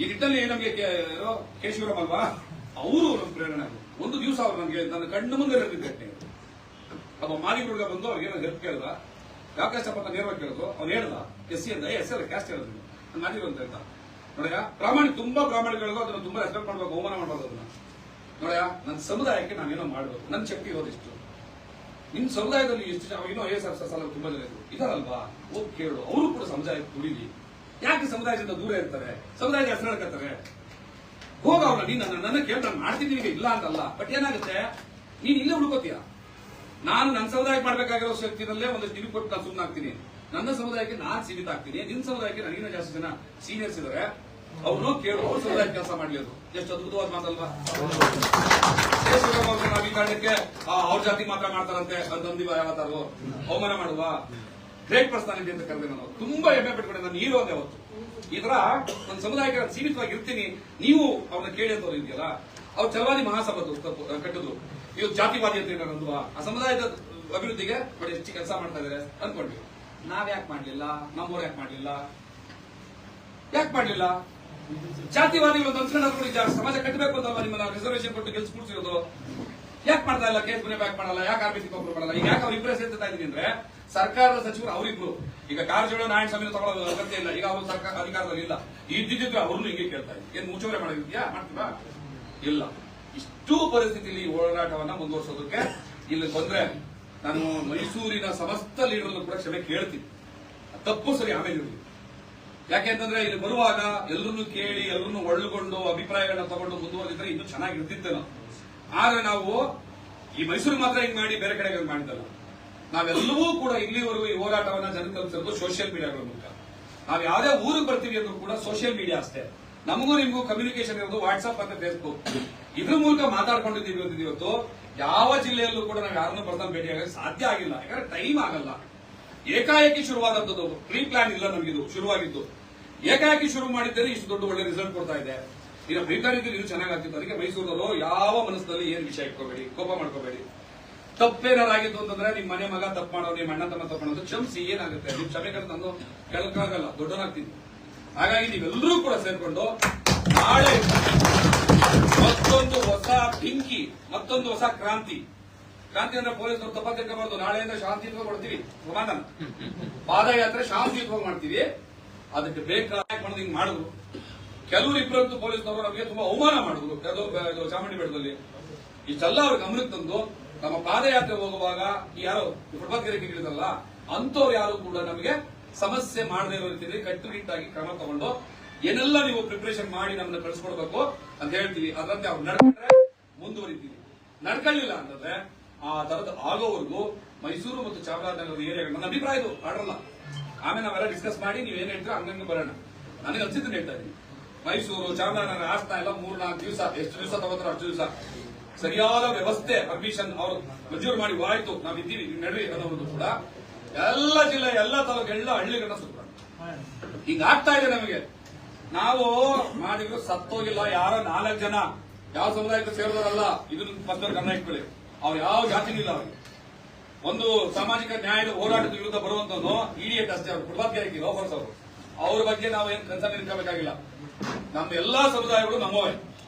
ಈ ನಿಟ್ಟಲ್ಲಿ ನಮ್ಗೆ ಕೆ. ಶಿವರಾಮ್ ಅಲ್ವಾ, ಅವರು ನಮ್ ಪ್ರೇರಣೆ. ಒಂದು ದಿವಸ ಅವ್ರು ನನಗೆ ನನ್ನ ಕಣ್ಣು ಮುಂದೆ ನಡೆದಿದ್ದೆ. ಒಬ್ಬ ಮಾದಿ ಹುಡುಗ ಬಂದು ಅವ್ರಿಗೆ ಹೆಲ್ಪ್ ಕೇಳ್ದ, ಯಾವ ಕ್ಯಾಸ್ಟ್ ಅಂತ ನೇರವಾಗಿ ಕೇಳಿದ್ರು. ಅವ್ನು ಹೇಳ್ದ SC ಅಂತ. SC ಕ್ಯಾಸ್ಟ್ ಹೇಳಿದ್ರು, ನಾನು ಮಾಡಿರು ಅಂತ ಹೇಳ್ದ. ನೋಡ್ಯ ತುಂಬಾ ಪ್ರಾಮಾಣಿಕಗಳಿಗೂ ಅದನ್ನ ತುಂಬಾ ರೆಸ್ಪೆಕ್ಟ್ ಮಾಡ್ಬೇಕು, ಅವಮಾನ ಮಾಡ್ಬೋದು ಅದನ್ನ. ನೋಡ್ಯ ನನ್ನ ಸಮುದಾಯಕ್ಕೆ ನಾನೇನೋ ಮಾಡ್ಬೇಕು, ನನ್ನ ಶಕ್ತಿ ಇರೋದಿಷ್ಟು. ನಿಮ್ ಸಮುದಾಯದಲ್ಲಿ ಎಷ್ಟು ಏನೋ ಸಾಲ ತುಂಬಾ ಜನ ಇದ್ರು ಇದಾರಲ್ವಾ, ಹೋಗಿ ಕೇಳು. ಅವರು ಕೂಡ ಸಮುದಾಯಕ್ಕೆ ದುಡಿಲಿ. ಯಾಕೆ ಸಮುದಾಯದಿಂದ ದೂರ ಇರ್ತಾರೆ, ಸಮುದಾಯದ ಹೆಸರು ಹೇಳ್ಕತ್ತಾರೆ? ಹೋಗ ಅವ್ರನ್ನ, ನೀನ್ ನನ್ನ ಕೇಳಿ ನಾನು ಮಾಡ್ತಿದ್ದೀನಿ ಇಲ್ಲ ಅಂತಲ್ಲ. ಬಟ್ ಏನಾಗುತ್ತೆ, ನೀನ್ ಇಲ್ಲೇ ಹುಡುಕೋತೀಯ. ನಾನು ನನ್ನ ಸಮುದಾಯಕ್ಕೆ ಮಾಡ್ಬೇಕಾಗಿರೋ ಶಕ್ತಿನಲ್ಲೇ ಒಂದಷ್ಟು ನಿಮಗೆ ಕೊಟ್ಟು ನಾನು ಸುಮ್ಮನೆ ಆಗ್ತೀನಿ. ನನ್ನ ಸಮುದಾಯಕ್ಕೆ ನಾನು ಸೀಮಿತ ಆಗ್ತೀನಿ. ನಿನ್ನ ಸಮುದಾಯಕ್ಕೆ ನನಗಿನ ಜಾಸ್ತಿ ಜನ ಸೀನಿಯರ್ಸ್ ಇದಾರೆ, ಅವ್ರನ್ನೂ ಕೇಳು. ಅವ್ರ ಸಮುದಾಯಕ್ಕೆ ಕೆಲಸ ಮಾಡ್ಲಿ. ಅದು ಎಷ್ಟು ಅದ್ಭುತವಾದ ಮಾತಲ್ವಾ? ಈ ಕಾರಣಕ್ಕೆ ಅವ್ರ ಜಾತಿ ಮಾತ್ರ ಮಾಡ್ತಾರಂತೆ ಅಂತಂದಿವ, ಯಾವತ್ತಾರು ಅವಮಾನ ಮಾಡುವ ಗ್ರೇಟ್ ಪರ್ಸನಾಲಿಟಿ ಅಂತ ಕರೆದೆ. ನಾನು ತುಂಬಾ ಹೆಮ್ಮೆ ಪಟ್ಕೊಂಡೆ. ನಾನು ಹೀರೋ ಅಂದೆ ಅವತ್ತು. ಈ ತರ ನನ್ನ ಸಮುದಾಯಕ್ಕೆ ನಾನು ಸೀಮಿತವಾಗಿ ಇರ್ತೀನಿ, ನೀವು ಅವ್ರನ್ನ ಕೇಳಿ ಅಂತವ್ರು ಇದೆಯಲ್ಲ. ಅವ್ರು ಛಲವಾದಿ ಮಹಾಸಭಾ ಕಟ್ಟಿದ್ರು. ಇವ್ ಜಾತಿವಾದಿ ಅಂತ ನಂದುವ ಆ ಸಮುದಾಯದ ಅಭಿವೃದ್ಧಿಗೆ ಬಟ್ ಎಷ್ಟು ಕೆಲಸ ಮಾಡ್ತಾ ಇದಾರೆ ಅನ್ಕೊಂಡ್ವಿ. ನಾವ್ ಯಾಕೆ ಮಾಡ್ಲಿಲ್ಲ, ನಮ್ಮವ್ರು ಯಾಕೆ ಮಾಡ್ಲಿಲ್ಲ? ಜಾತಿವಾದಿಗಳು ಅನ್ಸ್ಕೊಂಡು ಸಮಾಜ ಕಟ್ಟಬೇಕು ಅಂತಲ್ವಾ ನಿಮ್ಮನ್ನ ರಿಸರ್ವೇಶನ್ ಕೊಟ್ಟು ಗೆಲ್ಸ್ಕೊಡ್ಸಿರೋದು. ಯಾಕೆ ಮಾಡ್ತಾ ಇಲ್ಲ? ಕೇಸ್ ಮನೆ ಬ್ಯಾಕ್ ಮಾಡಲ್ಲ, ಯಾಕೆ ಆರ್ಬಿಸಿ ಒಬ್ರು ಮಾಡಲ್ಲ? ಈಗ ಯಾಕೆ ಅವ್ರು ಇಬ್ಬರೇ ಸೇರ್ತಾ ಇದೀನಿ ಅಂದ್ರೆ, ಸರ್ಕಾರದ ಸಚಿವರು ಅವರಿಬ್ರು. ಈಗ ಕಾರಜೋಳ ನಾರಾಯಣ ಸ್ವಾಮಿ ತಗೊಳ್ಳೋದು ಅಗತ್ಯ ಇಲ್ಲ. ಈಗ ಅವರು ಸರ್ಕಾರ ಅಧಿಕಾರದಲ್ಲಿ ಇಲ್ಲ. ಇದ್ದಿದ್ರೆ ಅವ್ರನ್ನು ಹಿಂಗೆ ಕೇಳ್ತಾ ಇದ್ರು, ಏನ್ ಮುಚ್ಚೋರೆ ಮಾಡಿದ್ಯಾ, ಮಾಡ್ತೀವಾ? ಇಲ್ಲ. ಇಷ್ಟು ಪರಿಸ್ಥಿತಿಯಲ್ಲಿ ಹೋರಾಟವನ್ನ ಮುಂದುವರಿಸೋದಕ್ಕೆ ಇಲ್ಲಿ ಬಂದ್ರೆ ನಾನು ಮೈಸೂರಿನ ಸಮಸ್ತ ಲೀಡರ್ಗಳು ಕೂಡ ಕ್ಷಮೆ ಕೇಳ್ತೀನಿ. ತಪ್ಪು ಸರಿ ಆಮೇಲೆ ಇರಲಿ. ಯಾಕೆಂತಂದ್ರೆ ಇಲ್ಲಿ ಬರುವಾಗ ಎಲ್ಲರನ್ನು ಕೇಳಿ, ಎಲ್ಲರನ್ನು ಒಳ್ಳುಕೊಂಡು ಅಭಿಪ್ರಾಯಗಳನ್ನ ತಗೊಂಡು ಮುಂದುವರೆದಿದ್ರೆ ಇನ್ನೂ ಚೆನ್ನಾಗಿರ್ತಿತ್ತೇನೋ. ಆದ್ರೆ ನಾವು ಈ ಮೈಸೂರು ಮಾತ್ರ ಹಿಂಗ್ ಮಾಡಿ ಬೇರೆ ಕಡೆಗೆ ಮಾಡಿದ್ದಲ್ಲ. ನಾವೆಲ್ಲವೂ ಕೂಡ ಇಲ್ಲಿವರೆಗೂ ಈ ಹೋರಾಟವನ್ನ ಜನ ತಲುಪಿಸಿರೋದು ಸೋಷಿಯಲ್ ಮೀಡಿಯಾಗಳ ಮೂಲಕ. ನಾವ್ ಯಾವ್ದೇ ಊರಿಗೆ ಬರ್ತೀವಿ ಅಂದ್ರೂ ಕೂಡ ಸೋಷಿಯಲ್ ಮೀಡಿಯಾ ಅಷ್ಟೇ. ನಮಗೂ ನಿಮಗೂ ಕಮ್ಯುನಿಕೇಶನ್ ಇರೋದು ವಾಟ್ಸ್ಆಪ್ ಮತ್ತೆ ಫೇಸ್ಬುಕ್. ಇದ್ರ ಮೂಲಕ ಮಾತಾಡ್ಕೊಂಡಿದ್ದೀವಿ ಅಂತ. ಇವತ್ತು ಯಾವ ಜಿಲ್ಲೆಯಲ್ಲೂ ಕೂಡ ನಾವು ಯಾರನ್ನೂ ಬರ್ತಾನೆ ಭೇಟಿಯಾಗಕ್ಕೆ ಸಾಧ್ಯ ಆಗಿಲ್ಲ. ಯಾಕಂದ್ರೆ ಟೈಮ್ ಆಗಲ್ಲ. ಏಕಾಏಕಿ ಶುರುವಾದದ್ದು, ಪ್ರೀ ಪ್ಲಾನ್ ಇಲ್ಲ ನಮಗಿದು. ಶುರುವಾಗಿದ್ದು ಏಕಾಏಕಿ ಶುರು ಮಾಡಿದ್ದರೆ ಇಷ್ಟು ದೊಡ್ಡ ಒಳ್ಳೆ ರಿಸಲ್ಟ್ ಕೊಡ್ತಾ ಇದೆ. ಈಗ ಪ್ರೀ ಪ್ಲಾನ್ ಇದ್ದು ಇದು ಚೆನ್ನಾಗಾಗ್ತಿತ್ತು. ಅದಕ್ಕೆ ಮೈಸೂರವರು ಯಾವ ಮನಸ್ಸಿನಲ್ಲಿ ಏನು ವಿಷಯ ಇಟ್ಕೋಬೇಡಿ, ಕೋಪ ಮಾಡ್ಕೋಬೇಡಿ. ತಪ್ಪೇನಾರಾಗಿದ್ದು ಅಂತಂದ್ರೆ ನಿಮ್ ಮನೆ ಮಗ ತಪ್ಪು ಮಾಡೋದು, ನಿಮ್ಮ ಅಣ್ಣ ತಮ್ಮ ತಪ್ಪು ಮಾಡೋದು ಕ್ಷಮಿಸಿ. ಏನಾಗುತ್ತೆ, ನಿಮ್ ಕ್ಷಮೆ ತಂದು ಕೇಳಕ್ಕಾಗಲ್ಲ, ದೊಡ್ಡನಾಗ್ತೀನಿ. ಹಾಗಾಗಿ ನೀವೆಲ್ಲರೂ ಕೂಡ ಸೇರ್ಕೊಂಡು ನಾಳೆ ಮತ್ತೊಂದು ಹೊಸ ಪಿಂಕಿ, ಮತ್ತೊಂದು ಹೊಸ ಕ್ರಾಂತಿ ಅಂದ್ರೆ ಪೊಲೀಸರು ತಪ್ಪ ತಿಳ್ಕೋಬಾರ್ದು. ನಾಳೆಯಿಂದ ಶಾಂತಿಯುತವಾಗಿ ಕೊಡ್ತೀವಿ ಸಮಾಧಾನ. ಪಾದಯಾತ್ರೆ ಶಾಂತಿಯುತವಾಗಿ ಮಾಡ್ತೀವಿ. ಅದಕ್ಕೆ ಬೇಕಾದ ಹಿಂಗ್ ಮಾಡಿದ್ರು. ಕೆಲವರು ಇಬ್ಬರಂತೂ ಪೊಲೀಸ್ನವರು ನಮಗೆ ತುಂಬಾ ಅವಮಾನ ಮಾಡಿದ್ರು. ಇದು ಚಾಮುಂಡಿ ಬೆಟ್ಟದಲ್ಲಿ ಇಷ್ಟೆಲ್ಲ ಅವ್ರ ಗಮನಕ್ಕೆ ತಂದು ನಮ್ಮ ಪಾದಯಾತ್ರೆ ಹೋಗುವಾಗ ಯಾರು ಫುಟ್ಬಾಲ್ ಗೆರೆಗೆ ಇಳಿದಲ್ಲ ಅಂತವ್ರು ಯಾರು ಕೂಡ ನಮಗೆ ಸಮಸ್ಯೆ ಮಾಡದೇ ಇರೋ ರೀತಿಯಲ್ಲಿ ಕಟ್ಟುನಿಟ್ಟಾಗಿ ಕ್ರಮ ತಗೊಂಡು ಏನೆಲ್ಲ ನೀವು ಪ್ರಿಪರೇಷನ್ ಮಾಡಿ ನಮ್ಮನ್ನ ಕಳಿಸ್ಕೊಡ್ಬೇಕು ಅಂತ ಹೇಳ್ತೀವಿ. ಅದರಂತೆ ಅವ್ರು ನಡ್ಕೊಂಡ್ರೆ ಮುಂದುವರಿತೀವಿ. ನಡ್ಕೊಳ್ಳಿಲ್ಲ ಅಂತಂದ್ರೆ ಆ ತರದ ಆಗೋವರೆಗೂ ಮೈಸೂರು ಮತ್ತು ಚಾಮರಾಜನಗರದ ಏರಿಯಾಗಳು ನನ್ನ ಅಭಿಪ್ರಾಯ ಇದು ಆಡ್ರಲ್ಲ. ಆಮೇಲೆ ನಾವೆಲ್ಲ ಡಿಸ್ಕಸ್ ಮಾಡಿ ನೀವೇನ್ ಹೇಳ್ತೀರಾ ಹಂಗಂಗೆ ಬರೋಣ. ನನಗೆ ಅನ್ಸಿದ್ದನ್ನು ಹೇಳ್ತಾ ಇದ್ದೀನಿ. ಮೈಸೂರು ಚಾಮರಾಜನಗರ ಹಾಸನ ಎಲ್ಲ 3-4 ದಿವಸ ಎಷ್ಟು ದಿವಸ ತಗೋತಾರೋ ಅಷ್ಟು ದಿವಸ ಸರಿಯಾದ ವ್ಯವಸ್ಥೆ ಪರ್ಮಿಷನ್ ಅವರು ಮಂಜೂರು ಮಾಡಿ ಆಯ್ತು ನಾವಿದ್ದೀವಿ ನೀವು ನಡ್ರಿ ಅನ್ನೋದು ಕೂಡ ಎಲ್ಲ ಜಿಲ್ಲೆ ಎಲ್ಲ ತಾಲೂಕು ಎಲ್ಲ ಹಳ್ಳಿಗಳನ್ನ ಸುತ್ತ ಈಗ ಆಗ್ತಾ ಇದೆ. ನಮಗೆ ನಾವು ಮಾಡಿದ್ರು ಸತ್ತೋಗಿಲ್ಲ. ಯಾರೋ 4 ಜನ ಯಾವ ಸಮುದಾಯಕ್ಕೆ ಸೇರಿದವರಲ್ಲ. ಇದನ್ನ ಫಸ್ಟ್ ಗಮನ ಇಟ್ಕೊಳ್ಳಿ. ಅವ್ರು ಯಾವ ಜಾತಿನೂ ಇಲ್ಲ. ಅವ್ರಿಗೆ ಒಂದು ಸಾಮಾಜಿಕ ನ್ಯಾಯದ ಹೋರಾಟದ ವಿರುದ್ಧ ಬರುವಂತದ್ದು ಇಡಿಯೇಟ್ ಅಷ್ಟೇ. ಅವರು ಕುಟುಂಬಕ್ಕೆ ಲೋಫರ್ಸ್ ಅವರು ಅವ್ರ ಬಗ್ಗೆ ನಾವು ಏನ್ ಕನ್ಸರ್ನ್ ಇಟ್ಕೋಬೇಕಾಗಿಲ್ಲ. ನಮ್ಮ ಎಲ್ಲಾ ಸಮುದಾಯಗಳು ನಮ್ಮವೇ.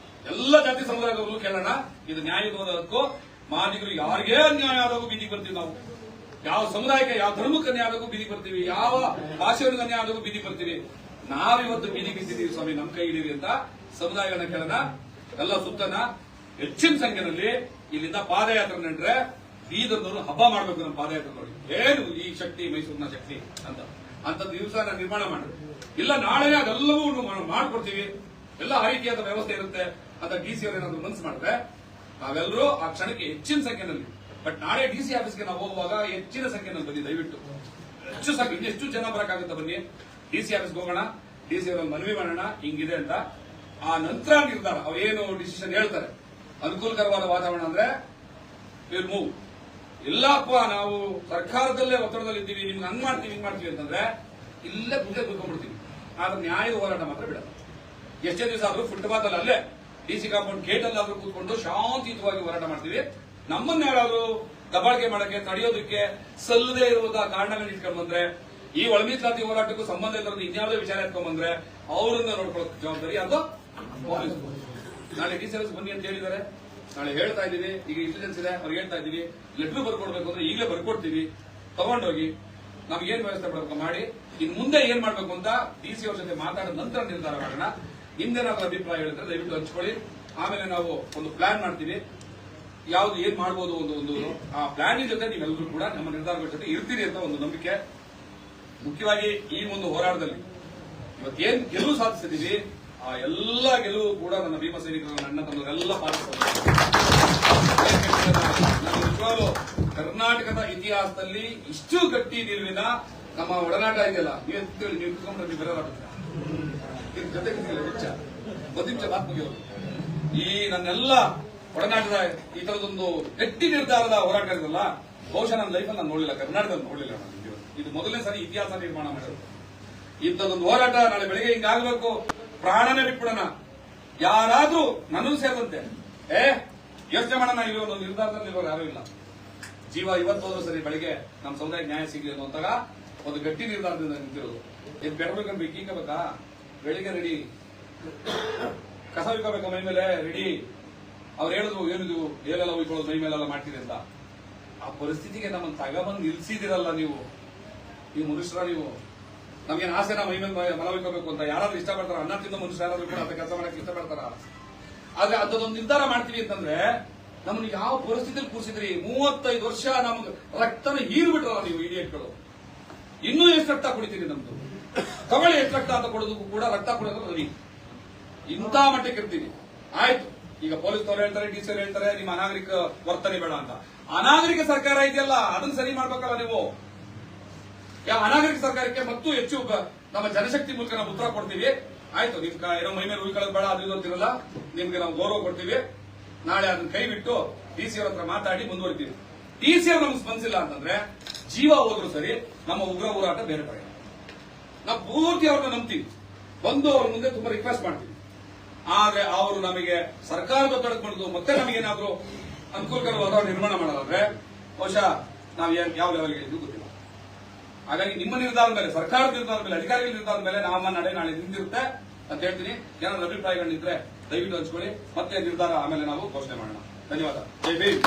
ಎಲ್ಲ ಜಾತಿ ಸಮುದಾಯದವರು ಕೇಳೋಣ. ಇದು ನ್ಯಾಯದಕ್ಕೂ ಮಾದಿಗರು ಯಾರಿಗೇ ಅನ್ಯಾಯ ಆದಾಗೂ ಬೀದಿಗೆ ಬರ್ತೀವಿ ನಾವು. ಯಾವ ಸಮುದಾಯಕ್ಕೆ ಯಾವ ಧರ್ಮಕ್ಕೆ ಅನ್ಯಾಯ ಆದಾಗೂ ಬೀದಿಗೆ ಬರ್ತೀವಿ. ಯಾವ ಭಾಷೆಯವರಿಗೆ ಅನ್ಯಾಯ ಆದಾಗೂ ಬೀದಿಗೆ ಬರ್ತೀವಿ. ನಾವಿವತ್ತು ಬೀದಿಗೆ ಬಿದ್ದಿದ್ದೀವಿ ಸ್ವಾಮಿ, ನಮ್ ಕೈ ಹಿಡೀರಿ ಅಂತ ಸಮುದಾಯಗಳನ್ನ ಕೇಳೋಣ. ಎಲ್ಲ ಸುತ್ತನ ಹೆಚ್ಚಿನ ಸಂಖ್ಯೆಯಲ್ಲಿ ಇಲ್ಲಿಂದ ಪಾದಯಾತ್ರೆ ನಡ್ರೆ ಬೀದರ್ದವರು ಹಬ್ಬ ಮಾಡ್ಬೇಕು. ನಮ್ಮ ಪಾದಯಾತ್ರೆ ನೋಡಿ ಏನು ಈ ಶಕ್ತಿ ಮೈಸೂರಿನ ಶಕ್ತಿ ಅಂತ ದಿವಸ ನಿರ್ಮಾಣ ಮಾಡಿ ಇಲ್ಲ ನಾಳೆ ಅದೆಲ್ಲವೂ ಮಾಡ್ಕೊಡ್ತೀವಿ. ಎಲ್ಲ ಆ ರೀತಿಯಾದ ವ್ಯವಸ್ಥೆ ಇರುತ್ತೆ ಅಂತ ಡಿಸಿ ಅವರು ಏನಾದ್ರು ಮನಸ್ಸು ಮಾಡಿದ್ರೆ ನಾವೆಲ್ಲರೂ ಆ ಕ್ಷಣಕ್ಕೆ ಹೆಚ್ಚಿನ ಸಂಖ್ಯೆಯಲ್ಲಿ ಬಟ್ ನಾಳೆ ಡಿಸಿ ಆಫೀಸ್ಗೆ ನಾವು ಹೋಗುವಾಗ ಹೆಚ್ಚಿನ ಸಂಖ್ಯೆಯಲ್ಲಿ ಬನ್ನಿ. ದಯವಿಟ್ಟು ಹೆಚ್ಚು ಸಂಖ್ಯೆ ಎಷ್ಟು ಜನ ಬರಕ್ಕಾಗುತ್ತೆ ಬನ್ನಿ. ಡಿಸಿ ಆಫೀಸ್ಗೆ ಹೋಗೋಣ. ಡಿಸಿ ಅವರಲ್ಲಿ ಮನವಿ ಮಾಡೋಣ ಹಿಂಗಿದೆ ಅಂತ. ಆ ನಂತರ ನಿರ್ಧಾರ ಅವ್ರೇನು ಡಿಸಿಷನ್ ಹೇಳ್ತಾರೆ ಅನುಕೂಲಕರವಾದ ವಾತಾವರಣ ಅಂದ್ರೆ ವಿಲ್ ಮೂವ್. ಇಲ್ಲಪ್ಪ ನಾವು ಸರ್ಕಾರದಲ್ಲೇ ಒತ್ತಡದಲ್ಲಿ ಇದ್ದೀವಿ, ನಿಮ್ಗೆ ಹಂಗ್ ಮಾಡ್ತೀವಿ ಹಿಂಗ್ ಮಾಡ್ತೀವಿ ಅಂತಂದ್ರೆ ಇಲ್ಲೇ ಮುಂದೆ ಕೂತ್ಕೊಂಡ್ಬಿಡ್ತೀವಿ. ಆದ್ರೆ ನ್ಯಾಯದ ಹೋರಾಟ ಮಾತ್ರ ಬಿಡಲ್ಲ. ಎಷ್ಟೇ ದಿವಸ ಆದ್ರೂ ಫುಟ್ಪಾತ್ ಅಲ್ಲಿ ಅಲ್ಲೇ ಡಿಸಿ ಕಾಂಪೌಂಡ್ ಗೇಟ್ ಅಲ್ಲಿ ಆದ್ರೂ ಕೂತ್ಕೊಂಡು ಶಾಂತಿಯುತವಾಗಿ ಹೋರಾಟ ಮಾಡ್ತೀವಿ. ನಮ್ಮನ್ನ ಯಾರಾದ್ರೂ ದಬ್ಬಾಳಿಕೆ ಮಾಡಕ್ಕೆ ತಡೆಯೋದಕ್ಕೆ ಸಲ್ಲದೇ ಇರುವಂತಹ ಕಾರಣಗಳನ್ನ ಇಟ್ಕೊಂಡು ಬಂದ್ರೆ ಈ ಒಳಮೀಸಲಾತಿ ಹೋರಾಟಕ್ಕೂ ಸಂಬಂಧ ಇಲ್ಲದ ಇನ್ಯಾವುದೇ ವಿಚಾರ ಎತ್ಕೊಂಡ್ ಬಂದ್ರೆ ಅವರನ್ನ ನೋಡ್ಕೊಳ್ಳೋ ಜವಾಬ್ದಾರಿ ಅದು ನಾಳೆ ಡಿ ಸರ್ವಿಸ್ ಬನ್ನಿ ಅಂತ ಹೇಳಿದ್ದಾರೆ. ನಾಳೆ ಹೇಳ್ತಾ ಇದೀವಿ. ಈಗ ಇಂಟೆಲಿಜೆನ್ಸ್ ಇದೆ ಅವ್ರಿಗೆ ಹೇಳ್ತಾ ಇದೀವಿ. ಲೆಟರ್ ಬರ್ಕೊಡ್ಬೇಕು ಅಂದ್ರೆ ಈಗಲೇ ಬರ್ಕೊಡ್ತೀವಿ. ತಗೊಂಡೋಗಿ ನಮ್ಗೆ ಏನ್ ವ್ಯವಸ್ಥೆ ಮಾಡಬೇಕು ಮಾಡಿ ಇನ್ ಮುಂದೆ ಏನ್ ಮಾಡ್ಬೇಕು ಅಂತ ಡಿಸಿ ಅವ್ರ ಜೊತೆ ಮಾತಾಡಿದ ನಂತರ ನಿರ್ಧಾರ ಮಾಡೋಣ. ನಿಮ್ದೇನಾದ್ರೂ ಅಭಿಪ್ರಾಯ ಹೇಳಿದ್ರೆ ದಯವಿಟ್ಟು ಹಂಚ್ಕೊಳ್ಳಿ. ಆಮೇಲೆ ನಾವು ಒಂದು ಪ್ಲಾನ್ ಮಾಡ್ತೀವಿ. ಯಾವ್ದು ಏನ್ ಮಾಡ್ಬೋದು ಒಂದು ಆ ಪ್ಲಾನ್ ಜೊತೆ ನೀವೆಲ್ಲರೂ ಕೂಡ ನಮ್ಮ ನಿರ್ಧಾರಗಳ ಜೊತೆ ಇರ್ತೀರಿ ಅಂತ ಒಂದು ನಂಬಿಕೆ. ಮುಖ್ಯವಾಗಿ ಈ ಒಂದು ಹೋರಾಟದಲ್ಲಿ ಇವತ್ತೇನ್ ಗೆಲುವು ಸಾಧಿಸಿದೀವಿ ಆ ಎಲ್ಲ ಗೆಲುವು ಕೂಡ ನನ್ನ ಭೀಮ ಸೈನಿಕರು ನನ್ನ ತಮ್ಮರೆಲ್ಲ ನಿಜವಾಗ್ಲೂ ಕರ್ನಾಟಕದ ಇತಿಹಾಸದಲ್ಲಿ ಇಷ್ಟು ಗಟ್ಟಿ ನಿಲುವಿನ ನಮ್ಮ ಒಡನಾಟ ಇದೆಯಲ್ಲ. ನೀವು ಕುತ್ಕೊಂಡ್ರೆ ನೀವು ಬರೋದಾಗುತ್ತೆ ಜೊತೆ ಒಂದು ನಿಮಿಷ ಮಾತು ಮುಗಿಯೋದು. ಈ ನನ್ನೆಲ್ಲ ಒಡನಾಟದ ಈ ತರದೊಂದು ಗಟ್ಟಿ ನಿರ್ಧಾರದ ಹೋರಾಟ ಇದಲ್ಲ ಬಹುಶಃ ನನ್ನ ಲೈಫಲ್ಲಿ ನಾನು ನೋಡಲಿಲ್ಲ, ಕರ್ನಾಟಕದಲ್ಲಿ ನೋಡಲಿಲ್ಲ. ಇದು ಮೊದಲನೇ ಸಾರಿ ಇತಿಹಾಸ ನಿರ್ಮಾಣ ಮಾಡೋದು. ಇಂಥದ್ದೊಂದು ಹೋರಾಟ ನಾಳೆ ಬೆಳಿಗ್ಗೆ ಹಿಂಗಾಗಬೇಕು, ಪ್ರಾಣನೇ ಬಿಟ್ಬಿಡೋಣ. ಯಾರಾದ್ರೂ ನನ್ನೂ ಸೇರಿದಂತೆ ಯೋಚನೆ ಮಾಡೋಣ ಇಲ್ಲಿ ಒಂದು ನಿರ್ಧಾರದಲ್ಲಿ ಇರೋರು ಯಾರು ಇಲ್ಲ. ಜೀವ ಇವತ್ತು ಹೋದ್ರೂ ಸರಿ ಬೆಳಿಗ್ಗೆ ನಮ್ಮ ಸಮುದಾಯಕ್ಕೆ ನ್ಯಾಯ ಸಿಗಲಿ ಅನ್ನುವಂತಾಗ ಒಂದು ಗಟ್ಟಿ ನಿರ್ಧಾರದಿಂದ ನಿಂತಿರೋದು. ಇದು ಬೆಳಬೇಕಂದ್ರೆ ಇಕ್ಕಿಬೇಕಾ ಬೆಳಿಗ್ಗೆ ರೆಡಿ, ಕಸ ಉಯ್ಕೋಬೇಕು ಮೈ ಮೇಲೆ ರೆಡಿ. ಅವ್ರು ಹೇಳಿದ್ರು ಏನಿದು ಏನೆಲ್ಲ ಉಯ್ಕೊಳ್ಳೋದು ಮೈ ಮೇಲೆಲ್ಲ ಮಾಡ್ತೀರಿ ಅಂತ. ಆ ಪರಿಸ್ಥಿತಿಗೆ ನಮ್ಮನ್ನು ತಗೊಂಬಂದು ನಿಲ್ಸಿದಿರಲ್ಲ ನೀವು ಮನುಷ್ಯರ. ನೀವು ನಮ್ಗೇನು ಆಸೆನ ಮೈ ಮೇಲೆ ಮಲ ಉಯ್ಕೋಬೇಕು ಅಂತ ಯಾರಾದ್ರೂ ಇಷ್ಟಪಡ್ತಾರ? ಅನ್ನ ತಿಂದ ಮನುಷ್ಯ ಯಾರಾದ್ರೂ ಕೂಡ ಅಂತ ಕೆಲಸ ಮಾಡಕ್ಕೆ ಇಷ್ಟಪಡ್ತಾರ? ಆದ್ರೆ ಅದೊಂದು ನಿರ್ಧಾರ ಮಾಡ್ತೀವಿ ಅಂತಂದ್ರೆ ನಮ್ಮನ್ನು ಯಾವ ಪರಿಸ್ಥಿತಿಯಲ್ಲಿ ಕೂರಿಸಿದ್ರಿ? 35 ವರ್ಷ ನಮ್ಗೆ ರಕ್ತನ ಹೀರ್ಬಿಟ್ರಲ್ಲ ನೀವು ಇಡಿಯಟ್ಗಳು. ಇನ್ನೂ ಎಷ್ಟು ರಕ್ತ ಕುಡಿತೀರಿ? ನಮ್ದು ತಗೊಳ್ಳಿ ಎಷ್ಟು ರಕ್ತ ಅಂತ ಕೊಡೋದಕ್ಕೂ ಕೂಡ ರಕ್ತ ಕೊಡೋದು ರವಿ. ಇಂಥ ಮಟ್ಟಕ್ಕೆ ಇರ್ತೀವಿ. ಆಯ್ತು, ಈಗ ಪೊಲೀಸ್ನವ್ರು ಹೇಳ್ತಾರೆ, ಡಿಸಿ ಹೇಳ್ತಾರೆ ನಿಮ್ಮ ಅನಾಗರಿಕ ವರ್ತನೆ ಬೇಡ ಅಂತ. ಅನಾಗರಿಕ ಸರ್ಕಾರ ಇದೆಯಲ್ಲ ಅದನ್ನ ಸರಿ ಮಾಡ್ಬೇಕಲ್ಲ ನೀವು. ಯಾವ ಅನಾಗರಿಕ ಸರ್ಕಾರಕ್ಕೆ ಮತ್ತು ಹೆಚ್ಚು ನಮ್ಮ ಜನಶಕ್ತಿ ಮೂಲಕ ನಾವು ಉತ್ತರ ಕೊಡ್ತೀವಿ. ಆಯ್ತು, ನಿಮ್ ಏನೋ ಮೈ ಮೇಲೆ ಉಳ್ಕೊಳ್ಳೋದು ಬೇಡ ಅದು ಅಂತಿರಲ್ಲ, ನಿಮ್ಗೆ ನಾವು ಗೌರವ ಕೊಡ್ತೀವಿ. ನಾಳೆ ಅದನ್ನ ಕೈ ಬಿಟ್ಟು ಡಿಸಿ ಅವ್ರ ಹತ್ರ ಮಾತಾಡಿ ಮುಂದುವರಿತೀವಿ. ಡಿಸಿ ಅವ್ರು ನಮ್ಗೆ ಸ್ಪಂದಿಸಿಲ್ಲ ಅಂತಂದ್ರೆ ಜೀವ ಹೋದ್ರು ಸರಿ, ನಮ್ಮ ಉಗ್ರ ಹೋರಾಟ ಬೇರೆ ಕಡೆ. ನಾವು ಪೂರ್ತಿ ಅವ್ರನ್ನ ನಂಬ್ತೀವಿ, ಬಂದು ಅವ್ರ ಮುಂದೆ ತುಂಬಾ ರಿಕ್ವೆಸ್ಟ್ ಮಾಡ್ತೀವಿ. ಆದ್ರೆ ಅವರು ನಮಗೆ ಸರ್ಕಾರದ ಒತ್ತಡಕ್ಕೆ ಮಾಡಿದ್ದು ಮತ್ತೆ ನಮಗೇನಾದ್ರೂ ಅನುಕೂಲಕರವಾದ ನಿರ್ಮಾಣ ಮಾಡೋದಾದ್ರೆ ಬಹುಶಃ ನಾವು ಯಾವ ಲೆವೆಲ್ಗೆ ಇದ್ದು ಗೊತ್ತಿಲ್ಲ. ಹಾಗಾಗಿ ನಿಮ್ಮ ನಿರ್ಧಾರದ ಮೇಲೆ, ಸರ್ಕಾರದ ನಿರ್ಧಾರದ ಮೇಲೆ, ಅಧಿಕಾರಿಗಳ ನಿರ್ಧಾರದ ಮೇಲೆ ನಮ್ಮ ನಾಳೆ ನಿಂತಿರುತ್ತೆ ಅಂತ ಹೇಳ್ತೀನಿ. ಏನಾದ್ರು ಅಭಿಪ್ರಾಯಗಳಿದ್ರೆ ದಯವಿಟ್ಟು ಹಂಚ್ಕೊಳ್ಳಿ. ಮತ್ತೆ ನಿರ್ಧಾರ ಆಮೇಲೆ ನಾವು ಘೋಷಣೆ ಮಾಡೋಣ. ಧನ್ಯವಾದ. ಜೈ ಭೀಮ್.